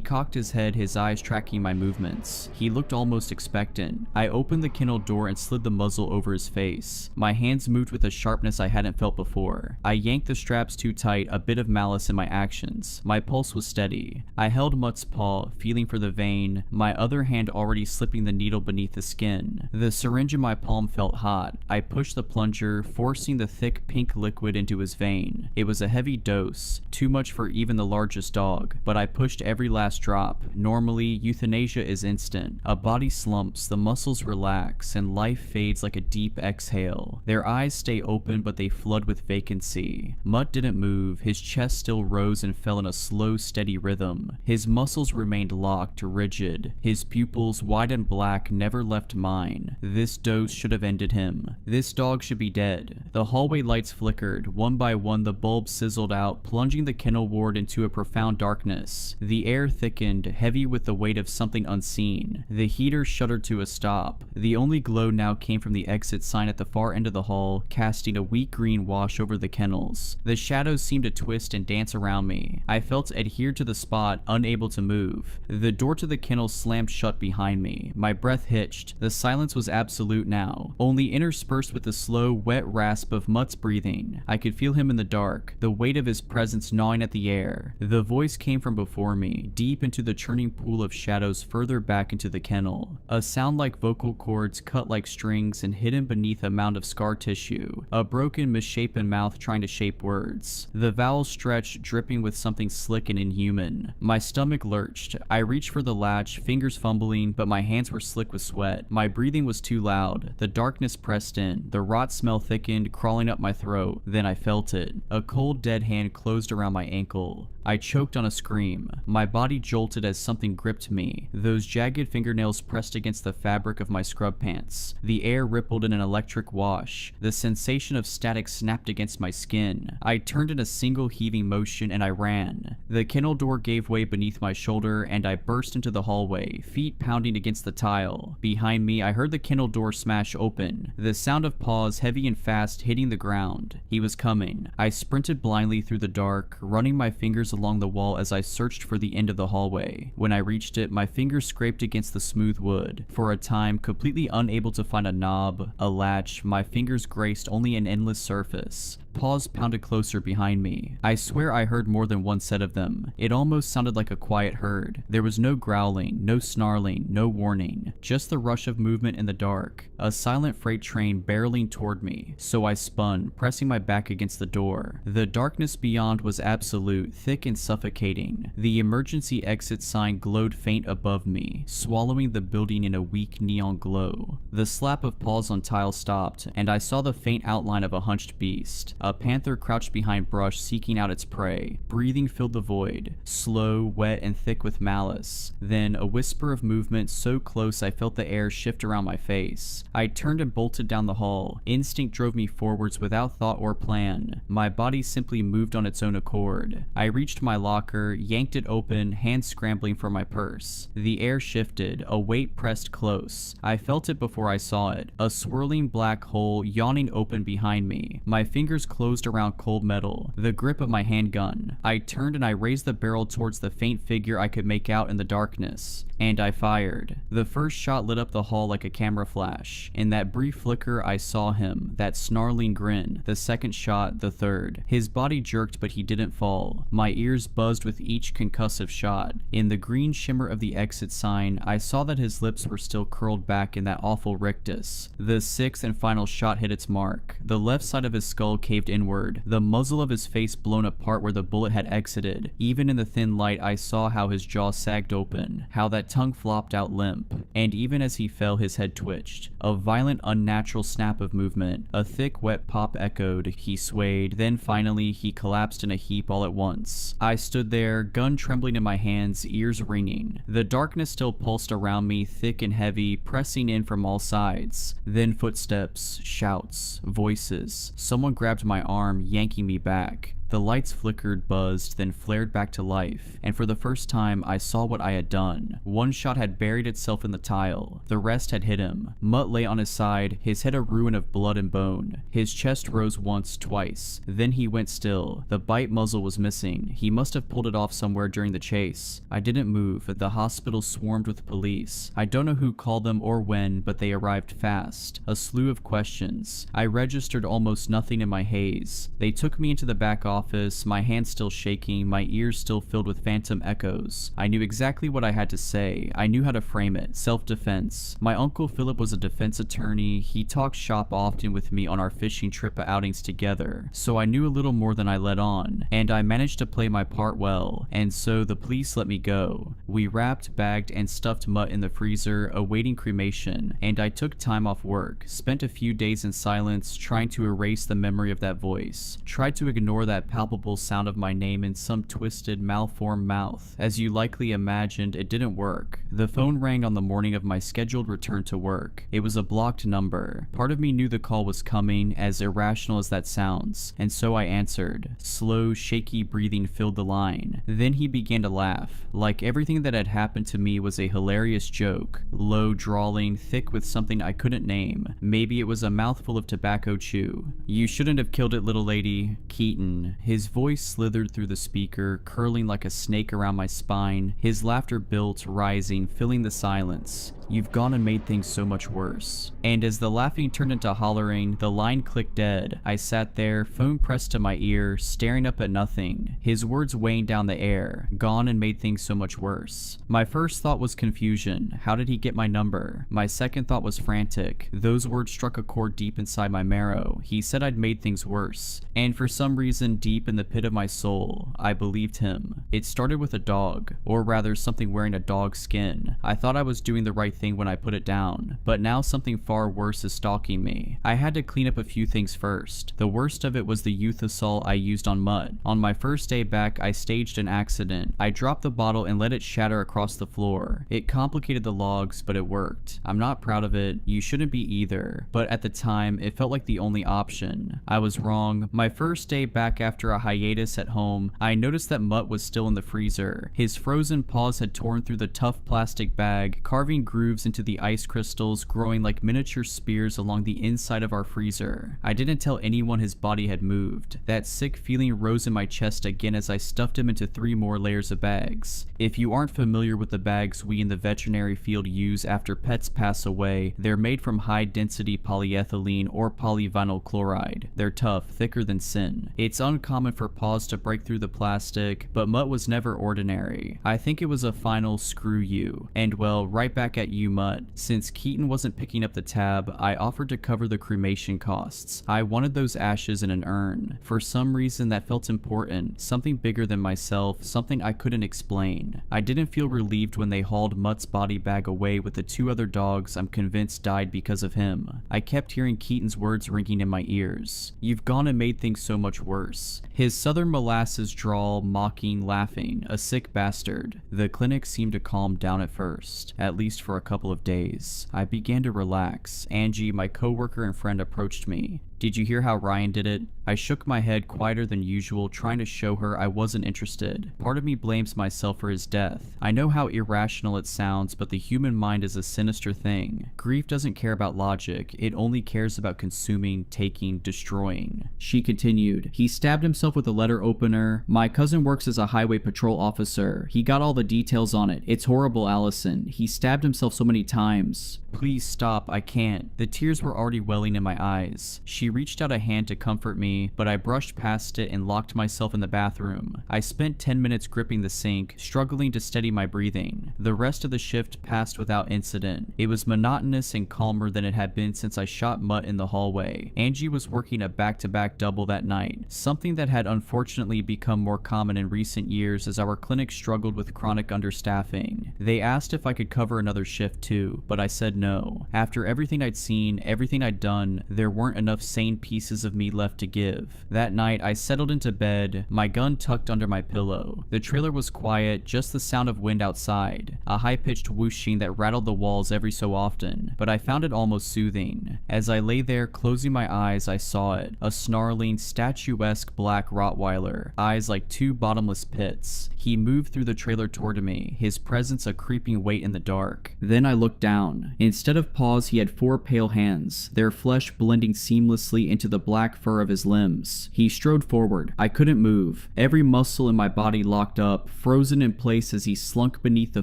Speaker 3: cocked his head, his eyes tracking my movements. He looked almost expectant. I opened the kennel door and slid the muzzle over his face. My hands moved with a sharpness I hadn't felt before. I yanked the straps too tight, a bit of malice in my actions. My pulse was steady. I held Mutt's paw, feeling for the vein, my other hand already slipping the needle beneath the skin. The syringe in my palm felt hot. I pushed the plunger, forcing the thick pink liquid into his vein. It was a heavy dose, too much for even the largest dog, but I pushed every last drop. Normally, euthanasia is instant. A body slumps, the muscles relax, and life fades like a deep exhale. Their eyes stay open, but they flood with vacancy. Mutt didn't move. His chest still rose and fell in a slow, steady rhythm. His muscles remained locked, rigid. His pupils, wide and black, never left mine. This dose should have ended him. This dog should be dead. The hallway lights flickered. One by one, the bulbs sizzled out, plunging the kennel ward into a profound darkness. The air thickened, heavy with the weight of something unseen. The heater shuddered to a stop. The only glow now came from the exit sign at the far end of the hall, casting a weak green wash over the kennels. The shadows seemed to twist and dance around me. I felt adhered to the spot, unable to move. The door to the kennel slammed shut behind me. My breath hitched. The silence was absolute now, only interspersed with the slow, wet rasp of Mutt's breathing. I could feel him in the dark, the weight of his presence gnawing at the air. The voice came from before me, deep into the churning pool of shadows further back into the kennel. A sound like vocal cords cut like strings and hidden beneath a mound of scar tissue. A broken, misshapen mouth trying to shape words. The vowels stretched, dripping with something slick and inhuman. My stomach lurched. I reached for the latch, fingers fumbling, but my hands were slick with sweat. My breathing was too loud. The darkness pressed in. The rot smell thickened, crawling up my throat. Then I felt it. A cold, dead hand closed around my ankle. I choked on a scream. My body jolted as something gripped me. Those jagged fingernails pressed against the fabric of my scrub pants. The air rippled in an electric wash. The sensation of static snapped against my skin. I turned in a single heaving motion and I ran. The kennel door gave way beneath my shoulder and I burst into the hallway, feet pounding against the tile. Behind me, I heard the kennel door smash open. The sound of paws, heavy and fast, hitting the ground. He was coming. I sprinted blindly through the dark, running my fingers along the wall as I searched for the end of the hallway. When I reached it, my fingers scraped against the smooth wood. For a time, completely unable to find a knob, a latch, my fingers graced only an endless surface. Paws pounded closer behind me. I swear I heard more than one set of them. It almost sounded like a quiet herd. There was no growling, no snarling, no warning. Just the rush of movement in the dark. A silent freight train barreling toward me. So I spun, pressing my back against the door. The darkness beyond was absolute, thick and suffocating. The emergency exit sign glowed faint above me, swallowing the building in a weak neon glow. The slap of paws on tile stopped, and I saw the faint outline of a hunched beast. a panther crouched behind brush seeking out its prey. Breathing filled the void, slow, wet, and thick with malice. Then a whisper of movement so close I felt the air shift around my face. I turned and bolted down the hall. Instinct drove me forwards without thought or plan. My body simply moved on its own accord. I reached my locker, yanked it open, hands scrambling for my purse. The air shifted, a weight pressed close. I felt it before I saw it, a swirling black hole yawning open behind me. My fingers closed around cold metal, the grip of my handgun. I turned and I raised the barrel towards the faint figure I could make out in the darkness, and I fired. The first shot lit up the hall like a camera flash. In that brief flicker, I saw him, that snarling grin. The second shot, the third. His body jerked, but he didn't fall. My ears buzzed with each concussive shot. In the green shimmer of the exit sign, I saw that his lips were still curled back in that awful rictus. The sixth and final shot hit its mark. The left side of his skull caved inward, the muzzle of his face blown apart where the bullet had exited. Even in the thin light, I saw how his jaw sagged open, how that tongue flopped out limp, and even as he fell, his head twitched. A violent, unnatural snap of movement. A thick, wet pop echoed. He swayed, then finally, he collapsed in a heap all at once. I stood there, gun trembling in my hands, ears ringing. The darkness still pulsed around me, thick and heavy, pressing in from all sides. Then footsteps, shouts, voices. Someone grabbed my arm, yanking me back. The lights flickered, buzzed, then flared back to life, and for the first time I saw what I had done. One shot had buried itself in the tile, the rest had hit him. Mutt lay on his side, his head a ruin of blood and bone. His chest rose once, twice, then he went still. The bite muzzle was missing. He must have pulled it off somewhere during the chase. I didn't move. The hospital swarmed with police. I don't know who called them or when, but they arrived fast. A slew of questions. I registered almost nothing in my haze. They took me into the back office, my hands still shaking, my ears still filled with phantom echoes. I knew exactly what I had to say. I knew how to frame it. Self-defense. My uncle Philip was a defense attorney. He talked shop often with me on our fishing trip outings together, so I knew a little more than I let on, and I managed to play my part well, and so the police let me go. We wrapped, bagged, and stuffed Mutt in the freezer, awaiting cremation, and I took time off work, spent a few days in silence, trying to erase the memory of that voice, tried to ignore that palpable sound of my name in some twisted, malformed mouth. As you likely imagined, it didn't work. The phone rang on the morning of my scheduled return to work. It was a blocked number. Part of me knew the call was coming, as irrational as that sounds, and so I answered. Slow, shaky breathing filled the line. Then he began to laugh, like everything that had happened to me was a hilarious joke. Low, drawling, thick with something I couldn't name. Maybe it was a mouthful of tobacco chew. "You shouldn't have killed it, little lady. Keaton." His voice slithered through the speaker, curling like a snake around my spine. His laughter built, rising, filling the silence. "You've gone and made things so much worse." And as the laughing turned into hollering, the line clicked dead. I sat there, phone pressed to my ear, staring up at nothing. His words weighing down the air. Gone and made things so much worse. My first thought was confusion. How did he get my number? My second thought was frantic. Those words struck a chord deep inside my marrow. He said I'd made things worse. And for some reason, deep in the pit of my soul, I believed him. It started with a dog, or rather something wearing a dog's skin. I thought I was doing the right thing when I put it down, but now something far worse is stalking me. I had to clean up a few things first. The worst of it was the youth assault I used on Mutt. On my first day back, I staged an accident. I dropped the bottle and let it shatter across the floor. It complicated the logs, but it worked. I'm not proud of it. You shouldn't be either, but at the time, it felt like the only option. I was wrong. My first day back after a hiatus at home, I noticed that Mutt was still in the freezer. His frozen paws had torn through the tough plastic bag, carving grooves into the ice crystals, growing like miniature spears along the inside of our freezer. I didn't tell anyone his body had moved. That sick feeling rose in my chest again as I stuffed him into 3 more layers of bags. If you aren't familiar with the bags we in the veterinary field use after pets pass away, they're made from high-density polyethylene or polyvinyl chloride. They're tough, thicker than sin. It's uncommon for paws to break through the plastic, but Mutt was never ordinary. I think it was a final screw you, and well, right back at you, Mutt. Since Keaton wasn't picking up the tab, I offered to cover the cremation costs. I wanted those ashes in an urn. For some reason that felt important, something bigger than myself, something I couldn't explain. I didn't feel relieved when they hauled Mutt's body bag away with the 2 other dogs I'm convinced died because of him. I kept hearing Keaton's words ringing in my ears. "You've gone and made things so much worse." His southern molasses drawl, mocking, laughing, a sick bastard. The clinic seemed to calm down at first, at least for a couple of days. I began to relax. Angie, my coworker and friend, approached me. "Did you hear how Ryan did it?" I shook my head quieter than usual, trying to show her I wasn't interested. Part of me blames myself for his death. I know how irrational it sounds, but the human mind is a sinister thing. Grief doesn't care about logic, it only cares about consuming, taking, destroying. She continued, "He stabbed himself with a letter opener. My cousin works as a highway patrol officer. He got all the details on it. It's horrible, Allison. He stabbed himself so many times." "Please stop, I can't." The tears were already welling in my eyes. She reached out a hand to comfort me, but I brushed past it and locked myself in the bathroom. I spent 10 minutes gripping the sink, struggling to steady my breathing. The rest of the shift passed without incident. It was monotonous and calmer than it had been since I shot Mutt in the hallway. Angie was working a back-to-back double that night, something that had unfortunately become more common in recent years as our clinic struggled with chronic understaffing. They asked if I could cover another shift too, but I said no. After everything I'd seen, everything I'd done, there weren't enough sane pieces of me left to give. That night, I settled into bed, my gun tucked under my pillow. The trailer was quiet, just the sound of wind outside, a high-pitched whooshing that rattled the walls every so often, but I found it almost soothing. As I lay there, closing my eyes, I saw it, a snarling, statuesque black Rottweiler, eyes like 2 bottomless pits. He moved through the trailer toward me, his presence a creeping weight in the dark. Then I looked down. Instead of paws, he had 4 pale hands, their flesh blending seamlessly into the black fur of his limbs. He strode forward. I couldn't move. Every muscle in my body locked up, frozen in place as he slunk beneath the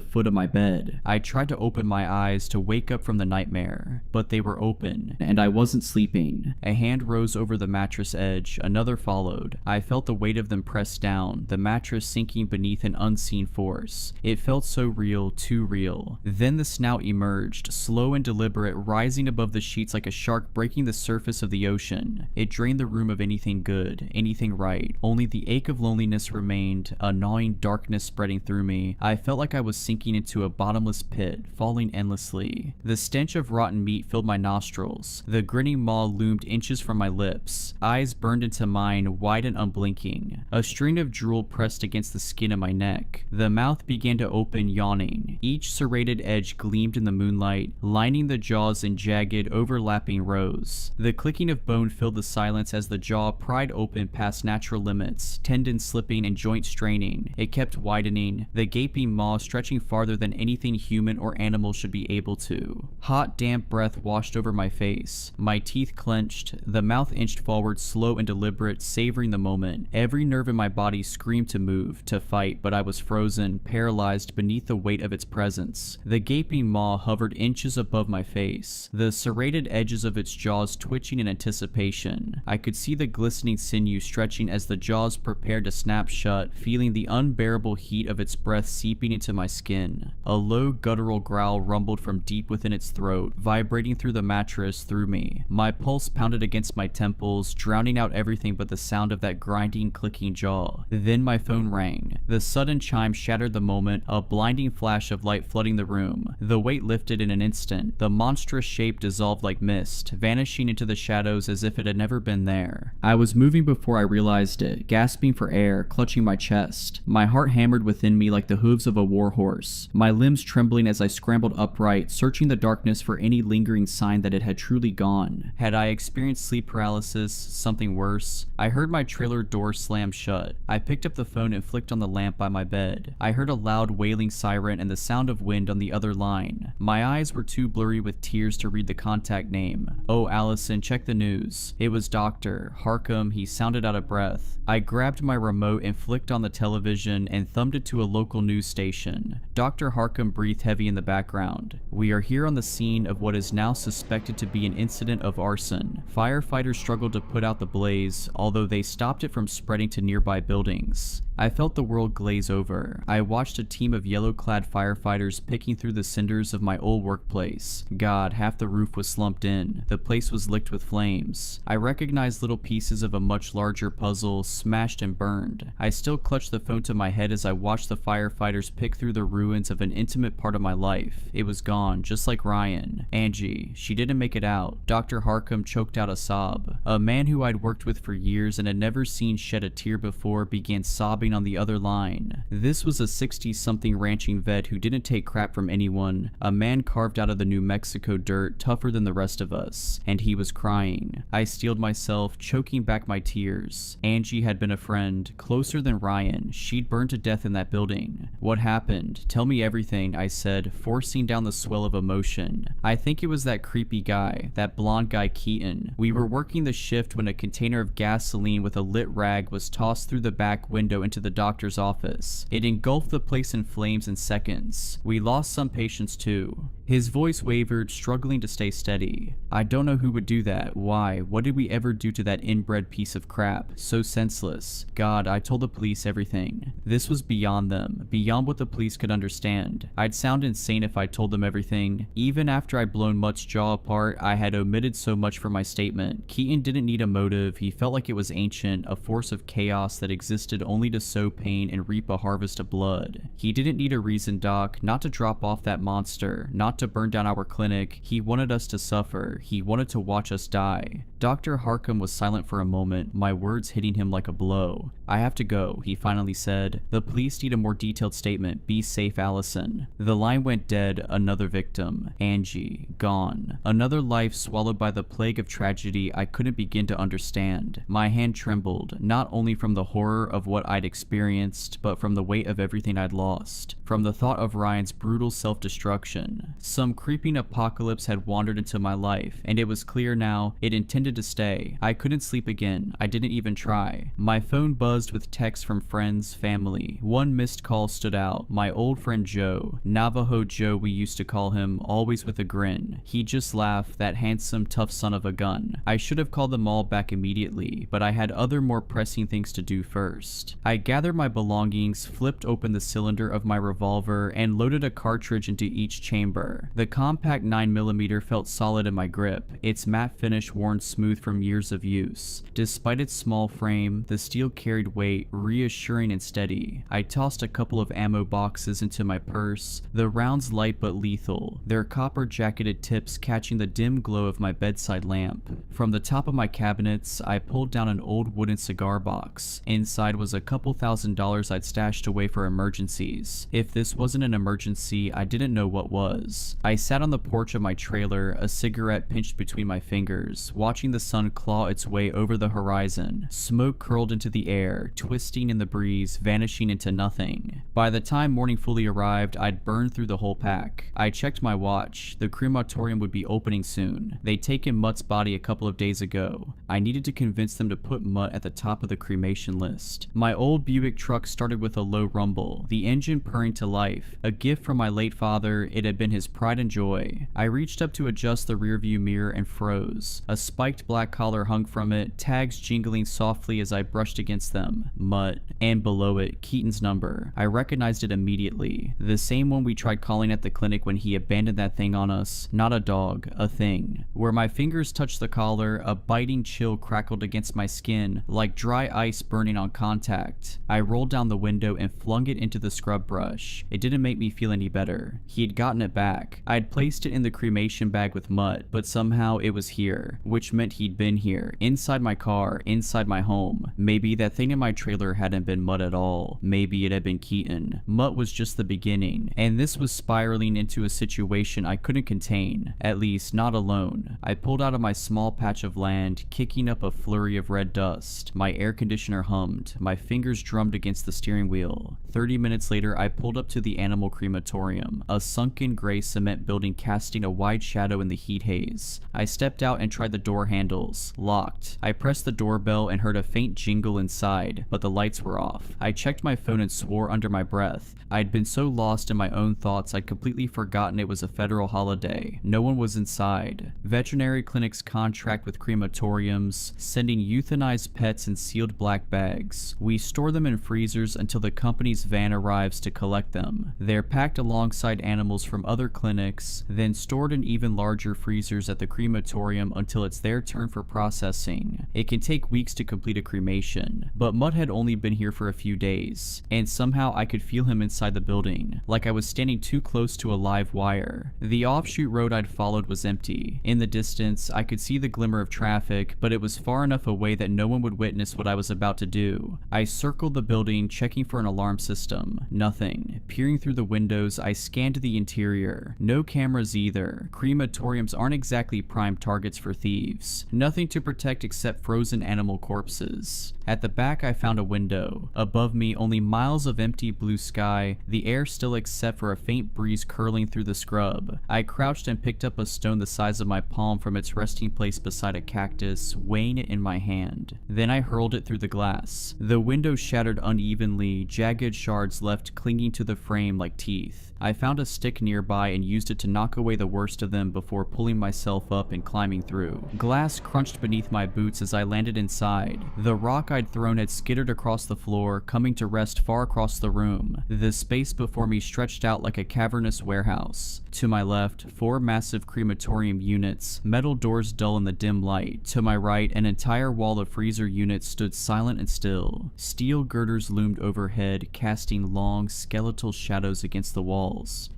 Speaker 3: foot of my bed. I tried to open my eyes to wake up from the nightmare, but they were open, and I wasn't sleeping. A hand rose over the mattress edge, another followed. I felt the weight of them press down, the mattress sinking beneath an unseen force. It felt so real, too real. Then the snout emerged, slow and deliberate, rising above the sheets like a shark breaking the surface of the ocean. It drained the room of anything good, anything right. Only the ache of loneliness remained, a gnawing darkness spreading through me. I felt like I was sinking into a bottomless pit, falling endlessly. The stench of rotten meat filled my nostrils. The grinning maw loomed inches from my lips. Eyes burned into mine, wide and unblinking. A string of drool pressed against the skin of my neck. The mouth began to open, yawning. Each serrated edge gleamed in the moonlight, lining the jaws in jagged, overlapping rows. The clicking of bone filled the silence as the jaw pried open past natural limits, tendons slipping and joints straining. It kept widening, the gaping maw stretching farther than anything human or animal should be able to. Hot, damp breath washed over my face. My teeth clenched. The mouth inched forward, slow and deliberate, savoring the moment. Every nerve in my body screamed to move, to fight, but I was frozen, paralyzed beneath the weight of its presence. The gaping maw hovered inches above my face, the serrated edges of its jaws twitching in anticipation. I could see the glistening sinew stretching as the jaws prepared to snap shut, feeling the unbearable heat of its breath seeping into my skin. A low guttural growl rumbled from deep within its throat, vibrating through the mattress, through me. My pulse pounded against my temples, drowning out everything but the sound of that grinding, clicking jaw. Then my phone rang. The sudden chime shattered the moment, a blinding flash of light flooding the room. The weight lifted in an instant. The monstrous shape dissolved like mist, vanishing into the shadows as if it had never been there. I was moving before I realized it, gasping for air, clutching my chest. My heart hammered within me like the hooves of a war horse, my limbs trembling as I scrambled upright, searching the darkness for any lingering sign that it had truly gone. Had I experienced sleep paralysis, something worse? I heard my trailer door slam shut. I picked up the phone and flicked on the lamp by my bed. I heard a loud wailing siren and the sound of wind on the other line. My eyes were too blurry with tears to read the contact name. "Oh, Allison, check the news." It was Dr. Harcum. He sounded out of breath. I grabbed my remote and flicked on the television and thumbed it to a local news station. Dr. Harcum breathed heavy in the background. "We are here on the scene of what is now suspected to be an incident of arson. Firefighters struggled to put out the blaze, although they stopped it from spreading to nearby buildings. I felt the world glaze over. I watched a team of yellow-clad firefighters picking through the cinders of my old workplace. God, half the roof was slumped in. The place was licked with flames. I recognized little pieces of a much larger puzzle, smashed and burned. I still clutched the phone to my head as I watched the firefighters pick through the ruins of an intimate part of my life. It was gone, just like Ryan. Angie, she didn't make it out. Dr. Harcum choked out a sob. A man who I'd worked with for years and had never seen shed a tear before began sobbing on the other line. This was a 60-something ranching vet who didn't take crap from anyone, a man carved out of the New Mexico dirt, tougher than the rest of us, and he was crying. I steeled myself, choking back my tears. Angie had been a friend, closer than Ryan. She'd burned to death in that building. What happened? Tell me everything, I said, forcing down the swell of emotion. I think it was that creepy guy, that blonde guy Keaton. We were working the shift when a container of gasoline with a lit rag was tossed through the back window into the doctor's office. It engulfed the place in flames in seconds. We lost some patients too. His voice wavered, struggling to stay steady. I don't know who would do that. Why? What did we ever do to that inbred piece of crap? So senseless. God, I told the police everything. This was beyond them, beyond what the police could understand. I'd sound insane if I told them everything. Even after I'd blown Mutt's jaw apart, I had omitted so much from my statement. Keaton didn't need a motive. He felt like it was ancient, a force of chaos that existed only to sow pain and reap a harvest of blood. He didn't need a reason, Doc, not to drop off that monster, not to burn down our clinic. He wanted us to suffer. He wanted to watch us die. Dr. Harcum was silent for a moment, my words hitting him like a blow. I have to go, he finally said. The police need a more detailed statement. Be safe, Allison. The line went dead. Another victim. Angie. Gone. Another life swallowed by the plague of tragedy I couldn't begin to understand. My hand trembled, not only from the horror of what I'd experienced, but from the weight of everything I'd lost. From the thought of Ryan's brutal self-destruction. Some creeping apocalypse had wandered into my life, and it was clear now it intended to stay. I couldn't sleep again. I didn't even try. My phone buzzed with texts from friends, family. One missed call stood out. My old friend Joe. Navajo Joe we used to call him, always with a grin. He just laughed, that handsome, tough son of a gun. I should have called them all back immediately, but I had other more pressing things to do first. I gathered my belongings, flipped open the cylinder of my revolver, and loaded a cartridge into each chamber. The compact 9mm felt solid in my grip, its matte finish worn smooth from years of use. Despite its small frame, the steel carried weight, reassuring and steady. I tossed a couple of ammo boxes into my purse, the rounds light but lethal, their copper-jacketed tips catching the dim glow of my bedside lamp. From the top of my cabinets, I pulled down an old wooden cigar box. Inside was a couple $1,000s I'd stashed away for emergencies. If this wasn't an emergency, I didn't know what was. I sat on the porch of my trailer, a cigarette pinched between my fingers, watching the sun claw its way over the horizon. Smoke curled into the air, twisting in the breeze, vanishing into nothing. By the time morning fully arrived, I'd burned through the whole pack. I checked my watch. The crematorium would be opening soon. They'd taken Mutt's body a couple of days ago. I needed to convince them to put Mutt at the top of the cremation list. My old Buick truck started with a low rumble, the engine purring to life. A gift from my late father, it had been his pride and joy. I reached up to adjust the rearview mirror and froze. A spiked black collar hung from it, tags jingling softly as I brushed against them. Mutt. And below it, Keaton's number. I recognized it immediately. The same one we tried calling at the clinic when he abandoned that thing on us. Not a dog, a thing. Where my fingers touched the collar, a biting chill crackled against my skin, like dry ice burning on contact. I rolled down the window and flung it into the scrub brush. It didn't make me feel any better. He had gotten it back. I had placed it in the cremation bag with Mutt, but somehow it was here, which meant he'd been here, inside my car, inside my home. Maybe that thing in my trailer hadn't been Mutt at all. Maybe it had been Keaton. Mutt was just the beginning, and this was spiraling into a situation I couldn't contain, at least not alone. I pulled out of my small patch of land, kicking up a flurry of red dust. My air conditioner hummed. My fingers drummed against the steering wheel. 30 minutes later, I pulled up to the animal crematorium, a sunken gray cement building casting a wide shadow in the heat haze. I stepped out and tried the door handles. Locked. I pressed the doorbell and heard a faint jingle inside, but the lights were off. I checked my phone and swore under my breath. I'd been so lost in my own thoughts I'd completely forgotten it was a federal holiday. No one was inside. Veterinary clinics contract with crematoriums, sending euthanized pets in sealed black bags. We store them in freezers until the company's van arrives to collect them. They're packed alongside animals from other clinics, then stored in even larger freezers at the crematorium until it's their turn for processing. It can take weeks to complete a cremation, but Mutt had only been here for a few days, and somehow I could feel him inside the building, like I was standing too close to a live wire. The offshoot road I'd followed was empty. In the distance, I could see the glimmer of traffic, but it was far enough away that no one would witness what I was about to do. I circled the building, checking for an alarm system. Nothing. Peering through the windows, I scanned the interior. No cameras either. Crematoriums aren't exactly prime targets for thieves. Nothing to protect except frozen animal corpses. At the back, I found a window. Above me, only miles of empty blue sky, the air still except for a faint breeze curling through the scrub. I crouched and picked up a stone the size of my palm from its resting place beside a cactus, weighing it in my hand. Then I hurled it through the glass. The window shattered unevenly, jagged shards left clinging to the frame like teeth. I found a stick nearby and used it to knock away the worst of them before pulling myself up and climbing through. Glass crunched beneath my boots as I landed inside. The rock I'd thrown had skittered across the floor, coming to rest far across the room. The space before me stretched out like a cavernous warehouse. To my left, 4 massive crematorium units, metal doors dull in the dim light. To my right, an entire wall of freezer units stood silent and still. Steel girders loomed overhead, casting long, skeletal shadows against the walls.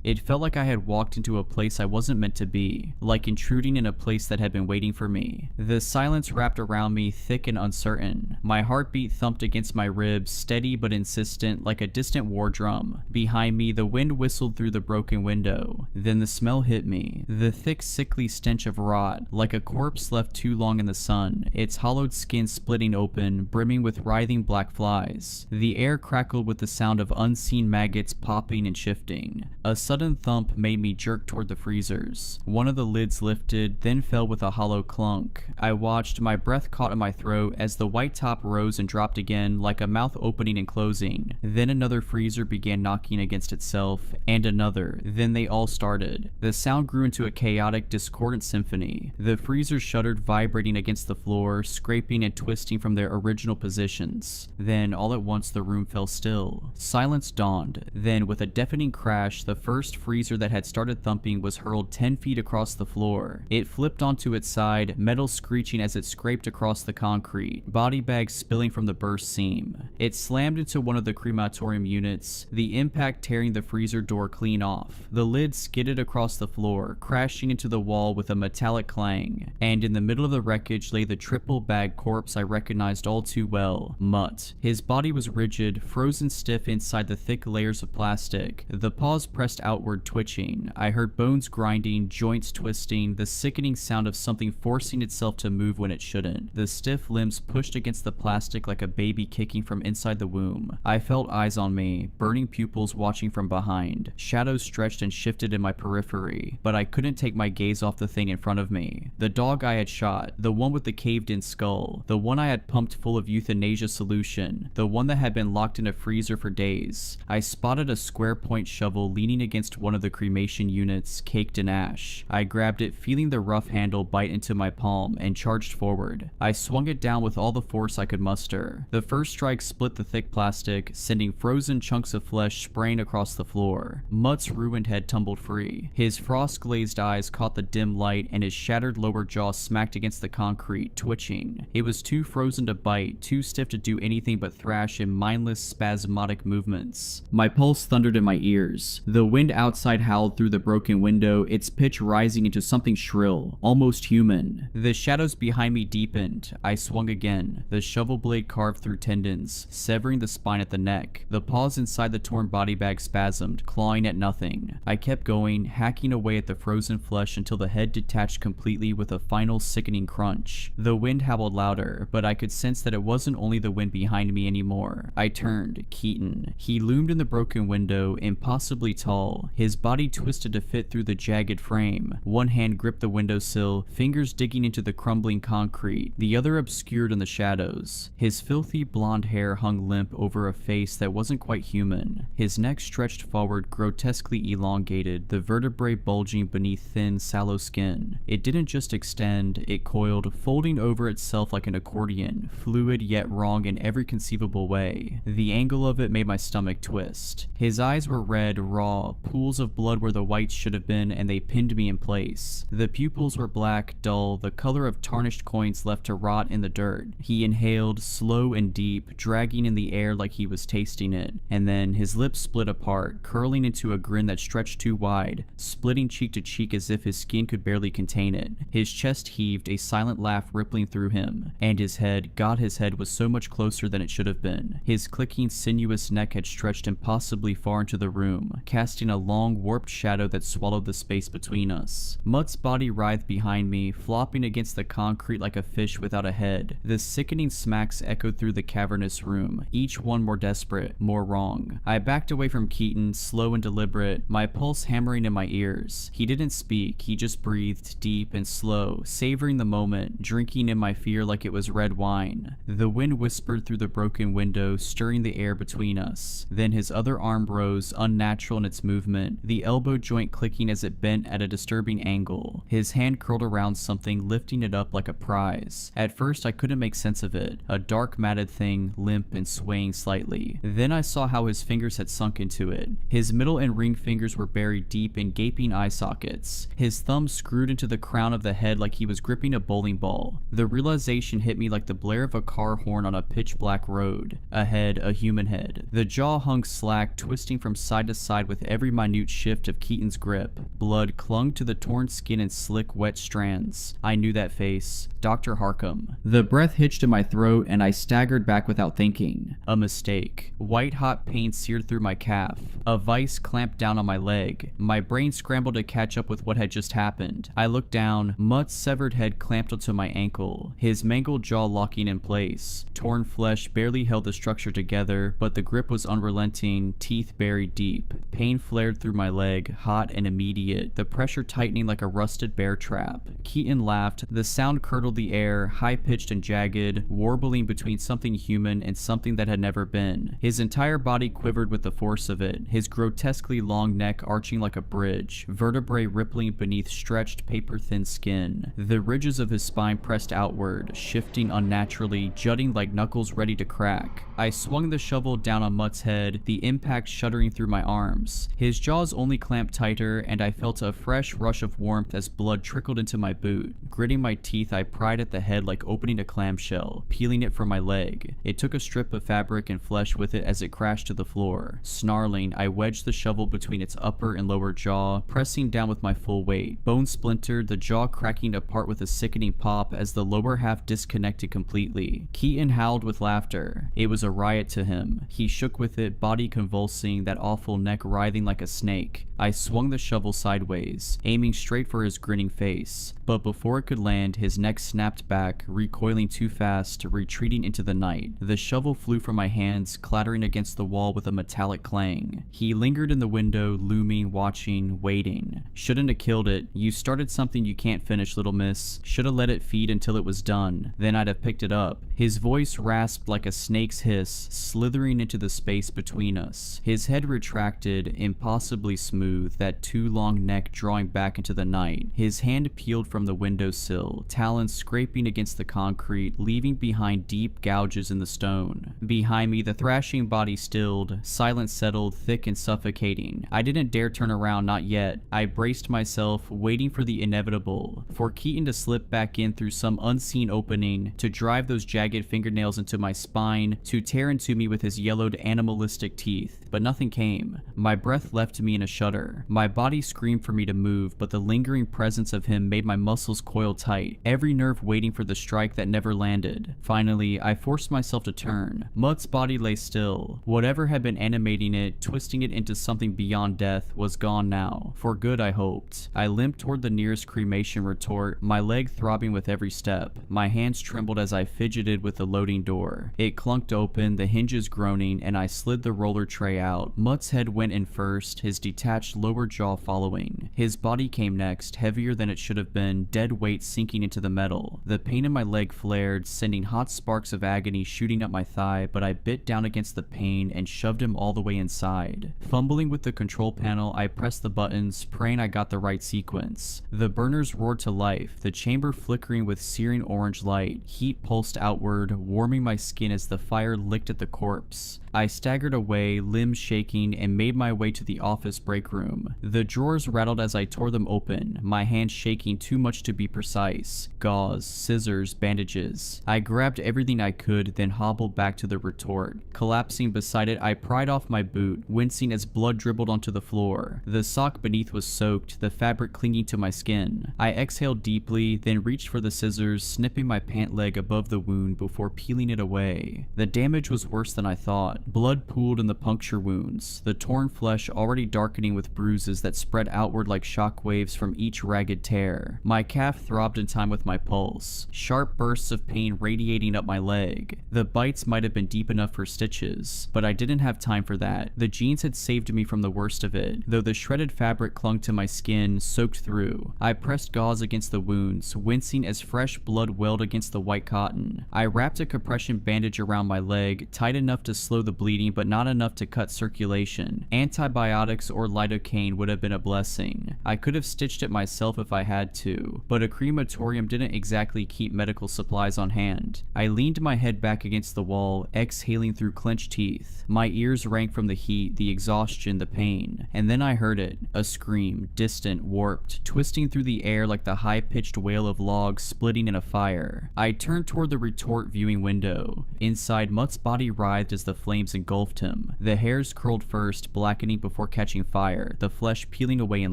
Speaker 3: It felt like I had walked into a place I wasn't meant to be, like intruding in a place that had been waiting for me. The silence wrapped around me, thick and uncertain. My heartbeat thumped against my ribs, steady but insistent, like a distant war drum. Behind me, the wind whistled through the broken window. Then the smell hit me. The thick, sickly stench of rot, like a corpse left too long in the sun, its hollowed skin splitting open, brimming with writhing black flies. The air crackled with the sound of unseen maggots popping and shifting. A sudden thump made me jerk toward the freezers. One of the lids lifted, then fell with a hollow clunk. I watched, my breath caught in my throat as the white top rose and dropped again, like a mouth opening and closing. Then another freezer began knocking against itself, and another. Then they all started. The sound grew into a chaotic, discordant symphony. The freezers shuddered, vibrating against the floor, scraping and twisting from their original positions. Then, all at once, the room fell still. Silence dawned. Then, with a deafening crash, the first freezer that had started thumping was hurled 10 feet across the floor. It flipped onto its side, metal screeching as it scraped across the concrete, body bags spilling from the burst seam. It slammed into one of the crematorium units, the impact tearing the freezer door clean off. The lid skidded across the floor, crashing into the wall with a metallic clang, and in the middle of the wreckage lay the triple-bag corpse I recognized all too well, Mutt. His body was rigid, frozen stiff inside the thick layers of plastic. The paws pressed outward, twitching. I heard bones grinding, joints twisting, the sickening sound of something forcing itself to move when it shouldn't. The stiff limbs pushed against the plastic like a baby kicking from inside the womb. I felt eyes on me, burning pupils watching from behind. Shadows stretched and shifted in my periphery, but I couldn't take my gaze off the thing in front of me. The dog I had shot, the one with the caved-in skull, the one I had pumped full of euthanasia solution, the one that had been locked in a freezer for days. I spotted a square point shovel leaning against one of the cremation units, caked in ash. I grabbed it, feeling the rough handle bite into my palm, and charged forward. I swung it down with all the force I could muster. The first strike split the thick plastic, sending frozen chunks of flesh spraying across the floor. Mutt's ruined head tumbled free. His frost-glazed eyes caught the dim light, and his shattered lower jaw smacked against the concrete, twitching. It was too frozen to bite, too stiff to do anything but thrash in mindless, spasmodic movements. My pulse thundered in my ears. The wind outside howled through the broken window, its pitch rising into something shrill, almost human. The shadows behind me deepened. I swung again. The shovel blade carved through tendons, severing the spine at the neck. The paws inside the torn body bag spasmed, clawing at nothing. I kept going, hacking away at the frozen flesh until the head detached completely with a final sickening crunch. The wind howled louder, but I could sense that it wasn't only the wind behind me anymore. I turned. Keaton. He loomed in the broken window, impossibly tall, his body twisted to fit through the jagged frame. One hand gripped the windowsill, fingers digging into the crumbling concrete, the other obscured in the shadows. His filthy blonde hair hung limp over a face that wasn't quite human. His neck stretched forward, grotesquely elongated, the vertebrae bulging beneath thin, sallow skin. It didn't just extend, it coiled, folding over itself like an accordion, fluid yet wrong in every conceivable way. The angle of it made my stomach twist. His eyes were red, raw, pools of blood where the whites should have been, and they pinned me in place. The pupils were black, dull, the color of tarnished coins left to rot in the dirt. He inhaled, slow and deep, dragging in the air like he was tasting it, and then his lips split apart, curling into a grin that stretched too wide, splitting cheek to cheek as if his skin could barely contain it. His chest heaved, a silent laugh rippling through him, and his head, God, his head was so much closer than it should have been. His clicking, sinuous neck had stretched impossibly far into the room, casting a long, warped shadow that swallowed the space between us. Mutt's body writhed behind me, flopping against the concrete like a fish without a head. The sickening smacks echoed through the cavernous room, each one more desperate, more wrong. I backed away from Keaton, slow and deliberate, my pulse hammering in my ears. He didn't speak, he just breathed, deep and slow, savoring the moment, drinking in my fear like it was red wine. The wind whispered through the broken window, stirring the air between us. Then his other arm rose, unnatural in its movement, the elbow joint clicking as it bent at a disturbing angle. His hand curled around something, lifting it up like a prize. At first I couldn't make sense of it, a dark matted thing, limp and swaying slightly. Then I saw how his fingers had sunk into it. His middle and ring fingers were buried deep in gaping eye sockets. His thumbs screwed into the crown of the head like he was gripping a bowling ball. The realization hit me like the blare of a car horn on a pitch black road. Ahead, a human head. The jaw hung slack, twisting from side to side with every minute shift of Keaton's grip. Blood clung to the torn skin in slick, wet strands. I knew that face. Dr. Harkham. The breath hitched in my throat and I staggered back without thinking. A mistake. White-hot pain seared through my calf. A vice clamped down on my leg. My brain scrambled to catch up with what had just happened. I looked down. Mutt's severed head clamped onto my ankle, his mangled jaw locking in place. Torn flesh barely held the structure together, but the grip was unrelenting, teeth buried deep. Pain flared through my leg, hot and immediate, the pressure tightening like a rusted bear trap. Keaton laughed. The sound curdled the air, high-pitched and jagged, warbling between something human and something that had never been. His entire body quivered with the force of it, his grotesquely long neck arching like a bridge, vertebrae rippling beneath stretched, paper-thin skin. The ridges of his spine pressed outward, shifting unnaturally, jutting like knuckles ready to crack. I swung the shovel down on Mutt's head, the impact shuddering through my arms. His jaws only clamped tighter, and I felt a fresh rush of warmth as blood trickled into my boot. Gritting my teeth, I pried at the head like opening a clamshell, peeling it from my leg. It took a strip of fabric and flesh with it as it crashed to the floor. Snarling, I wedged the shovel between its upper and lower jaw, pressing down with my full weight. Bone splintered, the jaw cracking apart with a sickening pop as the lower half disconnected completely. Keaton howled with laughter. It was a riot to him. He shook with it, body convulsing, that awful neck writhing like a snake. I swung the shovel sideways, aiming straight for his grinning face. But before it could land, his neck snapped back, recoiling too fast, retreating into the night. The shovel flew from my hands, clattering against the wall with a metallic clang. He lingered in the window, looming, watching, waiting. Shouldn't have killed it. You started something you can't finish, little miss. Shoulda let it feed until it was done. Then I'd have picked it up. His voice rasped like a snake's hiss, slithering into the space between us. His head retracted, impossibly smooth, that too long neck drawing back into the night. His hand peeled from the windowsill, talons scraping against the concrete, leaving behind deep gouges in the stone. Behind me, the thrashing body stilled, silence settled, thick and suffocating. I didn't dare turn around, not yet. I braced myself, waiting for the inevitable, for Keaton to slip back in through some unseen opening, to drive those jagged fingernails into my spine, to tear into me with his yellowed animalistic teeth. But nothing came. My breath left me in a shudder. My body screamed for me to move, but the lingering presence of him made my muscles coil tight, every nerve waiting for the strike that never landed. Finally, I forced myself to turn. Mutt's body lay still. Whatever had been animating it, twisting it into something beyond death, was gone now. For good, I hoped. I limped toward the nearest cremation retort, my leg throbbing with every step. My hands trembled as I fidgeted with the loading door. It clunked open, the hinges groaning, and I slid the roller tray out. Mutt's head went in first, his detached detached lower jaw following. His body came next, heavier than it should have been, dead weight sinking into the metal. The pain in my leg flared, sending hot sparks of agony shooting up my thigh, but I bit down against the pain and shoved him all the way inside. Fumbling with the control panel, I pressed the buttons, praying I got the right sequence. The burners roared to life, the chamber flickering with searing orange light. Heat pulsed outward, warming my skin as the fire licked at the corpse. I staggered away, limbs shaking, and made my way to the office break room. The drawers rattled as I tore them open, my hands shaking too much to be precise. Gauze, scissors, bandages. I grabbed everything I could, then hobbled back to the retort. Collapsing beside it, I pried off my boot, wincing as blood dribbled onto the floor. The sock beneath was soaked, the fabric clinging to my skin. I exhaled deeply, then reached for the scissors, snipping my pant leg above the wound before peeling it away. The damage was worse than I thought. Blood pooled in the puncture wounds, the torn flesh already darkening with bruises that spread outward like shock waves from each ragged tear. My calf throbbed in time with my pulse, sharp bursts of pain radiating up my leg. The bites might have been deep enough for stitches, but I didn't have time for that. The jeans had saved me from the worst of it, though the shredded fabric clung to my skin, soaked through. I pressed gauze against the wounds, wincing as fresh blood welled against the white cotton. I wrapped a compression bandage around my leg, tight enough to slow the bleeding but not enough to cut circulation. Antibiotics or lidocaine would have been a blessing. I could have stitched it myself if I had to, but a crematorium didn't exactly keep medical supplies on hand. I leaned my head back against the wall, exhaling through clenched teeth. My ears rang from the heat, the exhaustion, the pain. And then I heard it, a scream, distant, warped, twisting through the air like the high-pitched wail of logs splitting in a fire. I turned toward the retort viewing window. Inside, Mutt's body writhed as the flames engulfed him. The hairs curled first, blackening before catching fire, the flesh peeling away in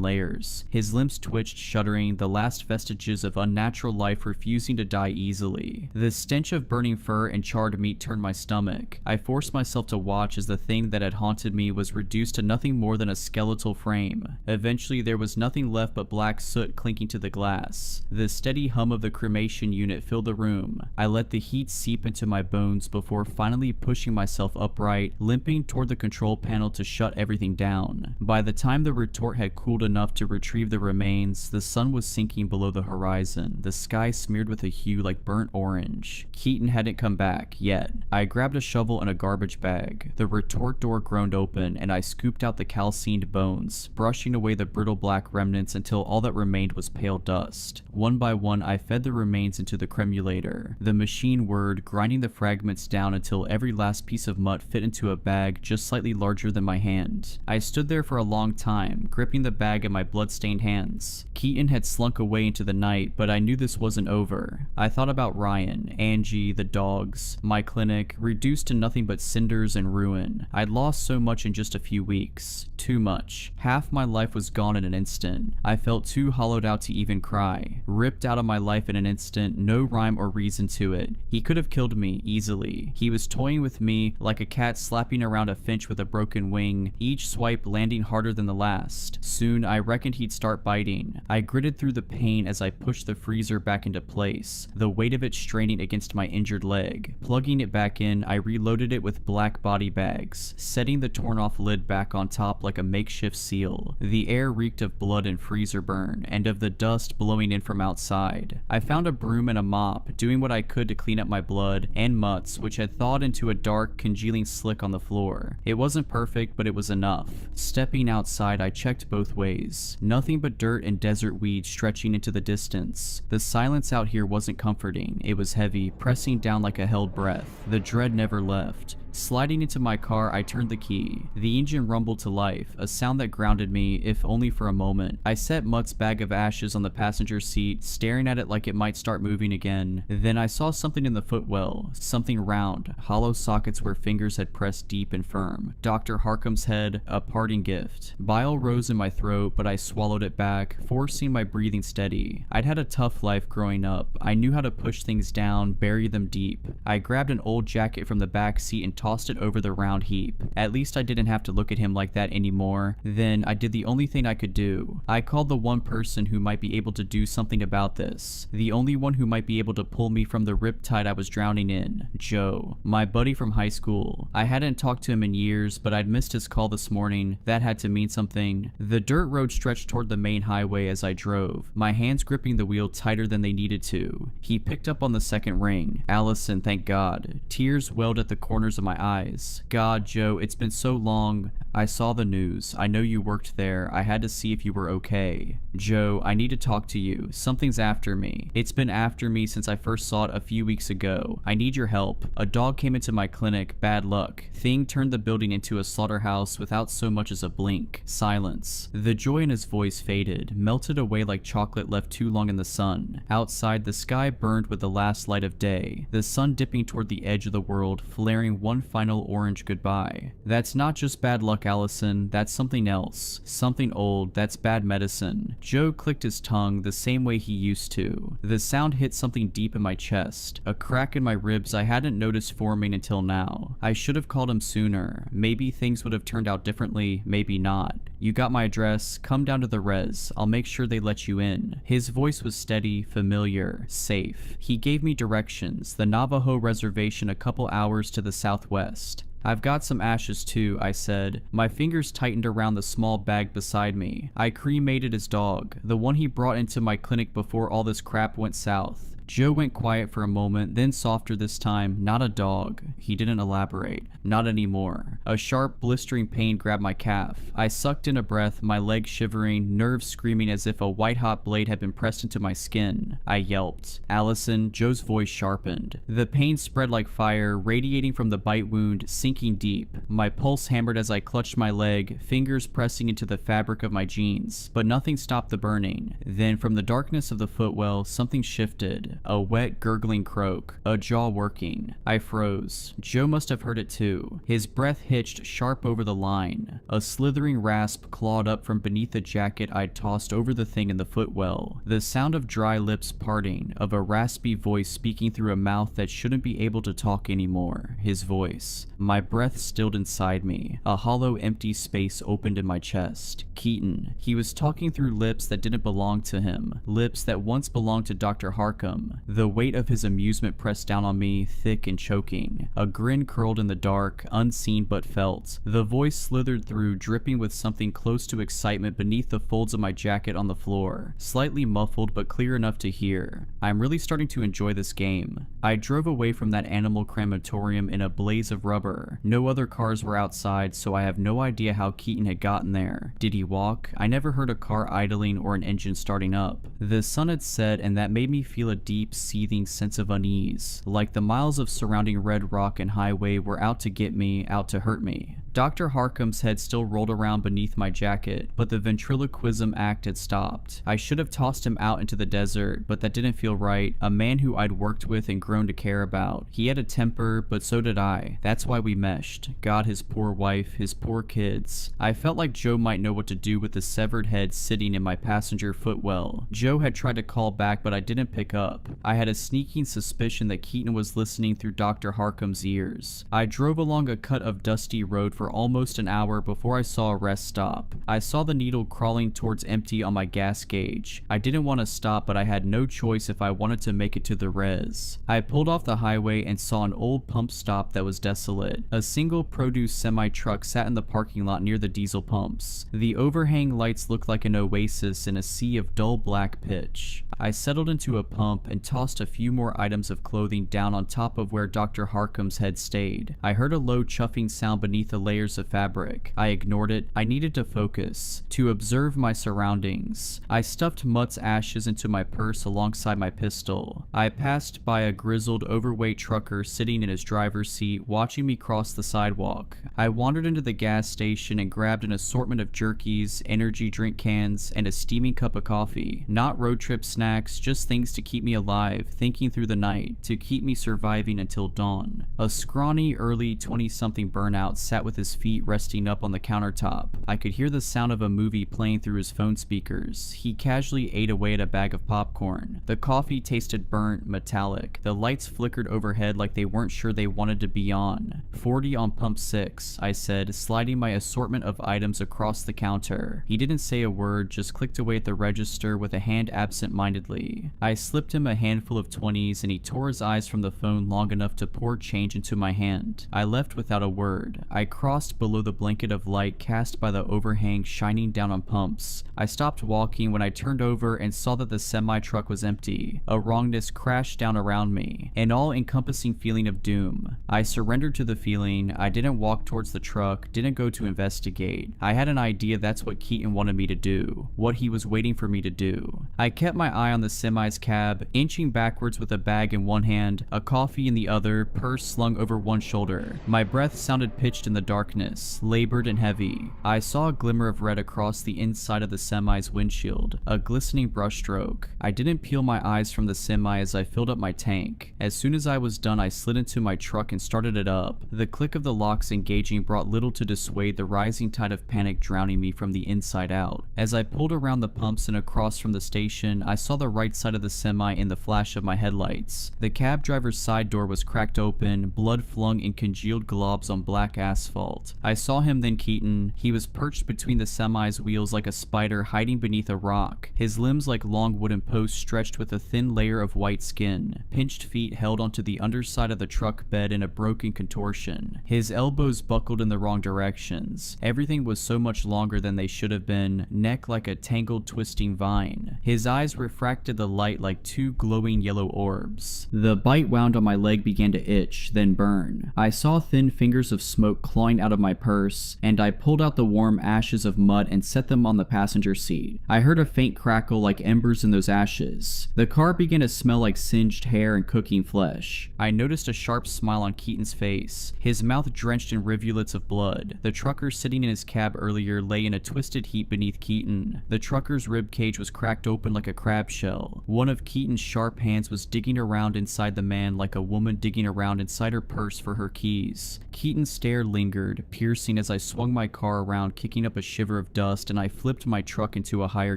Speaker 3: layers. His limbs twitched, shuddering, the last vestiges of unnatural life refusing to die easily. The stench of burning fur and charred meat turned my stomach. I forced myself to watch as the thing that had haunted me was reduced to nothing more than a skeletal frame. Eventually, there was nothing left but black soot clinking to the glass. The steady hum of the cremation unit filled the room. I let the heat seep into my bones before finally pushing myself upright, limping toward the control panel to shut everything down. By the time the retort had cooled enough to retrieve the remains, the sun was sinking below the horizon, the sky smeared with a hue like burnt orange. Keaton hadn't come back, yet. I grabbed a shovel and a garbage bag. The retort door groaned open, and I scooped out the calcined bones, brushing away the brittle black remnants until all that remained was pale dust. One by one, I fed the remains into the cremulator. The machine whirred, grinding the fragments down until every last piece of mutt fit into a bag just slightly larger than my hand. I stood there for a long time, gripping the bag in my blood-stained hands. Keaton had slunk away into the night, but I knew this wasn't over. I thought about Ryan, Angie, the dogs, my clinic, reduced to nothing but cinders and ruin. I'd lost so much in just a few weeks. Too much. Half my life was gone in an instant. I felt too hollowed out to even cry. Ripped out of my life in an instant, no rhyme or reason to it. He could have killed me, easily. He was toying with me like a cat slapping around a finch with a broken wing, each swipe landing harder than the last. Soon, I reckoned he'd start biting. I gritted through the pain as I pushed the freezer back into place, the weight of it straining against my injured leg. Plugging it back in, I reloaded it with black body bags, setting the torn-off lid back on top like a makeshift seal. The air reeked of blood and freezer burn, and of the dust blowing in from outside. I found a broom and a mop, doing what I could to clean up my blood and mutts, which had thawed into a dark, congealing slick on the floor. It wasn't perfect, but it was enough. Stepping outside, I checked both ways. Nothing but dirt and desert weeds stretching into the distance. The silence out here wasn't comforting. It was heavy, pressing down like a held breath. The dread never left. Sliding into my car, I turned the key. The engine rumbled to life, a sound that grounded me, if only for a moment. I set Mutt's bag of ashes on the passenger seat, staring at it like it might start moving again. Then I saw something in the footwell, something round, hollow sockets where fingers had pressed deep and firm. Dr. Harcum's head, a parting gift. Bile rose in my throat, but I swallowed it back, forcing my breathing steady. I'd had a tough life growing up. I knew how to push things down, bury them deep. I grabbed an old jacket from the back seat and tossed it over the round heap. At least I didn't have to look at him like that anymore. Then I did the only thing I could do. I called the one person who might be able to do something about this. The only one who might be able to pull me from the riptide I was drowning in. Joe, my buddy from high school. I hadn't talked to him in years, but I'd missed his call this morning. That had to mean something. The dirt road stretched toward the main highway as I drove, my hands gripping the wheel tighter than they needed to. He picked up on the second ring. Allison, thank God. Tears welled at the corners of my eyes. God, Joe, it's been so long. I saw the news. I know you worked there. I had to see if you were okay. Joe, I need to talk to you. Something's after me. It's been after me since I first saw it a few weeks ago. I need your help. A dog came into my clinic. Bad luck. Thing turned the building into a slaughterhouse without so much as a blink. Silence. The joy in his voice faded, melted away like chocolate left too long in the sun. Outside, the sky burned with the last light of day, the sun dipping toward the edge of the world, flaring one final orange goodbye. That's not just bad luck, Allison. That's something else. Something old. That's bad medicine. Joe clicked his tongue the same way he used to. The sound hit something deep in my chest, a crack in my ribs I hadn't noticed forming until now. I should have called him sooner. Maybe things would have turned out differently, maybe not. You got my address. Come down to the res. I'll make sure they let you in. His voice was steady, familiar, safe. He gave me directions, the Navajo reservation a couple hours to the southwest. I've got some ashes too, I said. My fingers tightened around the small bag beside me. I cremated his dog, the one he brought into my clinic before all this crap went south. Joe went quiet for a moment, then softer this time. Not a dog. He didn't elaborate. Not anymore. A sharp, blistering pain grabbed my calf. I sucked in a breath, my legs shivering, nerves screaming as if a white-hot blade had been pressed into my skin. I yelped. Allison, Joe's voice sharpened. The pain spread like fire, radiating from the bite wound, sinking deep. My pulse hammered as I clutched my leg, fingers pressing into the fabric of my jeans. But nothing stopped the burning. Then, from the darkness of the footwell, something shifted. A wet, gurgling croak, a jaw working. I froze. Joe must have heard it too. His breath hitched sharp over the line. A slithering rasp clawed up from beneath the jacket I'd tossed over the thing in the footwell. The sound of dry lips parting, of a raspy voice speaking through a mouth that shouldn't be able to talk anymore. His voice. My breath stilled inside me. A hollow, empty space opened in my chest. Keaton. He was talking through lips that didn't belong to him. Lips that once belonged to Dr. Harcum. The weight of his amusement pressed down on me, thick and choking. A grin curled in the dark, unseen but felt. The voice slithered through, dripping with something close to excitement beneath the folds of my jacket on the floor. Slightly muffled but clear enough to hear. I'm really starting to enjoy this game. I drove away from that animal crematorium in a blaze of rubber. No other cars were outside, so I have no idea how Keaton had gotten there. Did he walk? I never heard a car idling or an engine starting up. The sun had set, and that made me feel a deep, seething sense of unease, like the miles of surrounding red rock and highway were out to get me, out to hurt me. Dr. Harcum's head still rolled around beneath my jacket, but the ventriloquism act had stopped. I should have tossed him out into the desert, but that didn't feel right. A man who I'd worked with and grown to care about. He had a temper, but so did I. That's why we meshed. God, his poor wife, his poor kids. I felt like Joe might know what to do with the severed head sitting in my passenger footwell. Joe had tried to call back, but I didn't pick up. I had a sneaking suspicion that Keaton was listening through Dr. Harcum's ears. I drove along a cut of dusty road for almost an hour before I saw a rest stop. I saw the needle crawling towards empty on my gas gauge. I didn't want to stop, but I had no choice if I wanted to make it to the res. I pulled off the highway and saw an old pump stop that was desolate. A single produce semi-truck sat in the parking lot near the diesel pumps. The overhang lights looked like an oasis in a sea of dull black pitch. I settled into a pump and tossed a few more items of clothing down on top of where Dr. Harcum's head stayed. I heard a low chuffing sound beneath the layers of fabric. I ignored it. I needed to focus, to observe my surroundings. I stuffed Mutt's ashes into my purse alongside my pistol. I passed by a grizzled, overweight trucker sitting in his driver's seat, watching me cross the sidewalk. I wandered into the gas station and grabbed an assortment of jerkies, energy drink cans, and a steaming cup of coffee. Not road trip snacks, just things to keep me alive, thinking through the night, to keep me surviving until dawn. A scrawny, early 20-something burnout sat with his his feet resting up on the countertop. I could hear the sound of a movie playing through his phone speakers. He casually ate away at a bag of popcorn. The coffee tasted burnt, metallic. The lights flickered overhead like they weren't sure they wanted to be on. 40 on pump 6, I said, sliding my assortment of items across the counter. He didn't say a word, just clicked away at the register with a hand absent-mindedly. I slipped him a handful of 20s and he tore his eyes from the phone long enough to pour change into my hand. I left without a word. I crossed below the blanket of light cast by the overhang shining down on pumps. I stopped walking when I turned over and saw that the semi-truck was empty. A wrongness crashed down around me, an all-encompassing feeling of doom. I surrendered to the feeling. I didn't walk towards the truck, didn't go to investigate. I had an idea that's what Keaton wanted me to do, what he was waiting for me to do. I kept my eye on the semi's cab, inching backwards with a bag in one hand, a coffee in the other, purse slung over one shoulder. My breath sounded pitched in the darkness, labored and heavy. I saw a glimmer of red across the inside of the semi's windshield, a glistening brushstroke. I didn't peel my eyes from the semi as I filled up my tank. As soon as I was done, I slid into my truck and started it up. The click of the locks engaging brought little to dissuade the rising tide of panic drowning me from the inside out. As I pulled around the pumps and across from the station, I saw the right side of the semi in the flash of my headlights. The cab driver's side door was cracked open, blood flung in congealed globs on black asphalt. I saw him then, Keaton. He was perched between the semi's wheels like a spider hiding beneath a rock, his limbs like long wooden posts stretched with a thin layer of white skin. Pinched feet held onto the underside of the truck bed in a broken contortion. His elbows buckled in the wrong directions. Everything was so much longer than they should have been, neck like a tangled twisting vine. His eyes refracted the light like two glowing yellow orbs. The bite wound on my leg began to itch, then burn. I saw thin fingers of smoke clawing out of my purse, and I pulled out the warm ashes of mud and set them on the passenger seat. I heard a faint crackle like embers in those ashes. The car began to smell like singed hair and cooking flesh. I noticed a sharp smile on Keaton's face, his mouth drenched in rivulets of blood. The trucker sitting in his cab earlier lay in a twisted heap beneath Keaton. The trucker's rib cage was cracked open like a crab shell. One of Keaton's sharp hands was digging around inside the man like a woman digging around inside her purse for her keys. Keaton's stare lingered, piercing as I swung my car around, kicking up a shiver of dust, and I flipped my truck into a higher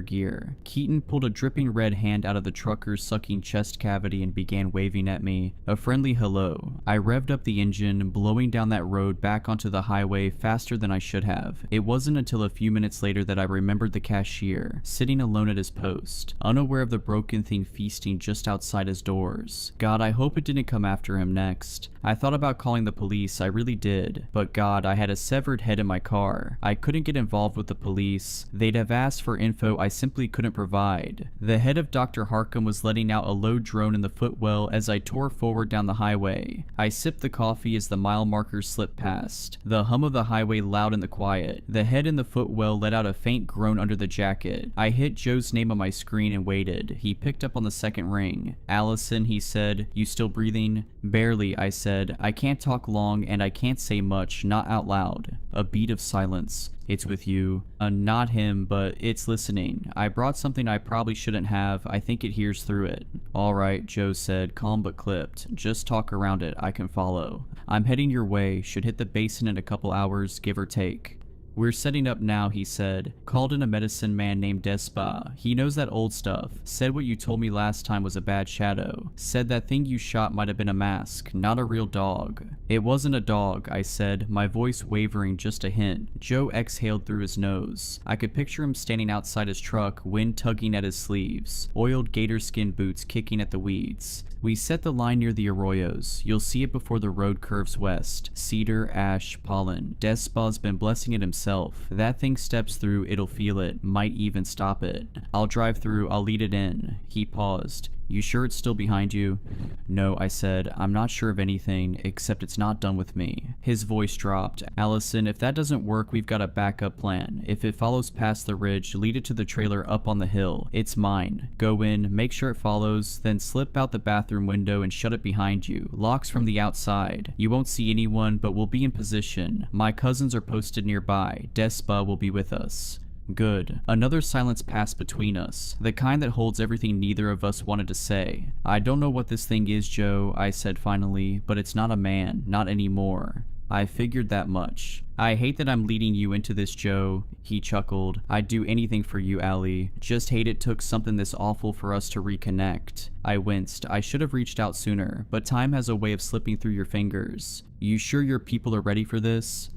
Speaker 3: gear. Keaton pulled a dripping red hand out of the trucker's sucking chest cavity and began waving at me, a friendly hello. I revved up the engine, blowing down that road back onto the highway faster than I should have. It wasn't until a few minutes later that I remembered the cashier, sitting alone at his post, unaware of the broken thing feasting just outside his doors. God, I hope it didn't come after him next. I thought about calling the police, I really did. But God, I had a severed head in my car. I couldn't get involved with the police. They'd have asked for info I simply couldn't provide. The head of Dr. Harkham was letting out a low drone in the footwell as I tore forward down the highway. I sipped the coffee as the mile markers slipped past, the hum of the highway loud in the quiet. The head in the footwell let out a faint groan under the jacket. I hit Joe's name on my screen and waited. He picked up on the second ring. Allison, he said, you still breathing? Barely, I said. I can't talk long and I can't say much, not out loud. A beat of silence. It's with you. Not him, but it's listening. I brought something I probably shouldn't have. I think it hears through it. Alright, Joe said, calm but clipped. Just talk around it. I can follow. I'm heading your way. Should hit the basin in a couple hours, give or take. We're setting up now, he said. Called in a medicine man named Despa. He knows that old stuff. Said what you told me last time was a bad shadow. Said that thing you shot might have been a mask, not a real dog. It wasn't a dog, I said, my voice wavering just a hint. Joe exhaled through his nose. I could picture him standing outside his truck, wind tugging at his sleeves, oiled gator skin boots kicking at the weeds. We set the line near the arroyos. You'll see it before the road curves west. Cedar, ash, pollen. Despa's been blessing it himself. That thing steps through, it'll feel it, might even stop it. I'll drive through, I'll lead it in. He paused. You sure it's still behind you? No, I said. I'm not sure of anything, except it's not done with me. His voice dropped. Allison, if that doesn't work, we've got a backup plan. If it follows past the ridge, lead it to the trailer up on the hill. It's mine. Go in, make sure it follows, then slip out the bathroom window and shut it behind you. Locks from the outside. You won't see anyone, but we'll be in position. My cousins are posted nearby. Despa will be with us. Good. Another silence passed between us, the kind that holds everything neither of us wanted to say. I don't know what this thing is, Joe, I said finally, but it's not a man, not anymore. I figured that much. I hate that I'm leading you into this, Joe. He chuckled. I'd do anything for you, Allie. Just hate it took something this awful for us to reconnect. I winced. I should have reached out sooner, but time has a way of slipping through your fingers. You sure your people are ready for this?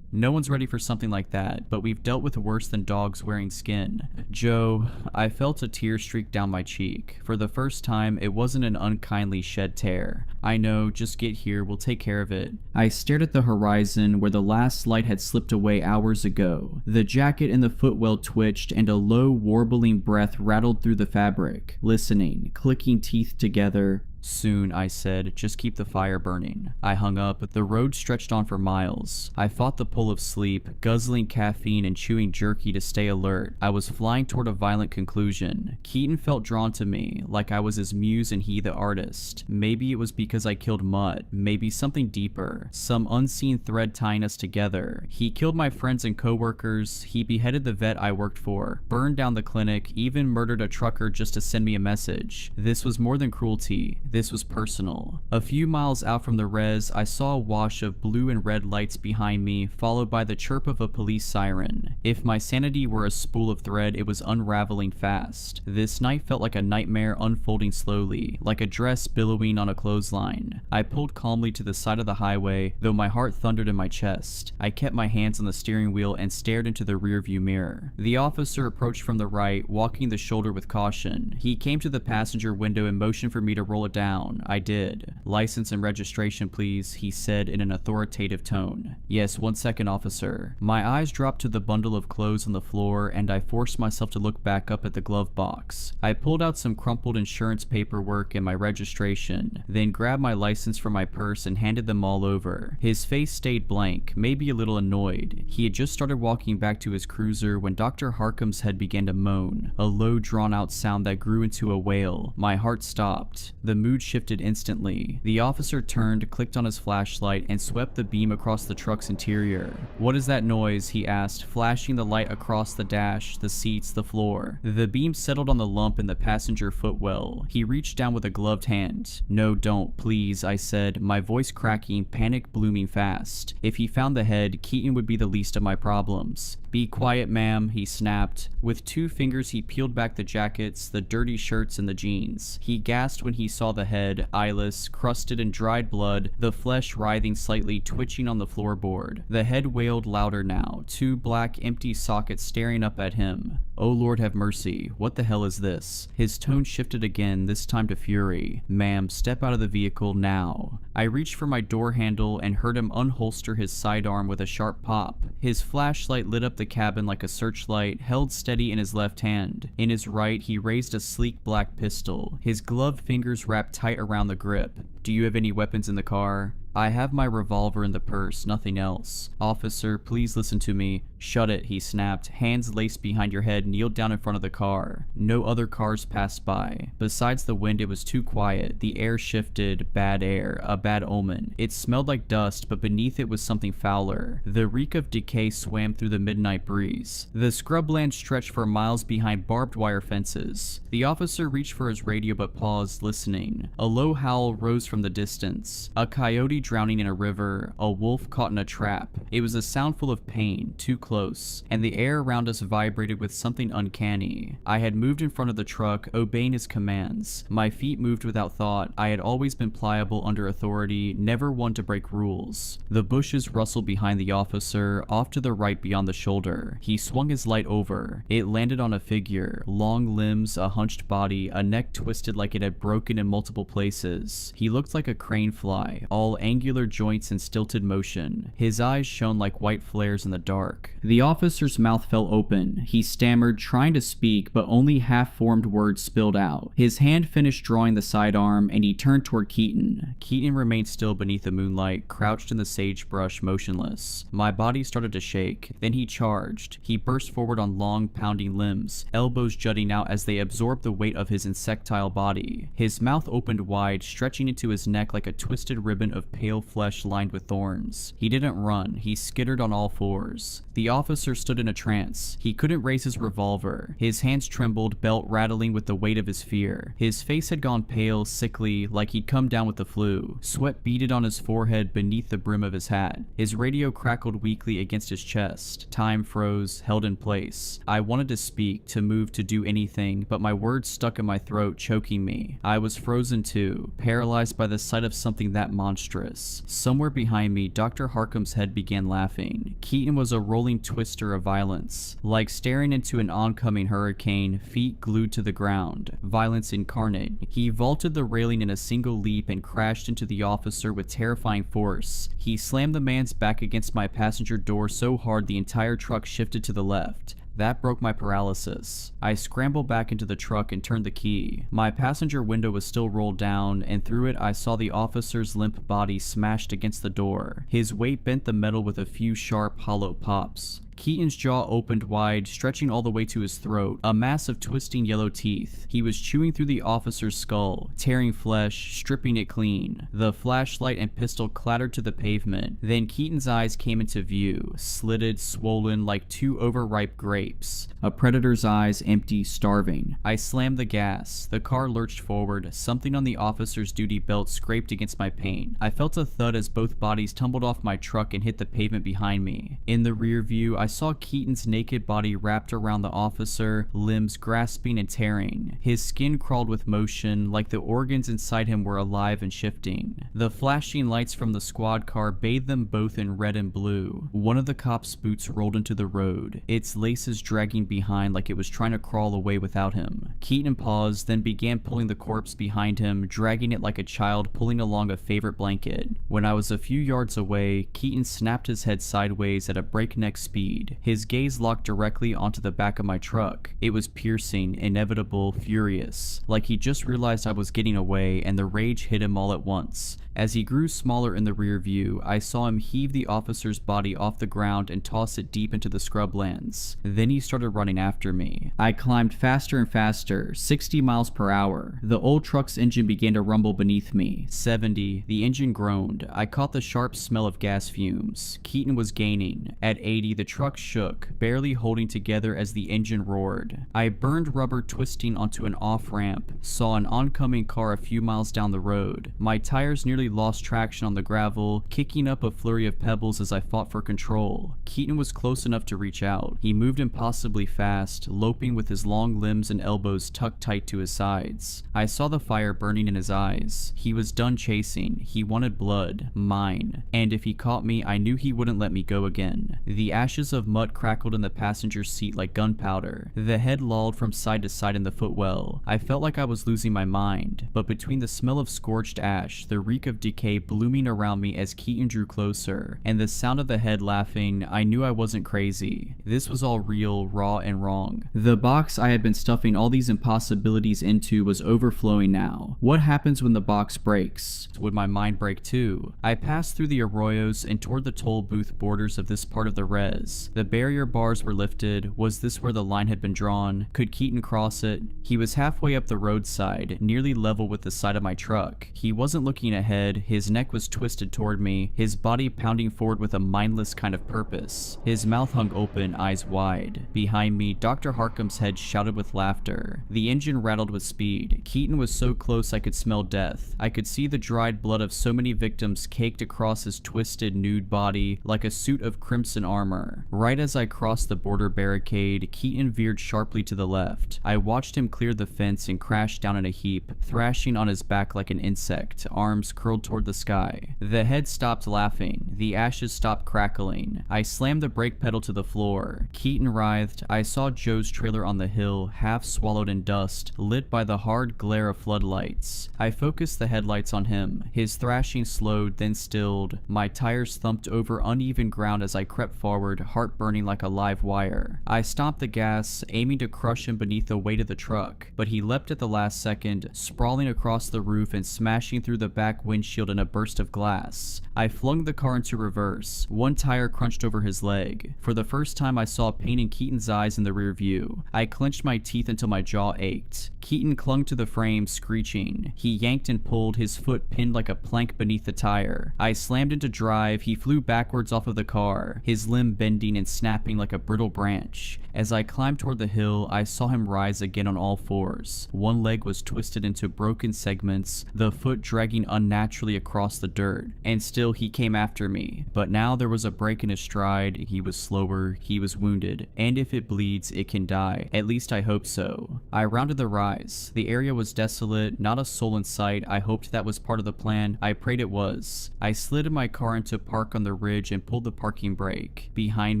Speaker 3: No one's ready for something like that, but we've dealt with worse than dogs wearing skin. Joe, I felt a tear streak down my cheek. For the first time, it wasn't an unkindly shed tear. I know, just get here, we'll take care of it. I stared at the horizon where the last light had slipped away hours ago. The jacket and the footwell twitched and a low, warbling breath rattled through the fabric. Listening, clicking teeth together. Soon, I said, just keep the fire burning. I hung up, but the road stretched on for miles. I fought the pull of sleep, guzzling caffeine and chewing jerky to stay alert. I was flying toward a violent conclusion. Keaton felt drawn to me, like I was his muse and he the artist. Maybe it was because I killed Mutt, maybe something deeper, some unseen thread tying us together. He killed my friends and co-workers, he beheaded the vet I worked for, burned down the clinic, even murdered a trucker just to send me a message. This was more than cruelty. This was personal. A few miles out from the res, I saw a wash of blue and red lights behind me, followed by the chirp of a police siren. If my sanity were a spool of thread, it was unraveling fast. This night felt like a nightmare unfolding slowly, like a dress billowing on a clothesline. I pulled calmly to the side of the highway, though my heart thundered in my chest. I kept my hands on the steering wheel and stared into the rearview mirror. The officer approached from the right, walking the shoulder with caution. He came to the passenger window and motioned for me to roll it down. I did. License and registration, please, he said in an authoritative tone. Yes, 1 second, officer. My eyes dropped to the bundle of clothes on the floor, and I forced myself to look back up at the glove box. I pulled out some crumpled insurance paperwork and my registration, then grabbed my license from my purse and handed them all over. His face stayed blank, maybe a little annoyed. He had just started walking back to his cruiser when Dr. Harcum's head began to moan, a low, drawn-out sound that grew into a wail. My heart stopped. The mood shifted instantly. The officer turned, clicked on his flashlight, and swept the beam across the truck's interior. What is that noise? He asked, flashing the light across the dash, the seats, the floor. The beam settled on the lump in the passenger footwell. He reached down with a gloved hand. No, don't, please, I said, my voice cracking, panic blooming fast. If he found the head, Keaton would be the least of my problems. Be quiet, ma'am, he snapped. With 2 fingers, he peeled back the jackets, the dirty shirts, and the jeans. He gasped when he saw the head, eyeless, crusted in dried blood, the flesh writhing slightly, twitching on the floorboard. The head wailed louder now, 2 black, empty sockets staring up at him. Oh Lord have mercy, what the hell is this? His tone shifted again, this time to fury. Ma'am, step out of the vehicle now. I reached for my door handle and heard him unholster his sidearm with a sharp pop. His flashlight lit up the cabin like a searchlight, held steady in his left hand. In his right, he raised a sleek black pistol, his gloved fingers wrapped tight around the grip. Do you have any weapons in the car? I have my revolver in the purse, nothing else. Officer, please listen to me. Shut it, he snapped. Hands laced behind your head, kneeled down in front of the car. No other cars passed by. Besides the wind, it was too quiet. The air shifted. Bad air. A bad omen. It smelled like dust, but beneath it was something fouler. The reek of decay swam through the midnight breeze. The scrubland stretched for miles behind barbed wire fences. The officer reached for his radio but paused, listening. A low howl rose from the distance. A coyote drowning in a river, a wolf caught in a trap. It was a sound full of pain, too close, and the air around us vibrated with something uncanny. I had moved in front of the truck, obeying his commands. My feet moved without thought. I had always been pliable under authority, never one to break rules. The bushes rustled behind the officer, off to the right beyond the shoulder. He swung his light over. It landed on a figure, long limbs, a hunched body, a neck twisted like it had broken in multiple places. He looked like a crane fly, all angular joints and stilted motion. His eyes shone like white flares in the dark. The officer's mouth fell open. He stammered, trying to speak, but only half-formed words spilled out. His hand finished drawing the sidearm, and he turned toward Keaton. Keaton remained still beneath the moonlight, crouched in the sagebrush, motionless. My body started to shake. Then he charged. He burst forward on long, pounding limbs, elbows jutting out as they absorbed the weight of his insectile body. His mouth opened wide, stretching into his neck like a twisted ribbon of pale flesh lined with thorns. He didn't run, he skittered on all fours. The officer stood in a trance. He couldn't raise his revolver. His hands trembled, belt rattling with the weight of his fear. His face had gone pale, sickly, like he'd come down with the flu. Sweat beaded on his forehead beneath the brim of his hat. His radio crackled weakly against his chest. Time froze, held in place. I wanted to speak, to move, to do anything, but my words stuck in my throat, choking me. I was frozen too, paralyzed by the sight of something that monstrous. Somewhere behind me, Dr. Harkham's head began laughing. Keaton was a rolling twister of violence, like staring into an oncoming hurricane, feet glued to the ground. Violence incarnate. He vaulted the railing in a single leap and crashed into the officer with terrifying force. He slammed the man's back against my passenger door so hard the entire truck shifted to the left. That broke my paralysis. I scrambled back into the truck and turned the key. My passenger window was still rolled down, and through it I saw the officer's limp body smashed against the door. His weight bent the metal with a few sharp, hollow pops. Keaton's jaw opened wide, stretching all the way to his throat, a mass of twisting yellow teeth. He was chewing through the officer's skull, tearing flesh, stripping it clean. The flashlight and pistol clattered to the pavement. Then Keaton's eyes came into view, slitted, swollen like two overripe grapes. A predator's eyes, empty, starving. I slammed the gas. The car lurched forward. Something on the officer's duty belt scraped against my paint. I felt a thud as both bodies tumbled off my truck and hit the pavement behind me. In the rear view, I saw Keaton's naked body wrapped around the officer, limbs grasping and tearing. His skin crawled with motion, like the organs inside him were alive and shifting. The flashing lights from the squad car bathed them both in red and blue. One of the cops' boots rolled into the road, its laces dragging behind like it was trying to crawl away without him. Keaton paused, then began pulling the corpse behind him, dragging it like a child pulling along a favorite blanket. When I was a few yards away, Keaton snapped his head sideways at a breakneck speed. His gaze locked directly onto the back of my truck. It was piercing, inevitable, furious, like he just realized I was getting away, and the rage hit him all at once. As he grew smaller in the rear view, I saw him heave the officer's body off the ground and toss it deep into the scrublands. Then he started running after me. I climbed faster and faster, 60 miles per hour. The old truck's engine began to rumble beneath me. 70, the engine groaned. I caught the sharp smell of gas fumes. Keaton was gaining. At 80, the truck shook, barely holding together as the engine roared. I burned rubber twisting onto an off-ramp, saw an oncoming car a few miles down the road. My tires nearly lost traction on the gravel, kicking up a flurry of pebbles as I fought for control. Keaton was close enough to reach out. He moved impossibly fast, loping with his long limbs and elbows tucked tight to his sides. I saw the fire burning in his eyes. He was done chasing. He wanted blood, mine. And if he caught me, I knew he wouldn't let me go again. The ashes of mud crackled in the passenger seat like gunpowder. The head lolled from side to side in the footwell. I felt like I was losing my mind, but between the smell of scorched ash, the reek of decay blooming around me as Keaton drew closer, and the sound of the head laughing, I knew I wasn't crazy. This was all real, raw, and wrong. The box I had been stuffing all these impossibilities into was overflowing now. What happens when the box breaks? Would my mind break too? I passed through the arroyos and toward the toll booth borders of this part of the res. The barrier bars were lifted. Was this where the line had been drawn? Could Keaton cross it? He was halfway up the roadside, nearly level with the side of my truck. He wasn't looking ahead. His neck was twisted toward me, his body pounding forward with a mindless kind of purpose. His mouth hung open, eyes wide. Behind me, Dr. Harkham's head shouted with laughter. The engine rattled with speed. Keaton was so close I could smell death. I could see the dried blood of so many victims caked across his twisted, nude body like a suit of crimson armor. Right as I crossed the border barricade, Keaton veered sharply to the left. I watched him clear the fence and crash down in a heap, thrashing on his back like an insect, arms curled toward the sky. The head stopped laughing. The ashes stopped crackling. I slammed the brake pedal to the floor. Keaton writhed. I saw Joe's trailer on the hill, half swallowed in dust, lit by the hard glare of floodlights. I focused the headlights on him. His thrashing slowed, then stilled. My tires thumped over uneven ground as I crept forward, heart burning like a live wire. I stomped the gas, aiming to crush him beneath the weight of the truck, but he leapt at the last second, sprawling across the roof and smashing through the back windshield in a burst of glass. I flung the car into reverse. One tire crunched over his leg. For the first time, I saw pain in Keaton's eyes in the rear view. I clenched my teeth until my jaw ached. Keaton clung to the frame, screeching. He yanked and pulled, his foot pinned like a plank beneath the tire. I slammed into drive. He flew backwards off of the car, his limb bending and snapping like a brittle branch. As I climbed toward the hill, I saw him rise again on all fours. One leg was twisted into broken segments, the foot dragging unnaturally across the dirt. And still he came after me. But now there was a break in his stride. He was slower, he was wounded, and if it bleeds, it can die. At least I hope so. I rounded the rise. The area was desolate, not a soul in sight. I hoped that was part of the plan. I prayed it was. I slid my car into park on the ridge and pulled the parking brake. Behind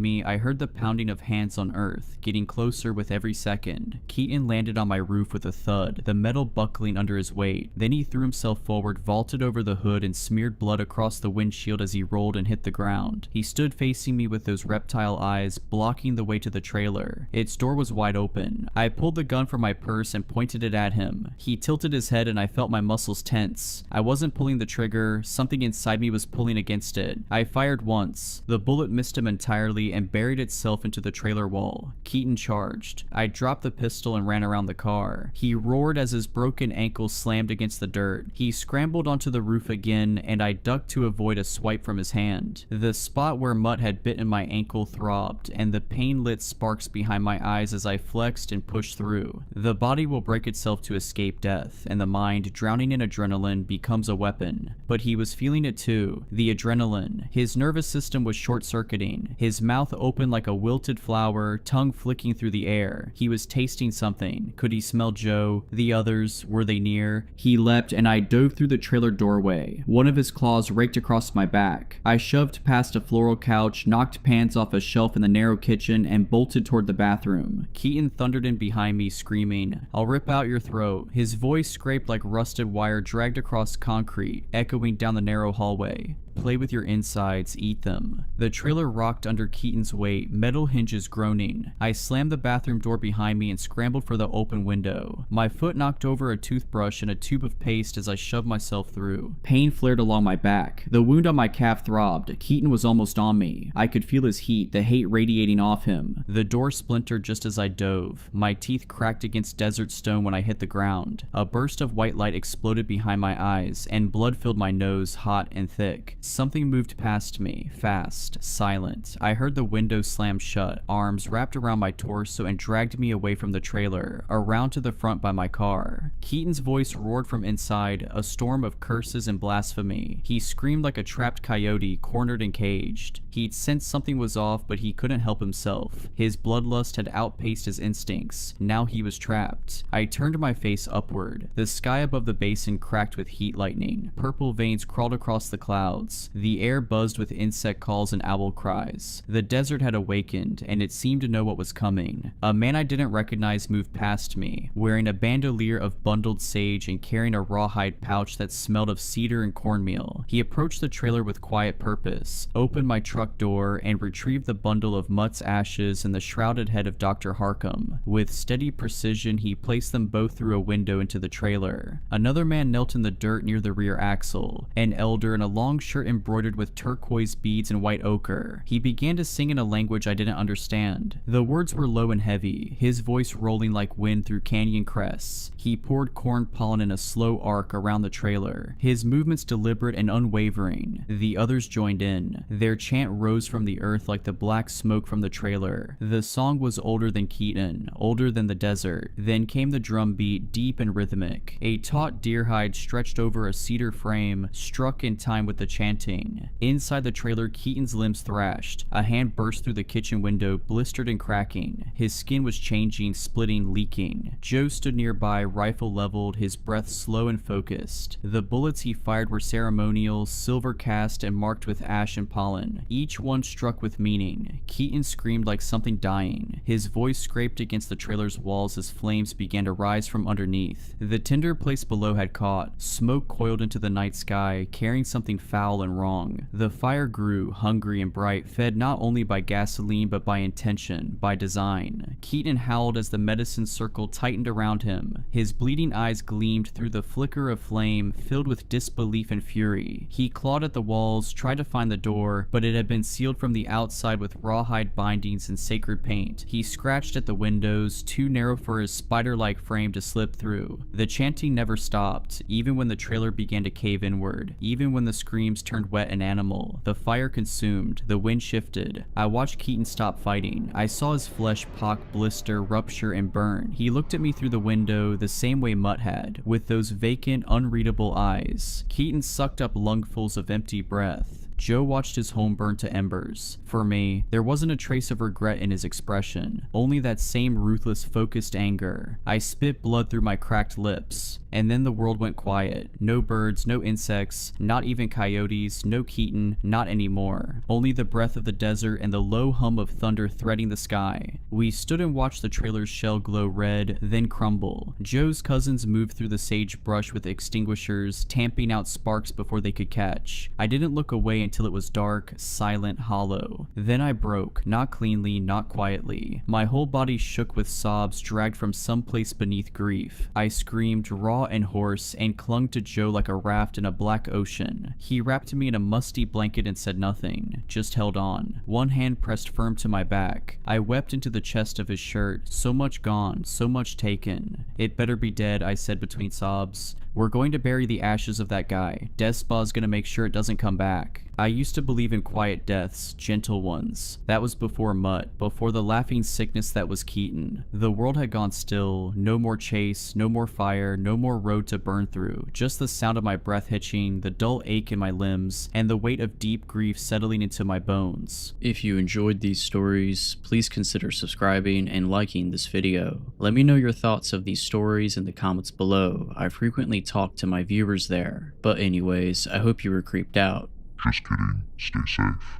Speaker 3: me, I heard the pounding of hands on earth, getting closer with every second. Keaton landed on my roof with a thud, the metal buckling under his weight. Then he threw himself forward, vaulted over the hood, and smeared blood across the windshield as he rolled and hit the ground. He stood facing me with those reptile eyes, blocking the way to the trailer. Its door was wide open. I pulled the gun from my purse and pointed it at him. He tilted his head and I felt my muscles tense. I wasn't pulling the trigger, something inside me was pulling against it. I fired once. The bullet missed him entirely and buried itself into the trailer wall. Keaton charged. I dropped the pistol and ran around the car. He roared as his broken ankle slammed against the dirt. He scrambled onto the roof again, and I ducked to avoid a swipe from his hand. The spot where Mutt had bitten my ankle throbbed, and the pain lit sparks behind my eyes as I flexed and pushed through. The body will break itself to escape death, and the mind, drowning in adrenaline, becomes a weapon. But he was feeling it too. The adrenaline. His nervous system was short-circuiting. His mouth open like a wilted flower, tongue flicking through the air. He was tasting something. Could he smell Joe? The others, were they near? He leapt and I dove through the trailer doorway. One of his claws raked across my back. I shoved past a floral couch, knocked pans off a shelf in the narrow kitchen, and bolted toward the bathroom. Keaton thundered in behind me, screaming, "I'll rip out your throat." His voice scraped like rusted wire dragged across concrete, echoing down the narrow hallway. "Play with your insides, eat them." The trailer rocked under Keaton's weight, metal hinges groaning. I slammed the bathroom door behind me and scrambled for the open window. My foot knocked over a toothbrush and a tube of paste as I shoved myself through. Pain flared along my back. The wound on my calf throbbed. Keaton was almost on me. I could feel his heat, the hate radiating off him. The door splintered just as I dove. My teeth cracked against desert stone when I hit the ground. A burst of white light exploded behind my eyes, and blood filled my nose, hot and thick. Something moved past me, fast, silent. I heard the window slam shut, arms wrapped around my torso and dragged me away from the trailer, around to the front by my car. Keaton's voice roared from inside, a storm of curses and blasphemy. He screamed like a trapped coyote, cornered and caged. He'd sensed something was off, but he couldn't help himself. His bloodlust had outpaced his instincts. Now he was trapped. I turned my face upward. The sky above the basin cracked with heat lightning. Purple veins crawled across the clouds. The air buzzed with insect calls and owl cries. The desert had awakened, and it seemed to know what was coming. A man I didn't recognize moved past me, wearing a bandolier of bundled sage and carrying a rawhide pouch that smelled of cedar and cornmeal. He approached the trailer with quiet purpose, opened my truck door, and retrieved the bundle of Mutt's ashes and the shrouded head of Dr. Harcum. With steady precision, he placed them both through a window into the trailer. Another man knelt in the dirt near the rear axle, an elder in a long shirt embroidered with turquoise beads and white ochre. He began to sing in a language I didn't understand. The words were low and heavy, his voice rolling like wind through canyon crests. He poured corn pollen in a slow arc around the trailer, his movements deliberate and unwavering. The others joined in. Their chant rose from the earth like the black smoke from the trailer. The song was older than Keaton, older than the desert. Then came the drum beat, deep and rhythmic. A taut deer hide stretched over a cedar frame, struck in time with the chanting. Inside the trailer, Keaton's limbs thrashed. A hand burst through the kitchen window, blistered and cracking. His skin was changing, splitting, leaking. Joe stood nearby, rifle leveled, his breath slow and focused. The bullets he fired were ceremonial, silver cast and marked with ash and pollen. Each one struck with meaning. Keaton screamed like something dying. His voice scraped against the trailer's walls as flames began to rise from underneath. The tinder place below had caught. Smoke coiled into the night sky, carrying something foul fallen wrong. The fire grew, hungry and bright, fed not only by gasoline but by intention, by design. Keaton howled as the medicine circle tightened around him. His bleeding eyes gleamed through the flicker of flame, filled with disbelief and fury. He clawed at the walls, tried to find the door, but it had been sealed from the outside with rawhide bindings and sacred paint. He scratched at the windows, too narrow for his spider-like frame to slip through. The chanting never stopped, even when the trailer began to cave inward, even when the screams turned wet and animal. The fire consumed, the wind shifted. I watched Keaton stop fighting. I saw his flesh pock, blister, rupture, and burn. He looked at me through the window the same way Mutt had, with those vacant, unreadable eyes. Keaton sucked up lungfuls of empty breath. Joe watched his home burn to embers. For me, there wasn't a trace of regret in his expression, only that same ruthless, focused anger. I spit blood through my cracked lips, and then the world went quiet. No birds, no insects, not even coyotes, no Keaton, not anymore. Only the breath of the desert and the low hum of thunder threading the sky. We stood and watched the trailer's shell glow red, then crumble. Joe's cousins moved through the sagebrush with extinguishers, tamping out sparks before they could catch. I didn't look away until it was dark, silent, hollow. Then I broke, not cleanly, not quietly. My whole body shook with sobs dragged from someplace beneath grief. I screamed, raw and hoarse, and clung to Joe like a raft in a black ocean. He wrapped me in a musty blanket and said nothing, just held on. One hand pressed firm to my back. I wept into the chest of his shirt. So much gone, so much taken. It better be dead, I said between sobs. We're going to bury the ashes of that guy. Death Spa's gonna make sure it doesn't come back. I used to believe in quiet deaths, gentle ones. That was before Mutt, before the laughing sickness that was Keaton. The world had gone still, no more chase, no more fire, no more road to burn through. Just the sound of my breath hitching, the dull ache in my limbs, and the weight of deep grief settling into my bones.
Speaker 1: If you enjoyed these stories, please consider subscribing and liking this video. Let me know your thoughts of these stories in the comments below. I frequently talk to my viewers there. But anyways, I hope you were creeped out.
Speaker 2: Just kidding. Stay safe.